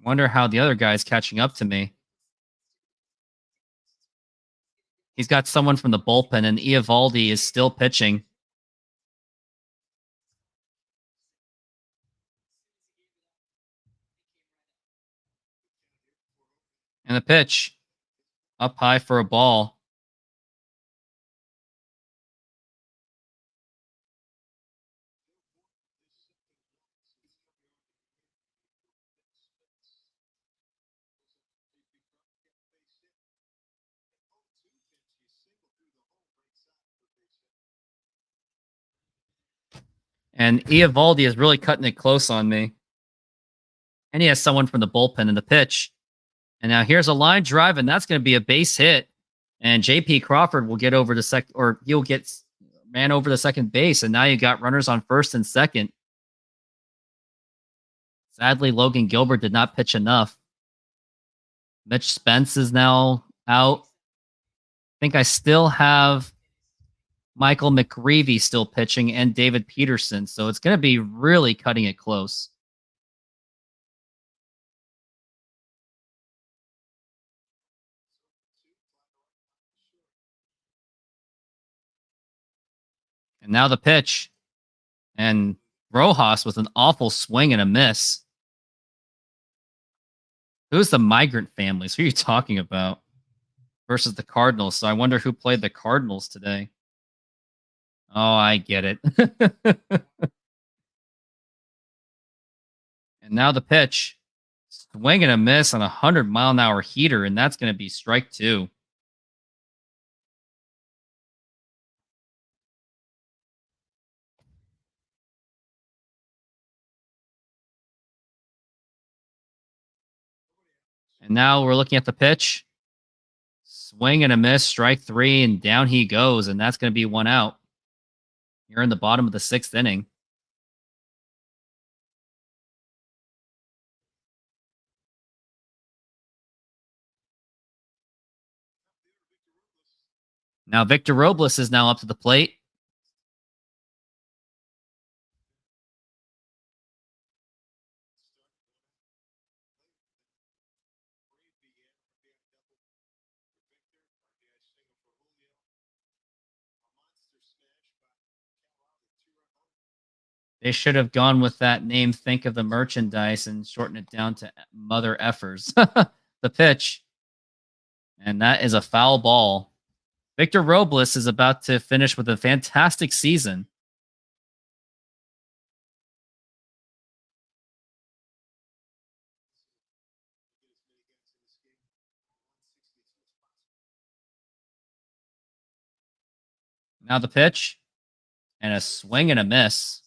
Wonder how the other guy's catching up to me. He's got someone from the bullpen, and Eovaldi is still pitching. And the pitch. Up high for a ball. And Eovaldi is really cutting it close on me. And he has someone from the bullpen in the pitch. And now here's a line drive, and that's going to be a base hit. And J.P. Crawford will get over the second, or he'll get ran over the second base. And now you got runners on first and second. Sadly, Logan Gilbert did not pitch enough. Mitch Spence is now out. I think I still have Michael McGreevy still pitching and David Peterson. So it's going to be really cutting it close. And now the pitch. And Rojas with an awful swing and a miss. Who's the migrant families? Who are you talking about? Versus the Cardinals. So I wonder who played the Cardinals today. Oh, I get it. And now the pitch. Swing and a miss on a 100-mile-an-hour heater, and that's going to be strike 2. And now we're looking at the pitch. Swing and a miss, strike 3, and down he goes, and that's going to be 1 out. You're in the bottom of the 6th inning. Now Victor Robles is now up to the plate. They should have gone with that name, Think of the Merchandise, and shorten it down to Mother Effers. The pitch. And that is a foul ball. Victor Robles is about to finish with a fantastic season. Now the pitch. And a swing and a miss.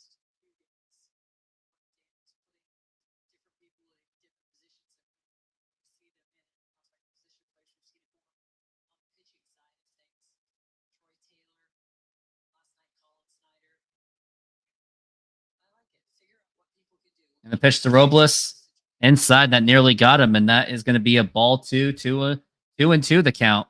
And the pitch to Robles inside, that nearly got him, and that is going to be a ball 2 to a 2-2 the count.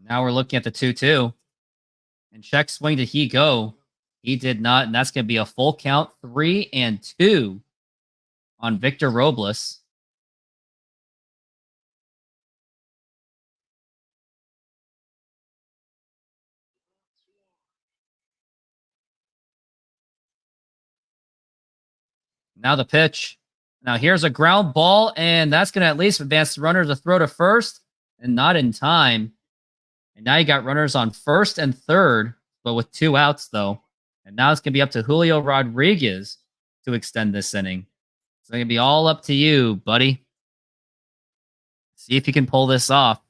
Now we're looking at the 2-2. And check swing, did he go? He did not, and that's going to be a full count, 3-2 on Victor Robles. Now the pitch. Now here's a ground ball, and that's going to at least advance the runner to throw to first, and not in time. And now you got runners on first and third, but with 2 outs, though. And now it's going to be up to Julio Rodriguez to extend this inning. It's going to be all up to you, buddy. See if you can pull this off.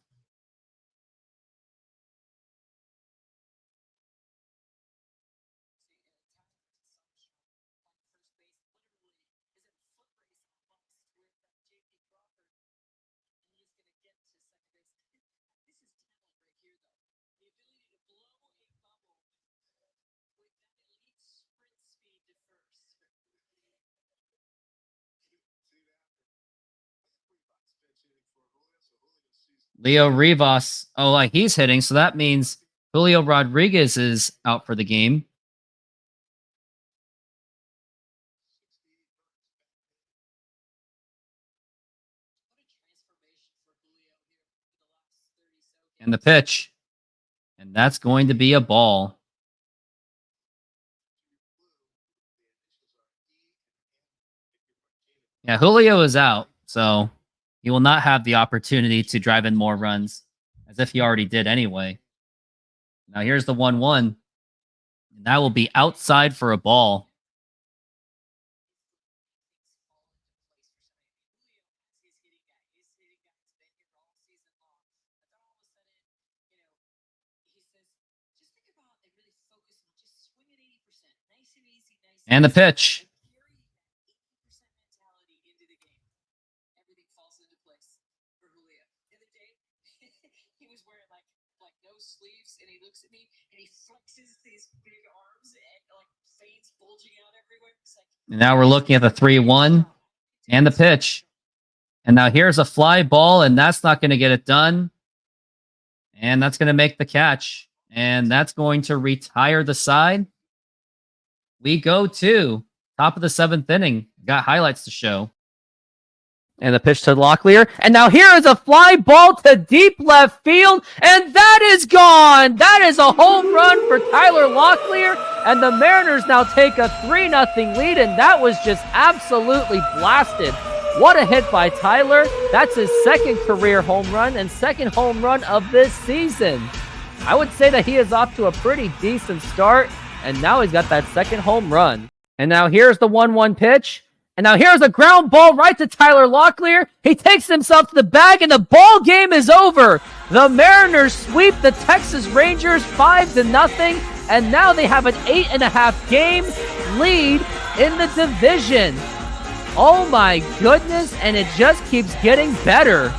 Leo Rivas, he's hitting, so that means Julio Rodriguez is out for the game. And the pitch. And that's going to be a ball. Yeah, Julio is out, so he will not have the opportunity to drive in more runs, as if he already did anyway. Now here's the 1-1. And that will be outside for a ball. And the pitch. And now we're looking at the 3-1 and the pitch. And now here's a fly ball, and that's not going to get it done. And that's going to make the catch. And that's going to retire the side. We go to top of the 7th inning. Got highlights to show. And the pitch to Locklear. And now here is a fly ball to deep left field. And that is gone. That is a home run for Tyler Locklear. And the Mariners now take a 3-0 lead. And that was just absolutely blasted. What a hit by Tyler. That's his second career home run and second home run of this season. I would say that he is off to a pretty decent start. And now he's got that second home run. And now here's the 1-1 pitch. And now here's a ground ball right to Tyler Locklear. He takes himself to the bag, and the ball game is over. The Mariners sweep the Texas Rangers 5-0, and now they have an 8.5 game lead in the division. Oh my goodness, and it just keeps getting better.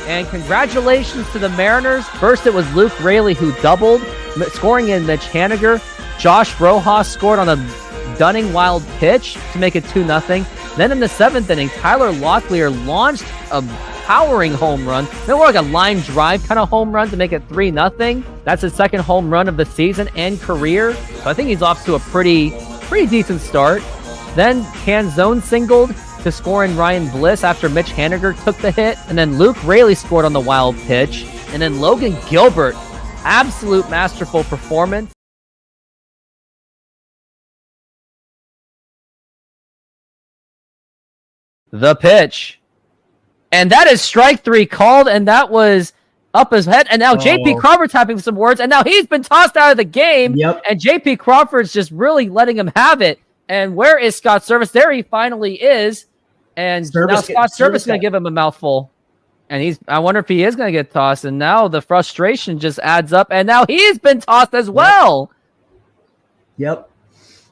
And congratulations to the Mariners. First it was Luke Raley who doubled, scoring in Mitch Haniger. Josh Rojas scored on a Dunning wild pitch to make it 2-0. Then in the 7th inning, Tyler Locklear launched a powering home run. More like a line drive kind of home run to make it 3-0. That's his second home run of the season and career. So I think he's off to a pretty decent start. Then Canzone singled to score in Ryan Bliss after Mitch Haniger took the hit. And then Luke Raley scored on the wild pitch. And then Logan Gilbert, absolute masterful performance. The pitch. And that is strike 3 called, and that was up his head. And now JP Crawford's having some words, and now he's been tossed out of the game. Yep. And JP Crawford's just really letting him have it. And where is Scott Service? There he finally is. And now Scott Service is going to give him a mouthful. And I wonder if he is going to get tossed. And now the frustration just adds up. And now he's been tossed as well. Yep.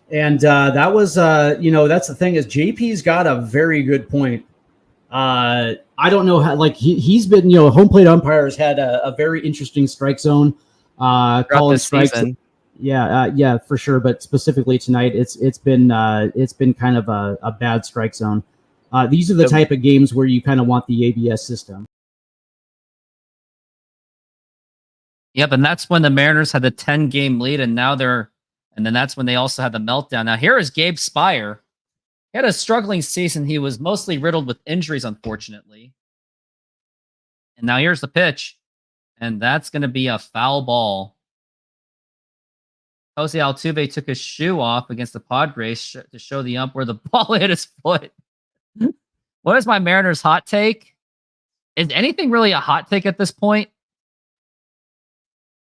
And that was, that's the thing is JP's got a very good point. I don't know how, like he's been, home plate umpires had a very interesting strike zone. Calling strikes. Season. Yeah, for sure. But specifically tonight, it's been kind of a bad strike zone. These are the type of games where you kind of want the ABS system. Yep, and that's when the Mariners had the 10-game lead, and then that's when they also had the meltdown. Now here is Gabe Spire. He had a struggling season. He was mostly riddled with injuries, unfortunately. And now here's the pitch, and that's going to be a foul ball. Jose Altuve took his shoe off against the Padres to show the ump where the ball hit his foot. What is my Mariners hot take? Is anything really a hot take at this point?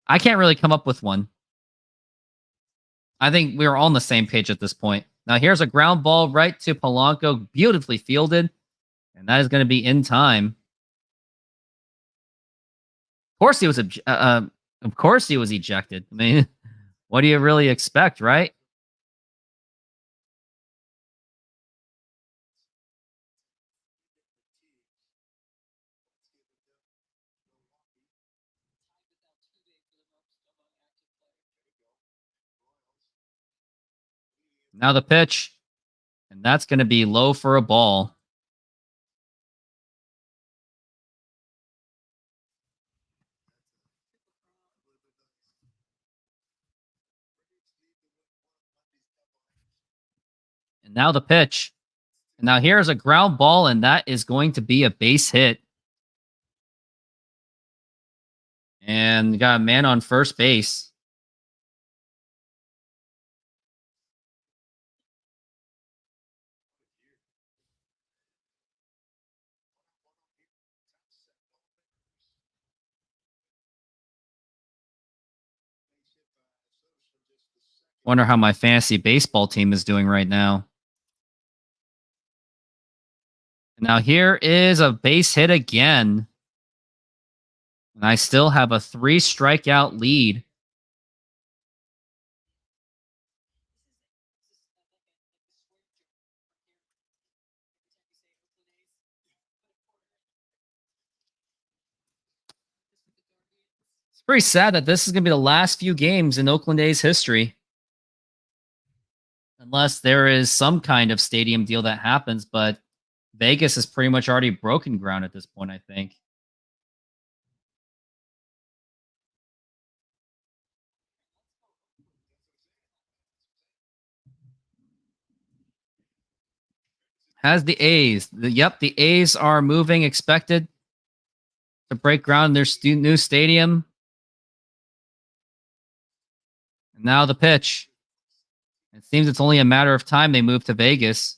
I can't really come up with one. I think we're all on the same page at this point. Now here's a ground ball right to Polanco, beautifully fielded, and that is going to be in time. Of course he was ejected. I mean, what do you really expect, right? Now the pitch, and that's going to be low for a ball. And now the pitch. And now here's a ground ball, and that is going to be a base hit. And got a man on first base. Wonder how my fantasy baseball team is doing right now. Now here is a base hit again. And I still have a 3 strikeout lead. pretty sad that this is going to be the last few games in Oakland A's history. Unless there is some kind of stadium deal that happens, but Vegas is pretty much already broken ground at this point, I think. Has the A's. The A's are moving, expected to break ground in their new stadium. And now the pitch. It seems it's only a matter of time they move to Vegas.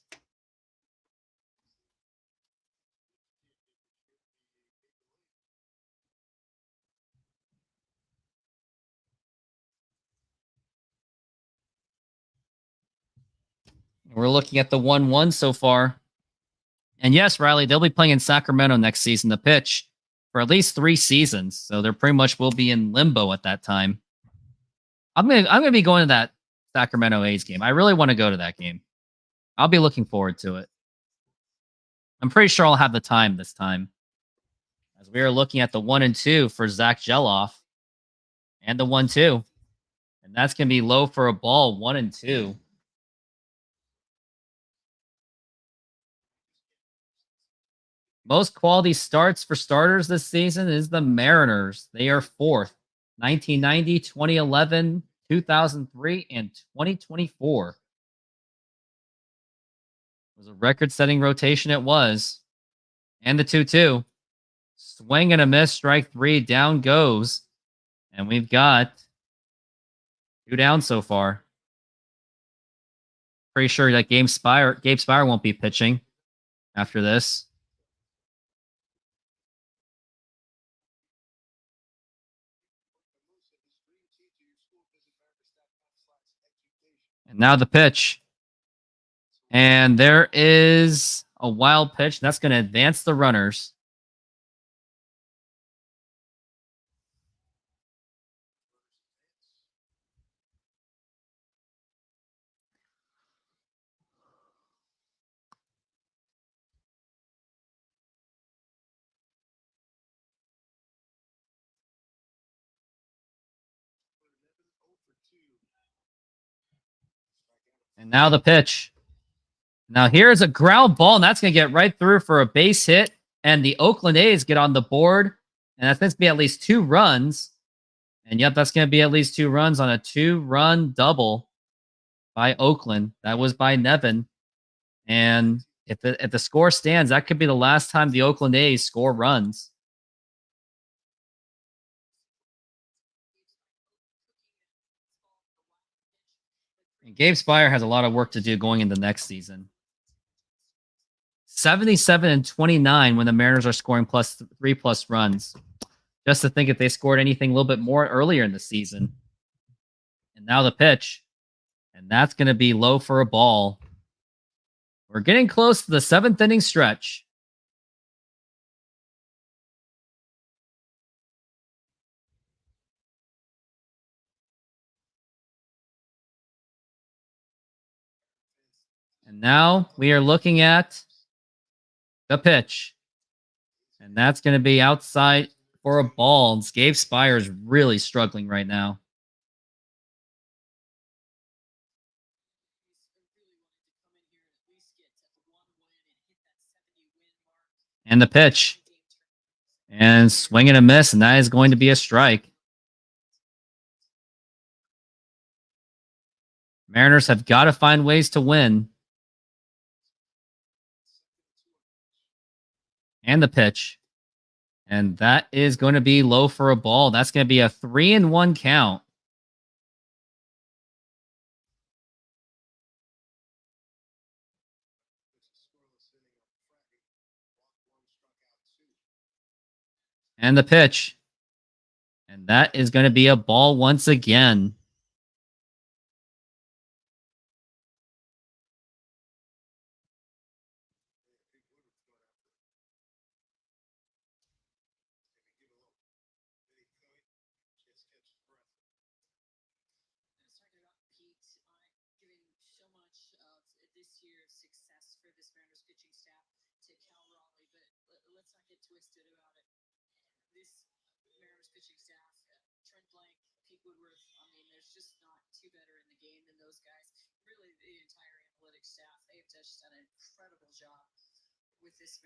We're looking at the 1-1 so far. And yes, Riley, they'll be playing in Sacramento next season, the pitch, for at least 3 seasons. So they're pretty much will be in limbo at that time. I'm gonna be going to that Sacramento A's game. I really want to go to that game. I'll be looking forward to it. I'm pretty sure I'll have the time this time. As we are looking at the 1-2 for Zach Geloff. And the 1-2. And that's gonna be low for a ball, 1-2. Most quality starts for starters this season is the Mariners. They are 4th. 1990, 2011, 2003, and 2024. It was a record-setting rotation, it was. And the 2-2. Swing and a miss, strike 3, down goes. And we've got 2 down so far. Pretty sure that Gabe Spire won't be pitching after this. And now the pitch. And there is a wild pitch. That's going to advance the runners. And now the pitch. Now here's a ground ball, and that's going to get right through for a base hit. And the Oakland A's get on the board. And that's going to be at least 2 runs. And yep, that's going to be at least 2 runs on a 2-run double by Oakland. That was by Nevin. And if the score stands, that could be the last time the Oakland A's score runs. And Gabe Spire has a lot of work to do going into next season. 77-29 when the Mariners are scoring plus 3+ runs. Just to think if they scored anything a little bit more earlier in the season. And now the pitch. And that's going to be low for a ball. We're getting close to the 7th inning stretch. And now we are looking at the pitch. And that's going to be outside for a ball. And Gabe Spire is really struggling right now. And the pitch. And swing and a miss, and that is going to be a strike. Mariners have got to find ways to win. And the pitch. And that is going to be low for a ball. That's going to be a 3-1 count. And the pitch. And that is going to be a ball once again.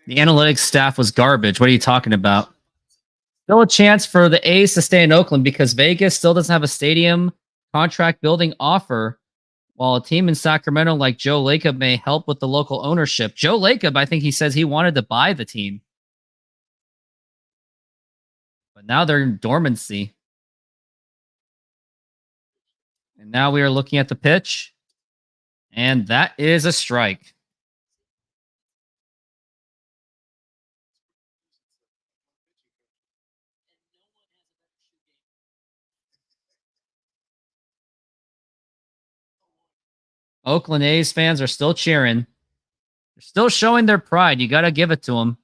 The analytics staff was garbage. What are you talking about? Still a chance for the A's to stay in Oakland because Vegas still doesn't have a stadium contract building offer, while a team in Sacramento like Joe Lacob may help with the local ownership. Joe Lacob, I think he says he wanted to buy the team. But now they're in dormancy. And now we are looking at the pitch. And that is a strike. Oakland A's fans are still cheering. They're still showing their pride. You got to give it to them.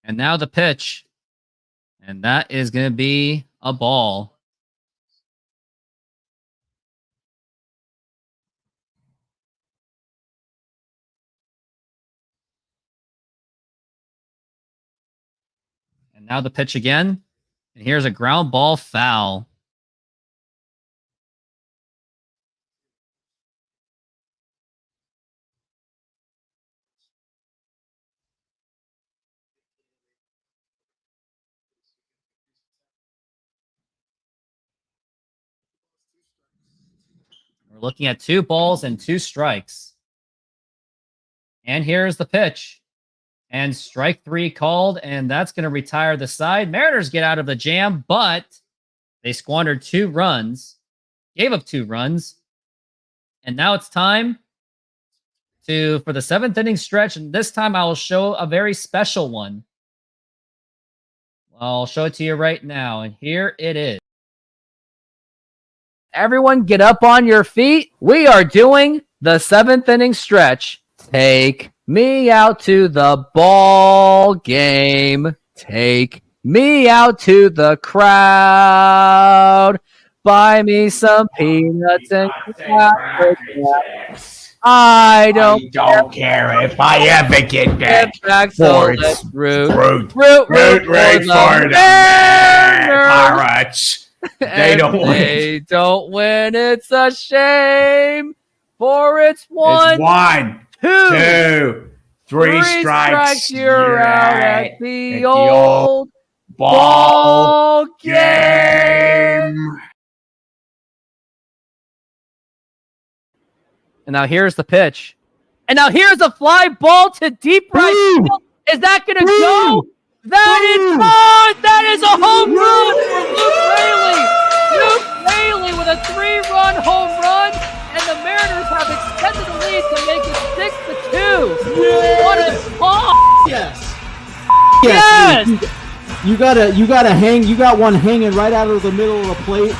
And now the pitch. And that is going to be a ball. And now the pitch again. And here's a ground ball foul. We're looking at 2 balls and 2 strikes. And here's the pitch. And strike 3 called, and that's going to retire the side. Mariners get out of the jam, but they squandered 2 runs, gave up 2 runs. And now it's time for the 7th inning stretch, and this time I will show a very special one. I'll show it to you right now, and here it is. Everyone get up on your feet. We are doing the 7th inning stretch. Take me out to the ball game. Take me out to the crowd. Buy me some peanuts and I don't care if I ever get back. So let's root for the Pirates. They don't win. They don't win. It's a shame. For it's It's 1, 2, 3 strikes. You're out at the old ball game. And now here's the pitch. And now here's a fly ball to deep right field. Is that going to go? That is gone. That is a home run for Luke Raley with a 3-run home run. And the Mariners have extended the lead to make it 6-2. What a ball! Yes. Yes. You gotta hang. You got one hanging right out of the middle of the plate.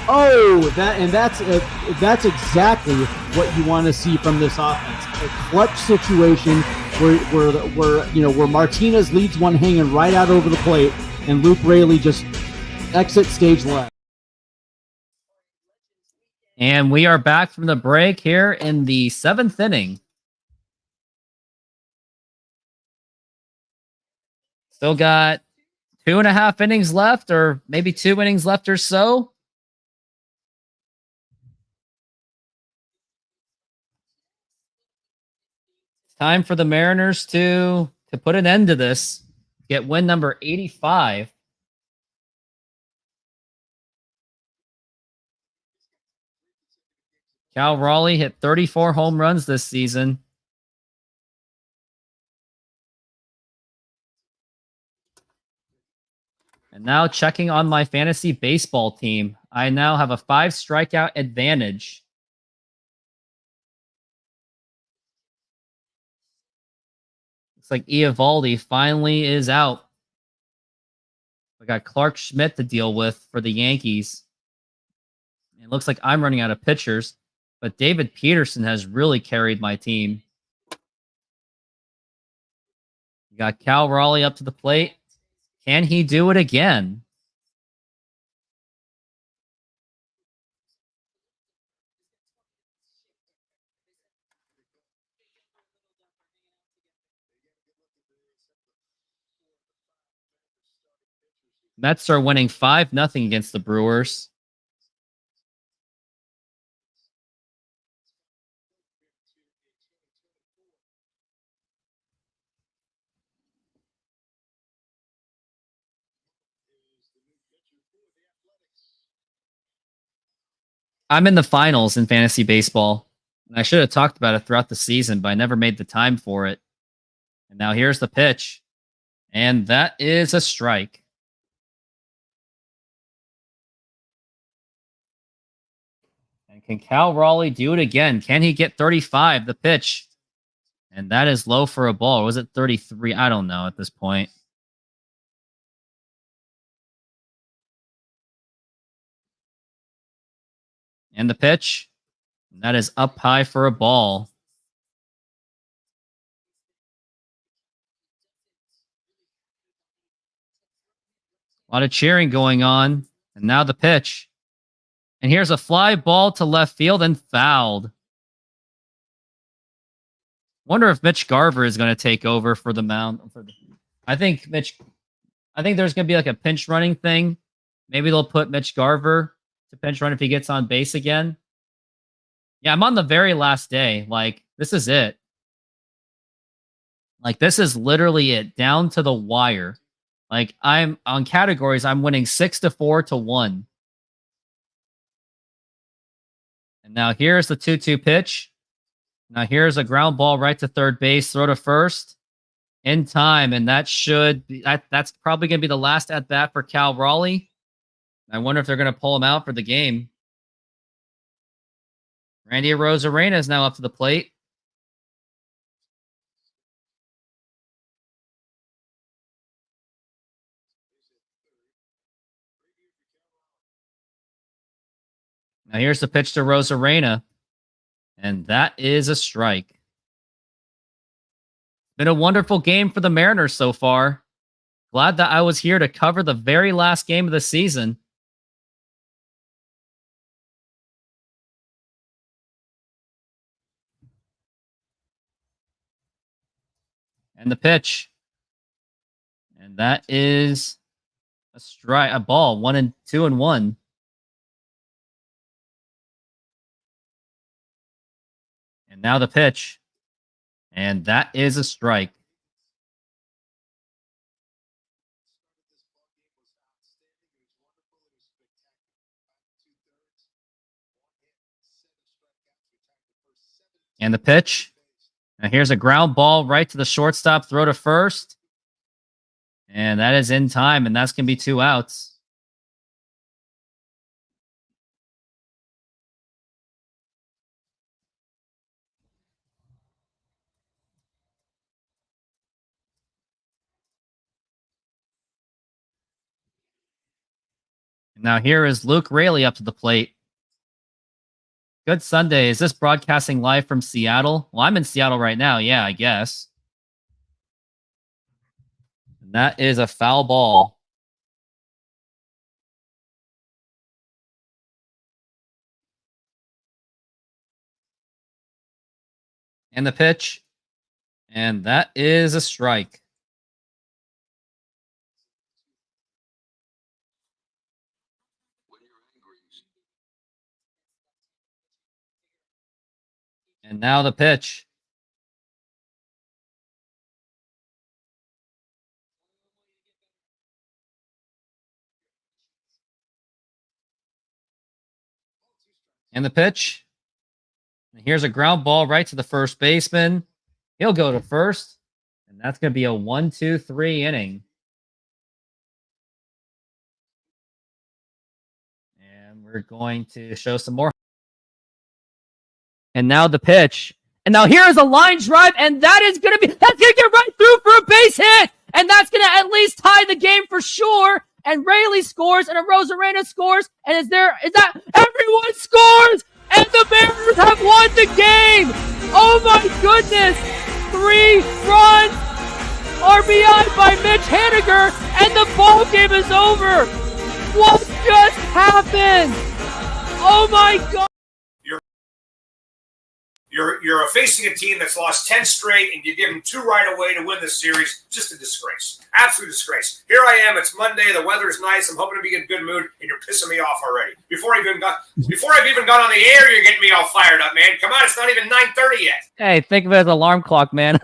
Oh, that's exactly what you want to see from this offense. A clutch situation where Martinez leads one hanging right out over the plate, and Luke Raley just exits stage left. And we are back from the break here in the 7th inning. Still got 2.5 innings left, or maybe 2 innings left or so. Time for the Mariners to put an end to this. Get win number 85. Cal Raleigh hit 34 home runs this season. And now checking on my fantasy baseball team. I now have a 5 strikeout advantage. Looks like Eovaldi finally is out. We got Clark Schmidt to deal with for the Yankees. It looks like I'm running out of pitchers, but David Peterson has really carried my team. You got Cal Raleigh up to the plate. Can he do it again? Mets are winning 5-0 against the Brewers. I'm in the finals in fantasy baseball. And I should have talked about it throughout the season, but I never made the time for it. And now here's the pitch. And that is a strike. And can Cal Raleigh do it again? Can he get 35? The pitch. And that is low for a ball. Or was it 33? I don't know at this point. And the pitch. And that is up high for a ball. A lot of cheering going on. And now the pitch. And here's a fly ball to left field and fouled. Wonder if Mitch Garver is going to take over for the mound. I think there's going to be like a pinch running thing. Maybe they'll put Mitch Garver to pinch run if he gets on base again. Yeah, I'm on the very last day. Like, this is it. Like, this is literally it. Down to the wire. Like, I'm on categories, I'm winning 6-4 to 1. And now here's the 2-2 pitch. Now here's a ground ball right to third base, throw to first in time. And that should be, that's probably going to be the last at bat for Cal Raleigh. I wonder if they're going to pull him out for the game. Randy Arozarena is now up to the plate. Now here's the pitch to Arozarena. And that is a strike. Been a wonderful game for the Mariners so far. Glad that I was here to cover the very last game of the season. And the pitch. And that is a strike, a ball, 1-2-1. And now the pitch. And that is a strike. And the pitch. Now here's a ground ball right to the shortstop, throw to first. And that is in time, and that's going to be 2 outs. And now here is Luke Raley up to the plate. Good Sunday. Is this broadcasting live from Seattle? Well, I'm in Seattle right now. Yeah, I guess. And that is a foul ball. And the pitch. And that is a strike. And now the pitch. And the pitch. And here's a ground ball right to the first baseman. He'll go to first. And that's going to be a 1-2-3 inning. And we're going to show some more. And now the pitch. And now here's a line drive, and that's gonna get right through for a base hit. And that's gonna at least tie the game for sure. And Raley scores, and Arozarena scores, and is that everyone scores, and the Mariners have won the game. Oh my goodness! 3 runs, RBI by Mitch Haniger, and the ball game is over. What just happened? Oh my God! You're facing a team that's lost 10 straight, and you give them 2 right away to win the series. Just a disgrace. Absolute disgrace. Here I am. It's Monday. The weather's nice. I'm hoping to be in a good mood, and you're pissing me off already. Before I've even gone on the air, you're getting me all fired up, man. Come on, it's not even 9:30 yet. Hey, think of it as an alarm clock, man.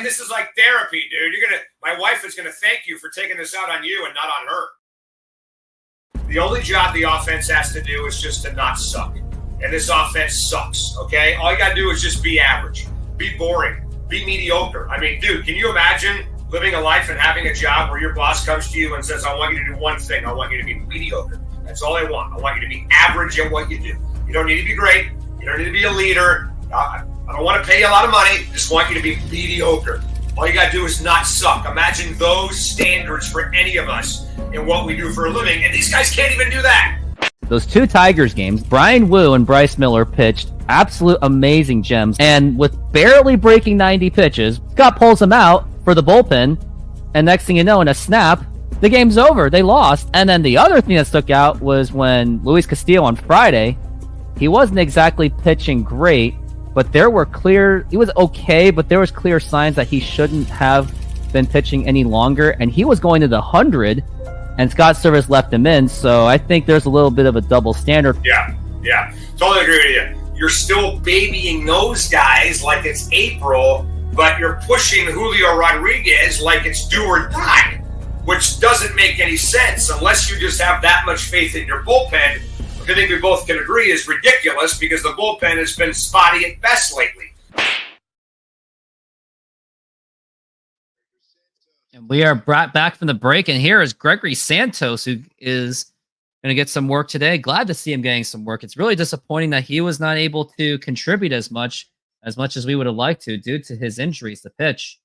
This is like therapy, dude. My wife is gonna thank you for taking this out on you and not on her. The only job the offense has to do is just to not suck. And this offense sucks, okay? All you got to do is just be average, be boring, be mediocre. I mean, dude, can you imagine living a life and having a job where your boss comes to you and says, I want you to do one thing. I want you to be mediocre. That's all I want. I want you to be average at what you do. You don't need to be great. You don't need to be a leader. I don't want to pay you a lot of money. Just want you to be mediocre. All you got to do is not suck. Imagine those standards for any of us in what we do for a living. And these guys can't even do that. Those 2 Tigers games, Brian Wu and Bryce Miller pitched absolute amazing gems. And with barely breaking 90 pitches, Scott pulls them out for the bullpen. And next thing you know, in a snap, the game's over. They lost. And then the other thing that stuck out was when Luis Castillo on Friday, he wasn't exactly pitching great, but he was okay, but there was clear signs that he shouldn't have been pitching any longer. And he was going to the 100. And Scott Service left him in, so I think there's a little bit of a double standard. Yeah, totally agree with you. You're still babying those guys like it's April, but you're pushing Julio Rodriguez like it's do or die, which doesn't make any sense unless you just have that much faith in your bullpen, which I think we both can agree is ridiculous because the bullpen has been spotty at best lately. And we are brought back from the break, and here is Gregory Santos, who is going to get some work today. Glad to see him getting some work. It's really disappointing that he was not able to contribute as much as we would have liked to due to his injuries to pitch.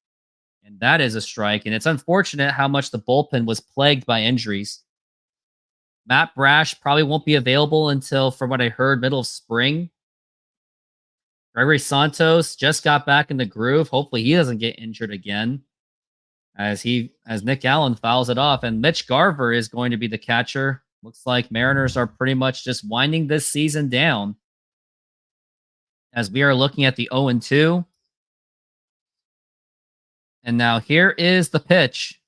And that is a strike. And it's unfortunate how much the bullpen was plagued by injuries. Matt Brash probably won't be available until, from what I heard, middle of spring. Gregory Santos just got back in the groove. Hopefully he doesn't get injured again. As Nick Allen fouls it off, and Mitch Garver is going to be the catcher. Looks like Mariners are pretty much just winding this season down. As we are looking at the 0-2. And now here is the pitch.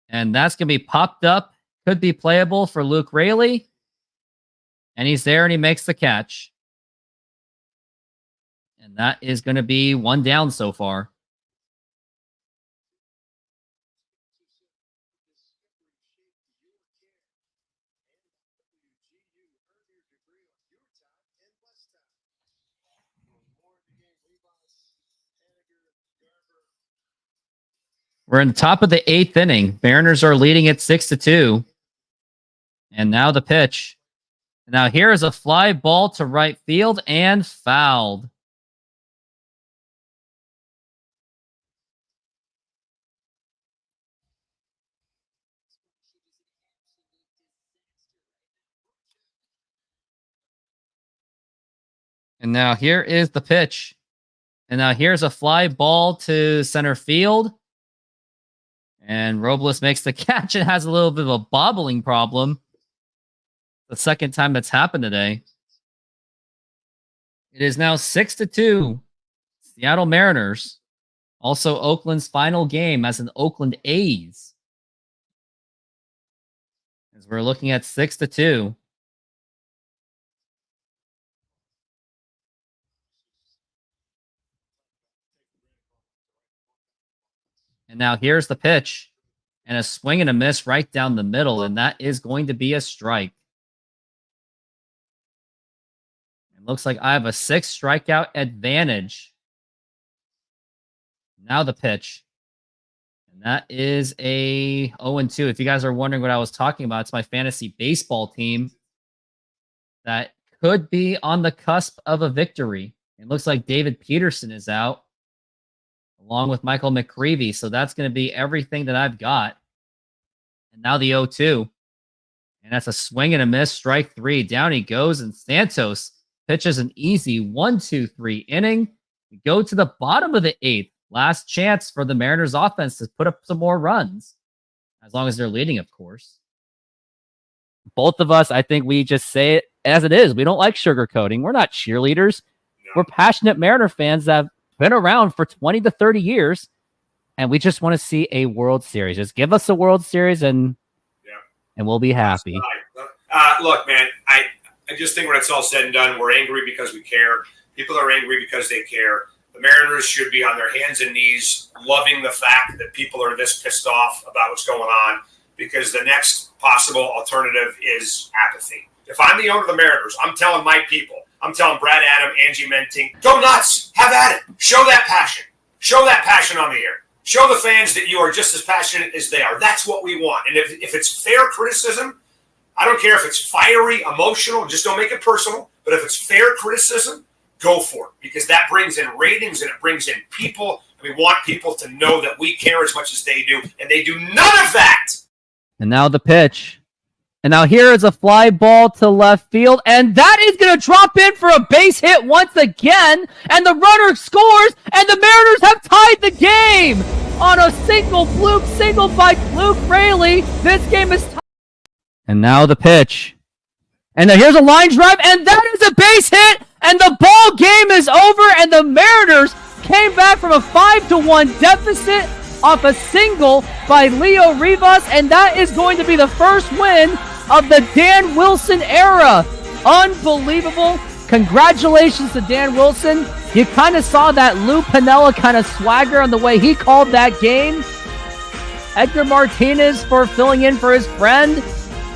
And that's going to be popped up. Could be playable for Luke Raley. And he's there and he makes the catch. And that is going to be 1 down so far. We're in the top of the 8th inning. Mariners are leading at 6-2. And now the pitch. Now here is a fly ball to right field and fouled. And now here is the pitch. And now here's a fly ball to center field. And Robles makes the catch and has a little bit of a bobbling problem. The second time that's happened today. It is now 6-2. Seattle Mariners. Also Oakland's final game as an Oakland A's. As we're looking at 6-2. And now here's the pitch. And a swing and a miss right down the middle. And that is going to be a strike. It looks like I have a 6 strikeout advantage. Now the pitch. And that is a 0-2. If you guys are wondering what I was talking about, it's my fantasy baseball team that could be on the cusp of a victory. It looks like David Peterson is out, along with Michael McCreevy. So that's going to be everything that I've got. And now the 0-2. And that's a swing and a miss, strike 3. Down he goes, and Santos pitches an easy 1-2-3 inning. We go to the bottom of the 8th. Last chance for the Mariners offense to put up some more runs. As long as they're leading, of course. Both of us, I think we just say it as it is. We don't like sugarcoating. We're not cheerleaders. We're passionate Mariner fans that have been around for 20 to 30 years, and we just want to see a World Series. Just give us a World Series, and we'll be happy. Look, man, I just think when it's all said and done, we're angry because we care. People are angry because they care. The Mariners should be on their hands and knees loving the fact that people are this pissed off about what's going on, because the next possible alternative is apathy. If I'm the owner of the Mariners, I'm telling my people, I'm telling Brad Adam, Angie Menting, go nuts, have at it. Show that passion. Show that passion on the air. Show the fans that you are just as passionate as they are. That's what we want. And if it's fair criticism, I don't care if it's fiery, emotional, just don't make it personal. But if it's fair criticism, go for it, because that brings in ratings and it brings in people. And we want people to know that we care as much as they do, and they do none of that. And now the pitch. And now here is a fly ball to left field, and that is going to drop in for a base hit once again, and the runner scores, and the Mariners have tied the game on a single by Luke Raley. This game is tied. And now the pitch. And now here's a line drive, and that is a base hit, and the ball game is over, and the Mariners came back from a 5-1 deficit off a single by Leo Rivas, and that is going to be the first win of the Dan Wilson era. Unbelievable. Congratulations to Dan Wilson. You kind of saw that Lou Piniella kind of swagger on the way he called that game. Edgar Martinez for filling in for his friend.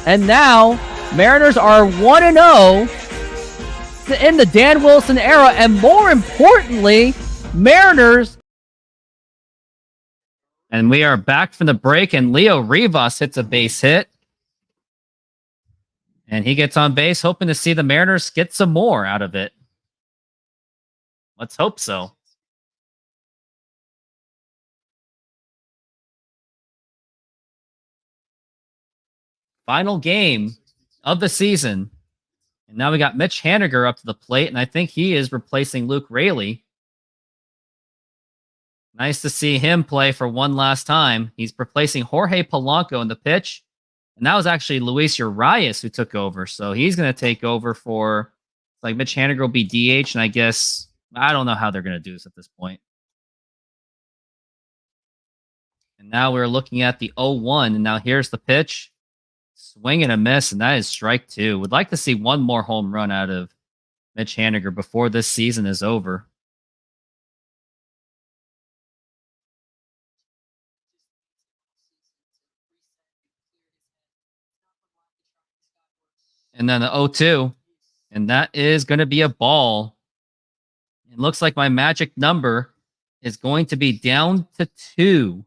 And now, Mariners are 1-0 in the Dan Wilson era, and more importantly, Mariners. And we are back from the break, and Leo Rivas hits a base hit. And he gets on base, hoping to see the Mariners get some more out of it. Let's hope so. Final game of the season. And now we got Mitch Haniger up to the plate, and I think he is replacing Luke Raley. Nice to see him play for one last time. He's replacing Jorge Polanco in the pitch. And that was actually Luis Urias who took over. So he's going to take over for, like, Mitch Haniger will be DH. And I guess, I don't know how they're going to do this at this point. And now we're looking at the 0-1. And now here's the pitch. Swing and a miss. And that is strike two. Would like to see one more home run out of Mitch Haniger before this season is over. And then the 0-2. And that is going to be a ball. It looks like my magic number is going to be down to 2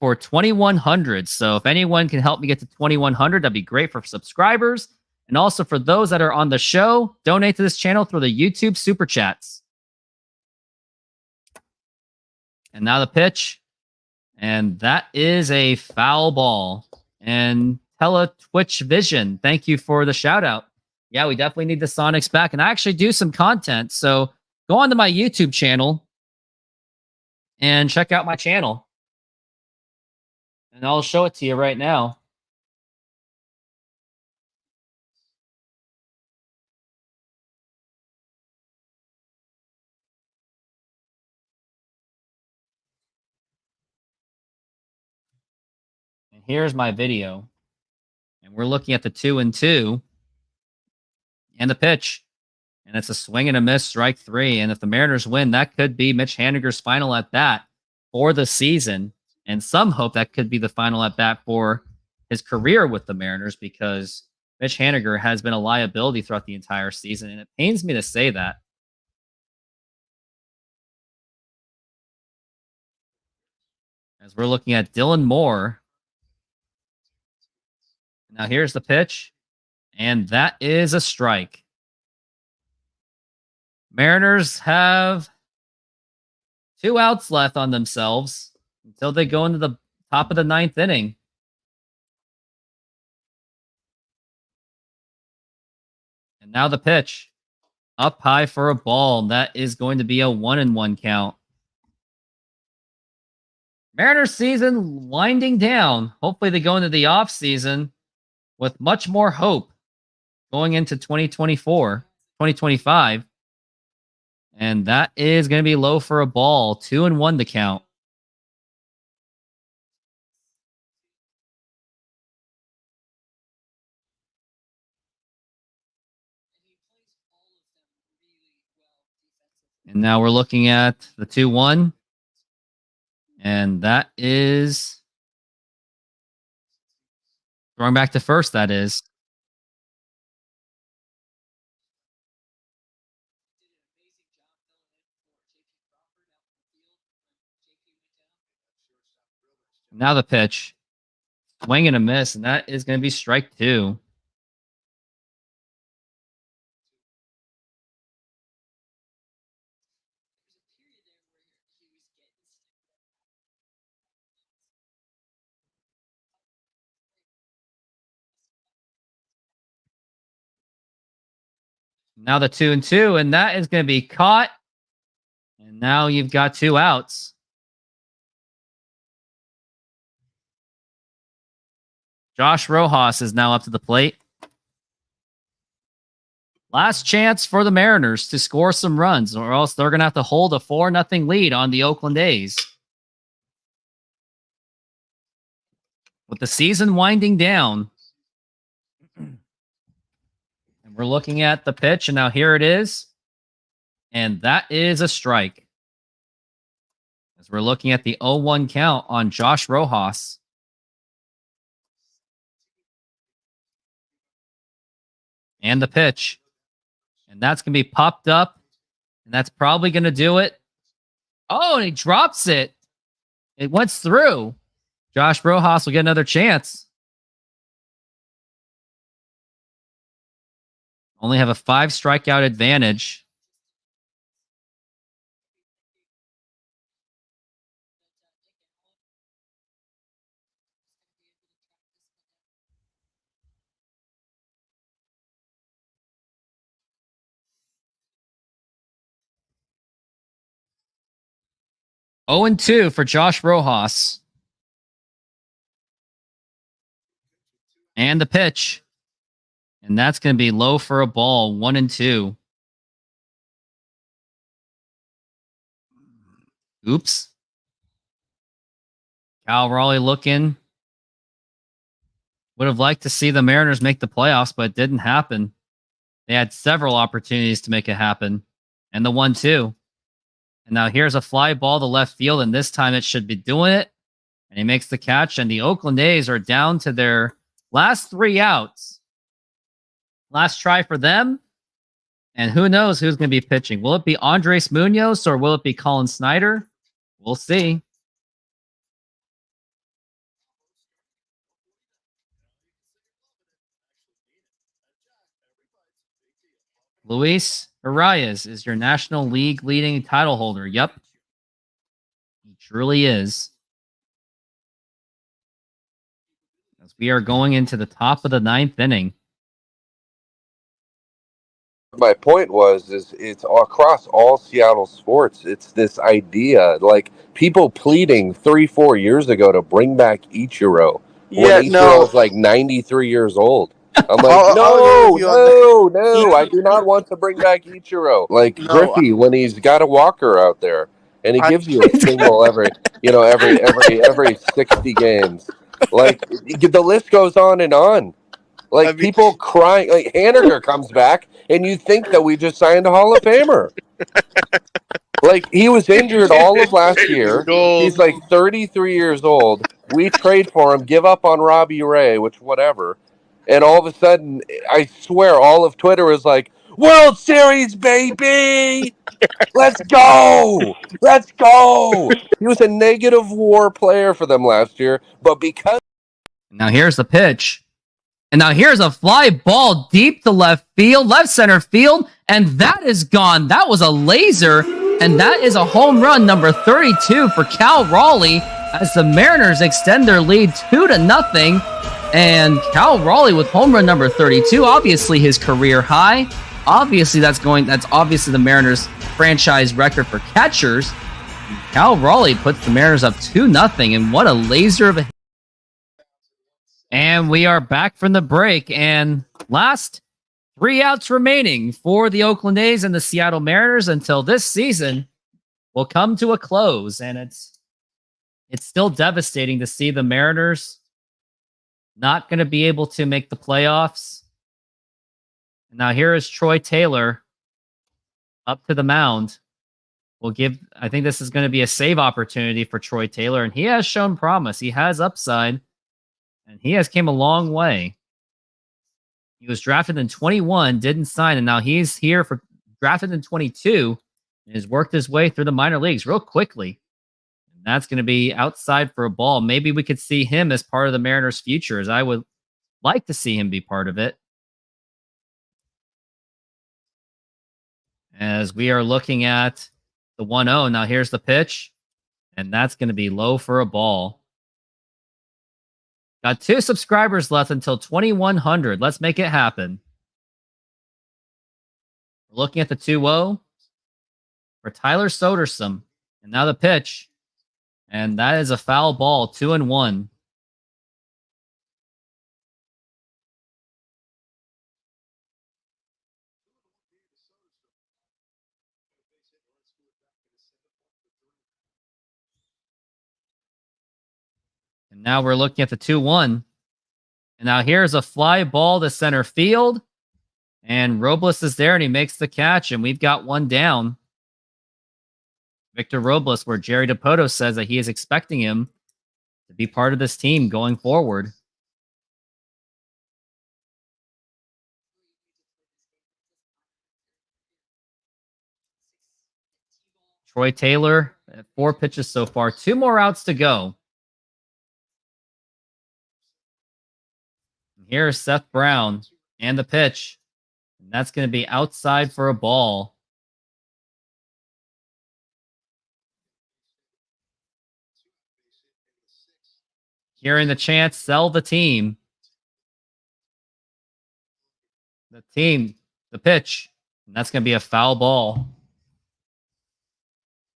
for 2,100. So if anyone can help me get to 2,100, that'd be great for subscribers. And also for those that are on the show, donate to this channel through the YouTube Super Chats. And now the pitch. And that is a foul ball. And Twitch Vision, thank you for the shout out. Yeah, we definitely need the Sonics back, and I actually do some content, so go onto my YouTube channel and check out my channel, and I'll show it to you right now. And here's my video. And we're looking at the 2-2 and the pitch. And it's a swing and a miss, strike three. And if the Mariners win, that could be Mitch Haniger's final at bat for the season. And some hope that could be the final at bat for his career with the Mariners, because Mitch Haniger has been a liability throughout the entire season. And it pains me to say that. As we're looking at Dylan Moore. Now here's the pitch, and that is a strike. Mariners have 2 outs left on themselves until they go into the top of the 9th inning. And now the pitch. Up high for a ball. That is going to be a 1-1 count. Mariners season winding down. Hopefully they go into the off season with much more hope going into 2024, 2025. And that is going to be low for a ball. 2-1 to count. And now we're looking at the 2-1. And that is throwing back to first, that is. Now the pitch. Swing and a miss, and that is going to be strike 2. Now the 2-2, and that is going to be caught. And now you've got 2 outs. Josh Rojas is now up to the plate. Last chance for the Mariners to score some runs, or else they're going to have to hold a 4-0 lead on the Oakland A's. With the season winding down, and we're looking at the pitch, and now here it is. And that is a strike. As we're looking at the 0-1 count on Josh Rojas. And the pitch. And that's going to be popped up. And that's probably going to do it. Oh, and he drops it. It went through. Josh Rojas will get another chance. Only have a 5 strikeout advantage. Oh, 0-2 for Josh Rojas. And the pitch. And that's going to be low for a ball. 1-2. Oops. Cal Raleigh looking. Would have liked to see the Mariners make the playoffs, but it didn't happen. They had several opportunities to make it happen. And the 1-2. And now here's a fly ball to left field, and this time it should be doing it. And he makes the catch, and the Oakland A's are down to their last 3 outs. Last try for them. And who knows who's going to be pitching. Will it be Andres Munoz or will it be Colin Snyder? We'll see. Luis Arias is your National League leading title holder. Yep. He truly is. As we are going into the top of the 9th inning. My point is it's across all Seattle sports. It's this idea, like people pleading 3-4 years ago to bring back Ichiro. When Ichiro was like 93 years old. I'm like, no, I do not want to bring back Ichiro. Like Griffey when he's got a walker out there and he gives you a single every 60 games. Like the list goes on and on. Like people crying. Like Haniger comes back, and you think that we just signed a Hall of Famer. Like he was injured all of last year. He's like 33 years old. We trade for him, give up on Robbie Ray, which whatever. And all of a sudden, I swear, all of Twitter is like, World Series, baby! Let's go! Let's go! He was a negative WAR player for them last year, but because... Now here's the pitch. And now here's a fly ball deep to left field, left center field, and that is gone. That was a laser, and that is a home run number 32 for Cal Raleigh as the Mariners extend their lead 2-0. And Cal Raleigh with home run number 32, obviously his career high. Obviously that's obviously the Mariners franchise record for catchers. And Cal Raleigh puts the Mariners up 2-0, and what a laser of a hit. And we are back from the break, and last 3 outs remaining for the Oakland A's and the Seattle Mariners until this season will come to a close. And it's still devastating to see the Mariners not going to be able to make the playoffs. And now here is Troy Taylor up to the mound. I think this is going to be a save opportunity for Troy Taylor, and he has shown promise. He has upside, and he has came a long way. He was drafted in 21, didn't sign, and now he's here for drafted in 22 and has worked his way through the minor leagues real quickly. And that's going to be outside for a ball. Maybe we could see him as part of the Mariners' future, as I would like to see him be part of it. As we are looking at the 1-0. Now here's the pitch, and that's going to be low for a ball. Got 2 subscribers left until 2,100. Let's make it happen. We're looking at the 2-0 for Tyler Soderstrom. And now the pitch. And that is a foul ball, 2-1. And now we're looking at the 2-1. And now here's a fly ball to center field. And Robles is there, and he makes the catch, and we've got one down. Victor Robles, where Jerry DePoto says that he is expecting him to be part of this team going forward. Troy Taylor at 4 pitches so far. 2 more outs to go. Here's Seth Brown and the pitch. And that's going to be outside for a ball. Hearing the chance, sell the team. The pitch. And that's going to be a foul ball.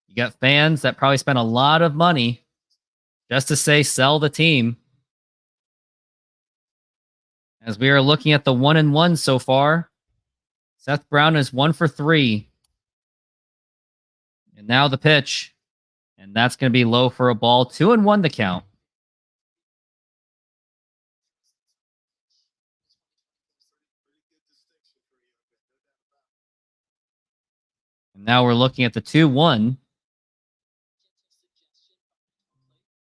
You got fans that probably spent a lot of money just to say sell the team. As we are looking at the 1-1 so far, Seth Brown is 1 for 3. And now the pitch. And that's going to be low for a ball. 2-1 to count. And now we're looking at the 2-1.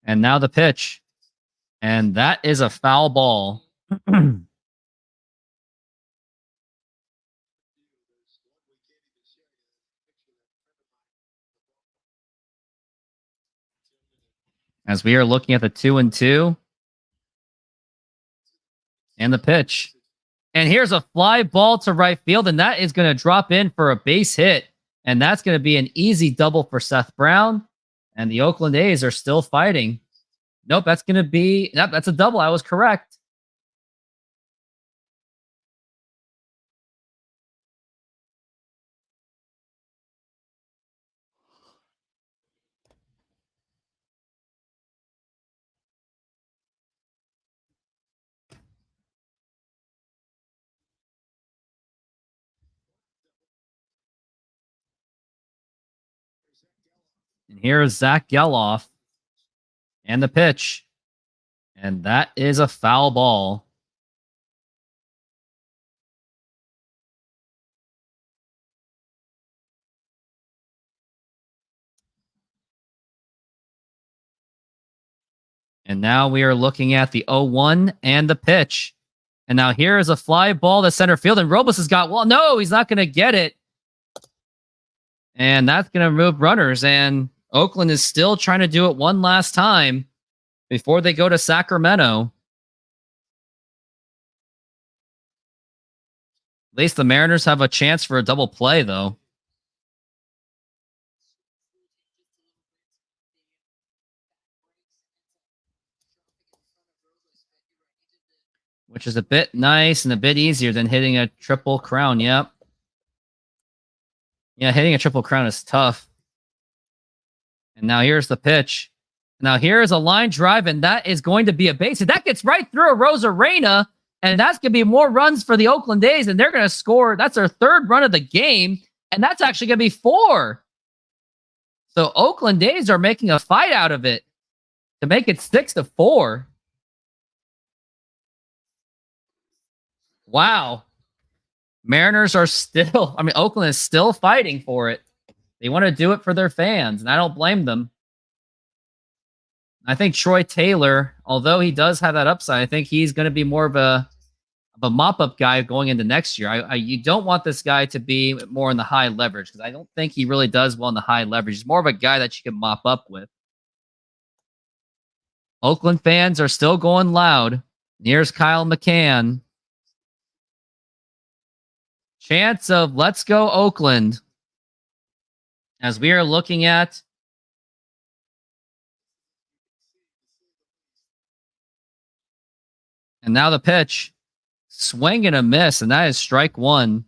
And now the pitch. And that is a foul ball. As we are looking at the 2-2. And the pitch. And here's a fly ball to right field, and that is going to drop in for a base hit. And that's going to be an easy double for Seth Brown. And the Oakland A's are still fighting. Nope, that's going to be... Nope, that's a double. I was correct. And here is Zach Geloff and the pitch. And that is a foul ball. And now we are looking at the 0-1 and the pitch. And now here is a fly ball to center field. And Robles has got, well, no, he's not going to get it. And that's going to remove runners. And Oakland is still trying to do it one last time before they go to Sacramento. At least the Mariners have a chance for a double play, though. Which is a bit nice and a bit easier than hitting a triple crown. Yep. Yeah, hitting a triple crown is tough. And now here's the pitch. Now here's a line drive, and that is going to be a base hit. That gets right through a Rosarena, And that's going to be more runs for the Oakland A's, and they're going to score. That's their third run of the game, and that's actually going to be 4. So Oakland A's are making a fight out of it to make it 6-4. Wow. Mariners are still, Oakland is still fighting for it. They want to do it for their fans, and I don't blame them. I think Troy Taylor, although he does have that upside, I think he's going to be more of a mop-up guy going into next year. You don't want this guy to be more in the high leverage, because I don't think he really does well in the high leverage. He's more of a guy that you can mop up with. Oakland fans are still going loud. Here's Kyle McCann. Chance of let's go Oakland. As we are looking at and now the pitch. Swing and a miss, and that is strike 1.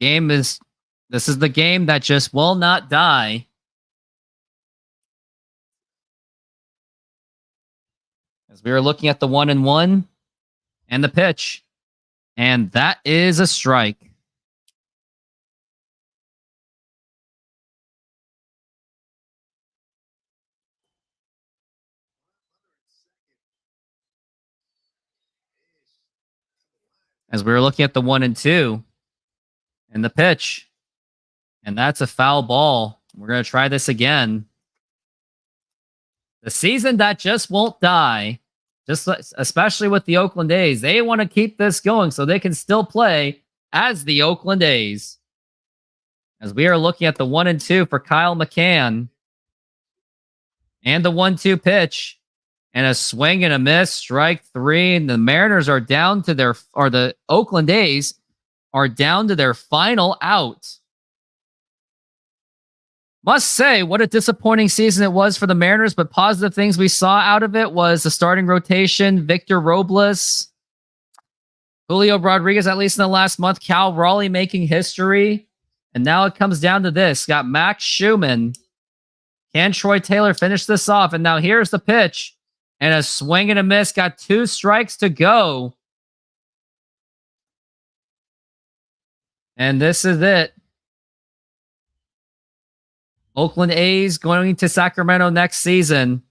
This is the game that just will not die. As we are looking at the 1-1 and the pitch. And that is a strike. As we were looking at the 1-2 and the pitch. And that's a foul ball. We're going to try this again. The season that just won't die, especially with the Oakland A's. They want to keep this going so they can still play as the Oakland A's. As we are looking at the 1-2 for Kyle McCann. And the 1-2 pitch. And a swing and a miss, strike 3. And the Mariners are down to the Oakland A's are down to their final out. Must say, what a disappointing season it was for the Mariners, but positive things we saw out of it was the starting rotation, Victor Robles, Julio Rodriguez, at least in the last month, Cal Raleigh making history. And now it comes down to this. Got Max Schumann. Can Troy Taylor finish this off? And now here's the pitch. And a swing and a miss. Got 2 strikes to go. And this is it. Oakland A's going to Sacramento next season.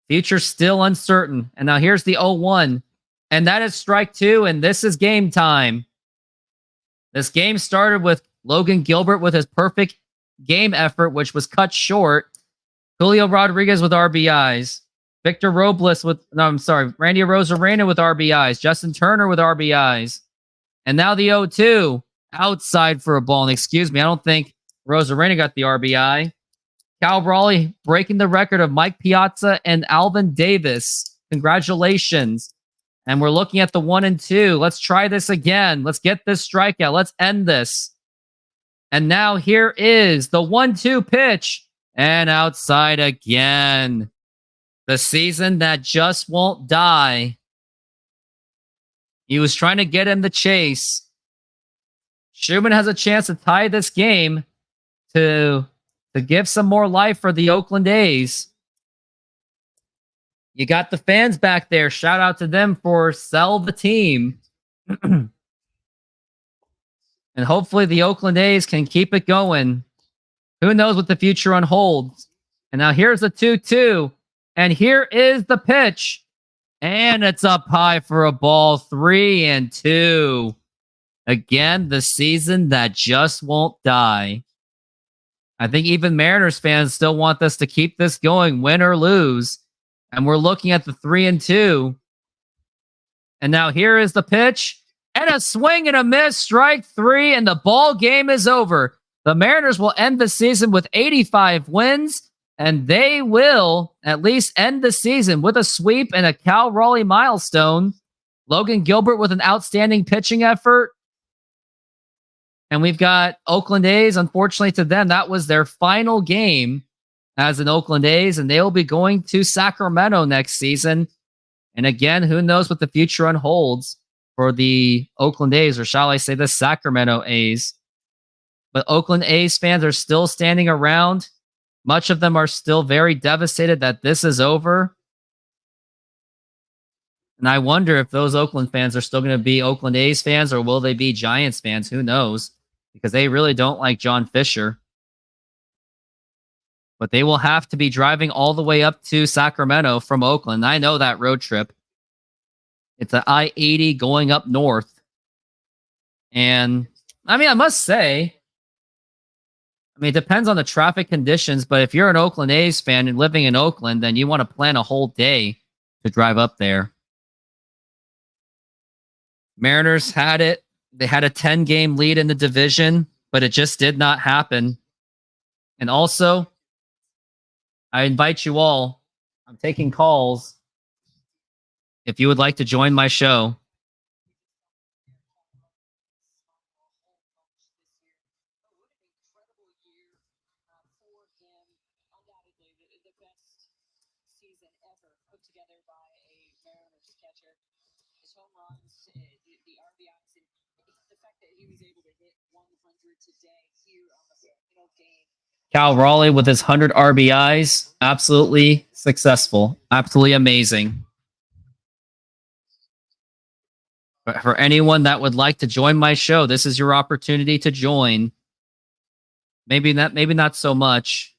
Future still uncertain. And now here's the 0-1. And that is strike 2. And this is game time. This game started with Logan Gilbert with his perfect game effort, which was cut short. Julio Rodriguez with RBIs. Victor Robles Randy Arozarena with RBIs. Justin Turner with RBIs. And now the 0-2. Outside for a ball. And excuse me, I don't think Arozarena got the RBI. Cal Raleigh breaking the record of Mike Piazza and Alvin Davis. Congratulations. And we're looking at the 1-2. Let's try this again. Let's get this strikeout. Let's end this. And now here is the 1-2 pitch. And outside again. The season that just won't die. He was trying to get in the chase. Schumann has a chance to tie this game to give some more life for the Oakland A's. You got the fans back there. Shout out to them for sell the team. And hopefully the Oakland A's can keep it going. Who knows what the future unfolds. And now here's the 2-2. And here is the pitch. And it's up high for a ball. 3-2. Again, the season that just won't die. I think even Mariners fans still want us to keep this going, win or lose. And we're looking at the 3-2. And now here is the pitch. And a swing and a miss, strike 3, and the ball game is over. The Mariners will end the season with 85 wins, and they will at least end the season with a sweep and a Cal Raleigh milestone. Logan Gilbert with an outstanding pitching effort. And we've got Oakland A's. Unfortunately to them, that was their final game as an Oakland A's, and they will be going to Sacramento next season. And again, who knows what the future unfolds for the Oakland A's, or shall I say the Sacramento A's. But Oakland A's fans are still standing around. Much of them are still very devastated that this is over. And I wonder if those Oakland fans are still going to be Oakland A's fans or will they be Giants fans? Who knows? Because they really don't like John Fisher. But they will have to be driving all the way up to Sacramento from Oakland. I know that road trip. It's an I-80 going up north. And, I mean, I must say, it depends on the traffic conditions, but if you're an Oakland A's fan and living in Oakland, then you want to plan a whole day to drive up there. Mariners had it. They had a 10-game lead in the division, but it just did not happen. And also, I invite you all, I'm taking calls. If you would like to join my show, Cal Raleigh with his 100 RBIs, absolutely successful, absolutely amazing. But for anyone that would like to join my show, this is your opportunity to join. Maybe not so much.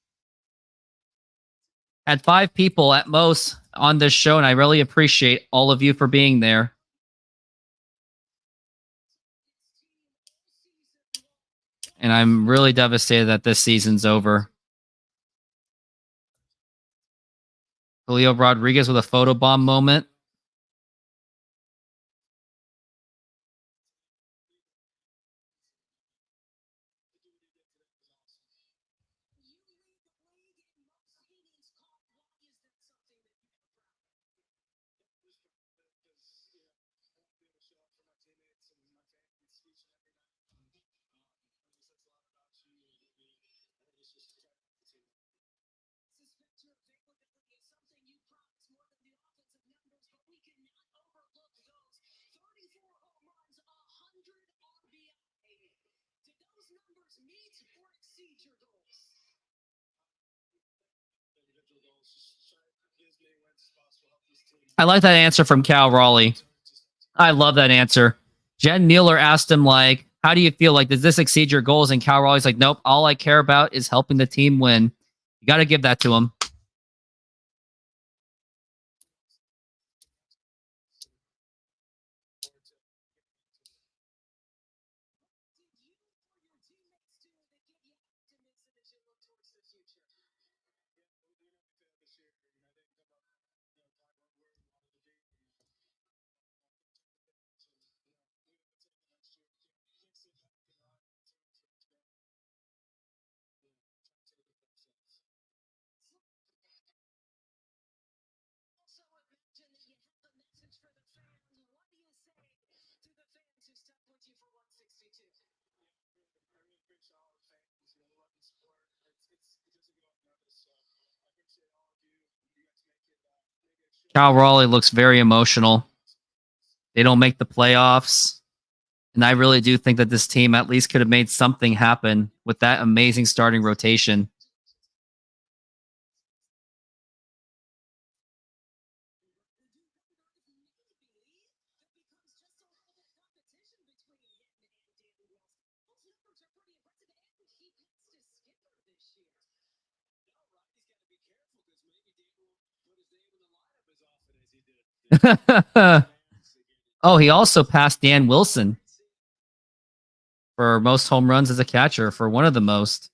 Had 5 people at most on this show, and I really appreciate all of you for being there. And I'm really devastated that this season's over. Julio Rodriguez with a photobomb moment. I like that answer from Cal Raleigh. I love that answer. Jen Mueller asked him, like, how do you feel? Like, does this exceed your goals? And Cal Raleigh's like, nope, all I care about is helping the team win. You got to give that to him. Cal Raleigh looks very emotional. They don't make the playoffs. And I really do think that this team at least could have made something happen with that amazing starting rotation. Oh, he also passed Dan Wilson for most home runs as a catcher, for one of the most.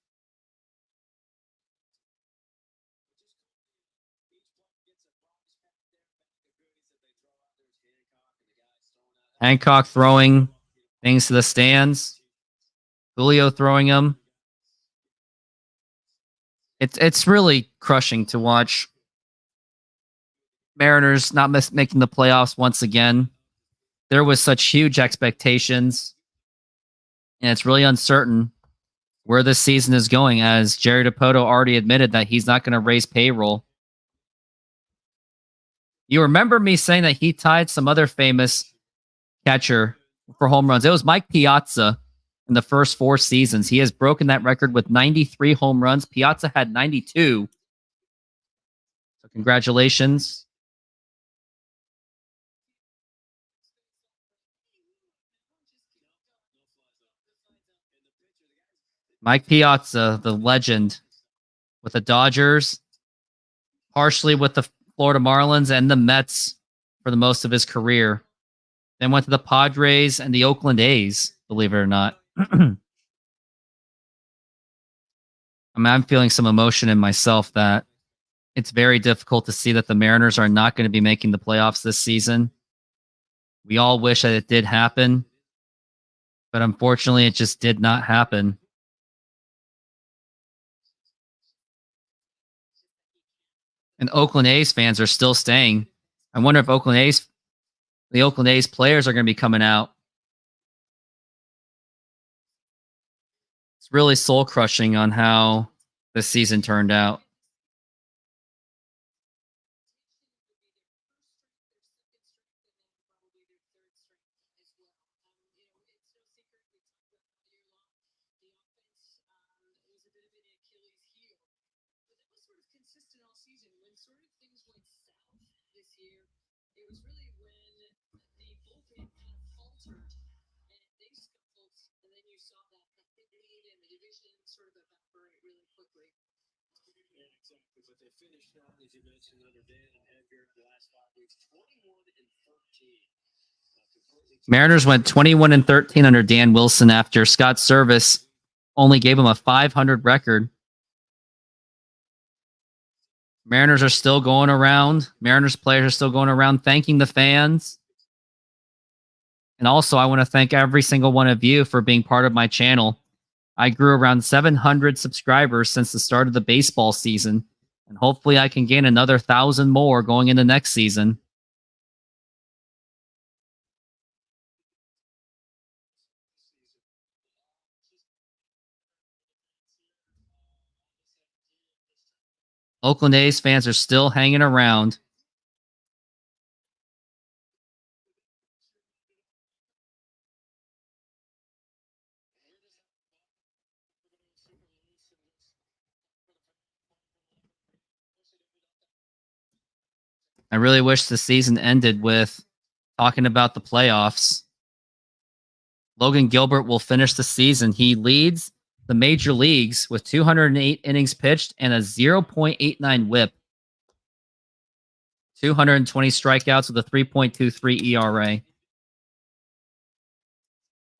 Hancock throwing things to the stands. Julio throwing them. It's really crushing to watch. Mariners not making the playoffs once again. There was such huge expectations, and it's really uncertain where this season is going, as Jerry Dipoto already admitted that he's not going to raise payroll. You remember me saying that he tied some other famous catcher for home runs. It was Mike Piazza in the first 4 seasons. He has broken that record with 93 home runs. Piazza had 92. So congratulations. Mike Piazza, the legend, with the Dodgers, partially with the Florida Marlins and the Mets for the most of his career. Then went to the Padres and the Oakland A's, believe it or not. I mean, I'm feeling some emotion in myself that it's very difficult to see that the Mariners are not going to be making the playoffs this season. We all wish that it did happen, but unfortunately, it just did not happen. And Oakland A's fans are still staying. I wonder if the Oakland A's players are going to be coming out. It's really soul crushing on how this season turned out. Mariners went 21-13 under Dan Wilson after Scott Service only gave him a .500 record. Mariners are still going around. Mariners players are still going around thanking the fans. And also, I want to thank every single one of you for being part of my channel. I grew around 700 subscribers since the start of the baseball season, and hopefully I can gain another 1,000 more going into next season. Oakland A's fans are still hanging around. I really wish the season ended with talking about the playoffs. Logan Gilbert will finish the season. He leads the major leagues with 208 innings pitched and a 0.89 whip. 220 strikeouts with a 3.23 ERA.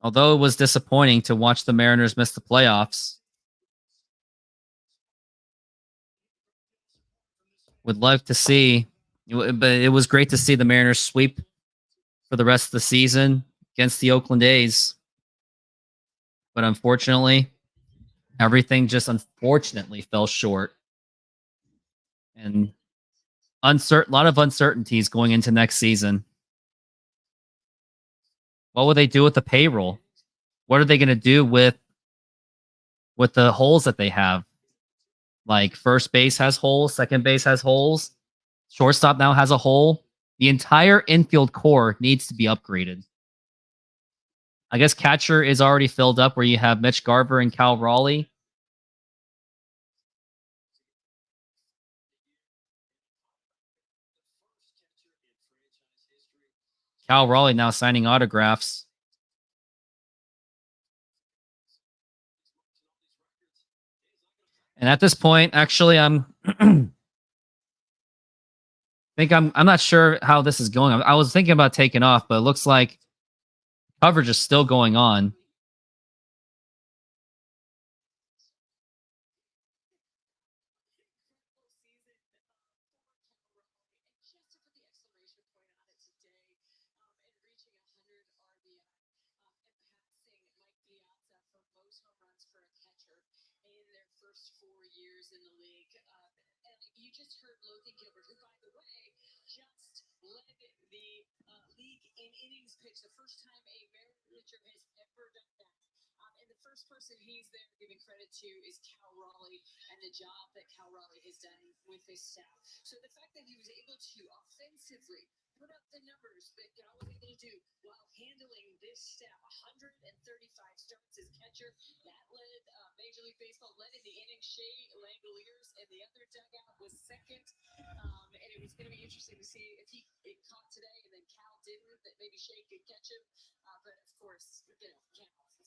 Although it was disappointing to watch the Mariners miss the playoffs, would love to see, but it was great to see the Mariners sweep for the rest of the season against the Oakland A's. But unfortunately, everything just unfortunately fell short. And a lot of uncertainties going into next season. What will they do with the payroll? What are they going to do with the holes that they have? Like first base has holes, second base has holes, shortstop now has a hole. The entire infield core needs to be upgraded. I guess catcher is already filled up where you have Mitch Garver and Cal Raleigh. Cal Raleigh now signing autographs. And at this point, actually, I'm not sure how this is going. I was thinking about taking off, but it looks like coverage is still going on.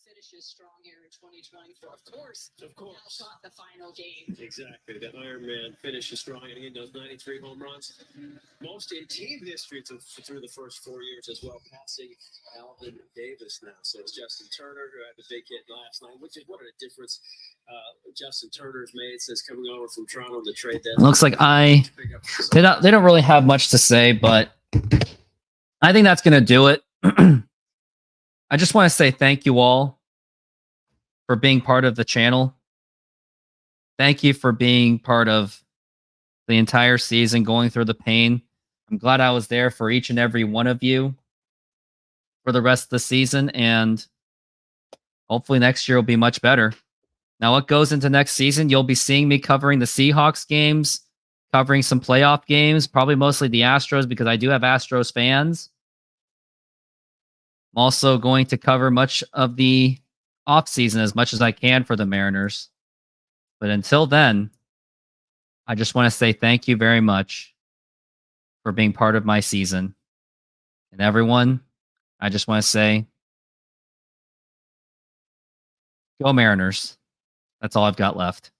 finishes strong here in 2024. Of course. Caught the final game. Exactly. The Iron Man finishes strong, and again, those 93 home runs, most in team history through the first 4 years as well, passing Alvin Davis now. So it's Justin Turner who had the big hit last night, which is what a difference Justin Turner's made since coming over from Toronto to trade that. Looks like they don't really have much to say, but I think that's going to do it. I just want to say thank you all for being part of the channel. Thank you for being part of the entire season, going through the pain. I'm glad I was there for each and every one of you for the rest of the season, and hopefully next year will be much better. Now, what goes into next season, you'll be seeing me covering the Seahawks games, covering some playoff games, probably mostly the Astros because I do have Astros fans. I'm also going to cover much of the offseason as much as I can for the Mariners. But until then, I just want to say thank you very much for being part of my season. And everyone, I just want to say, go Mariners. That's all I've got left.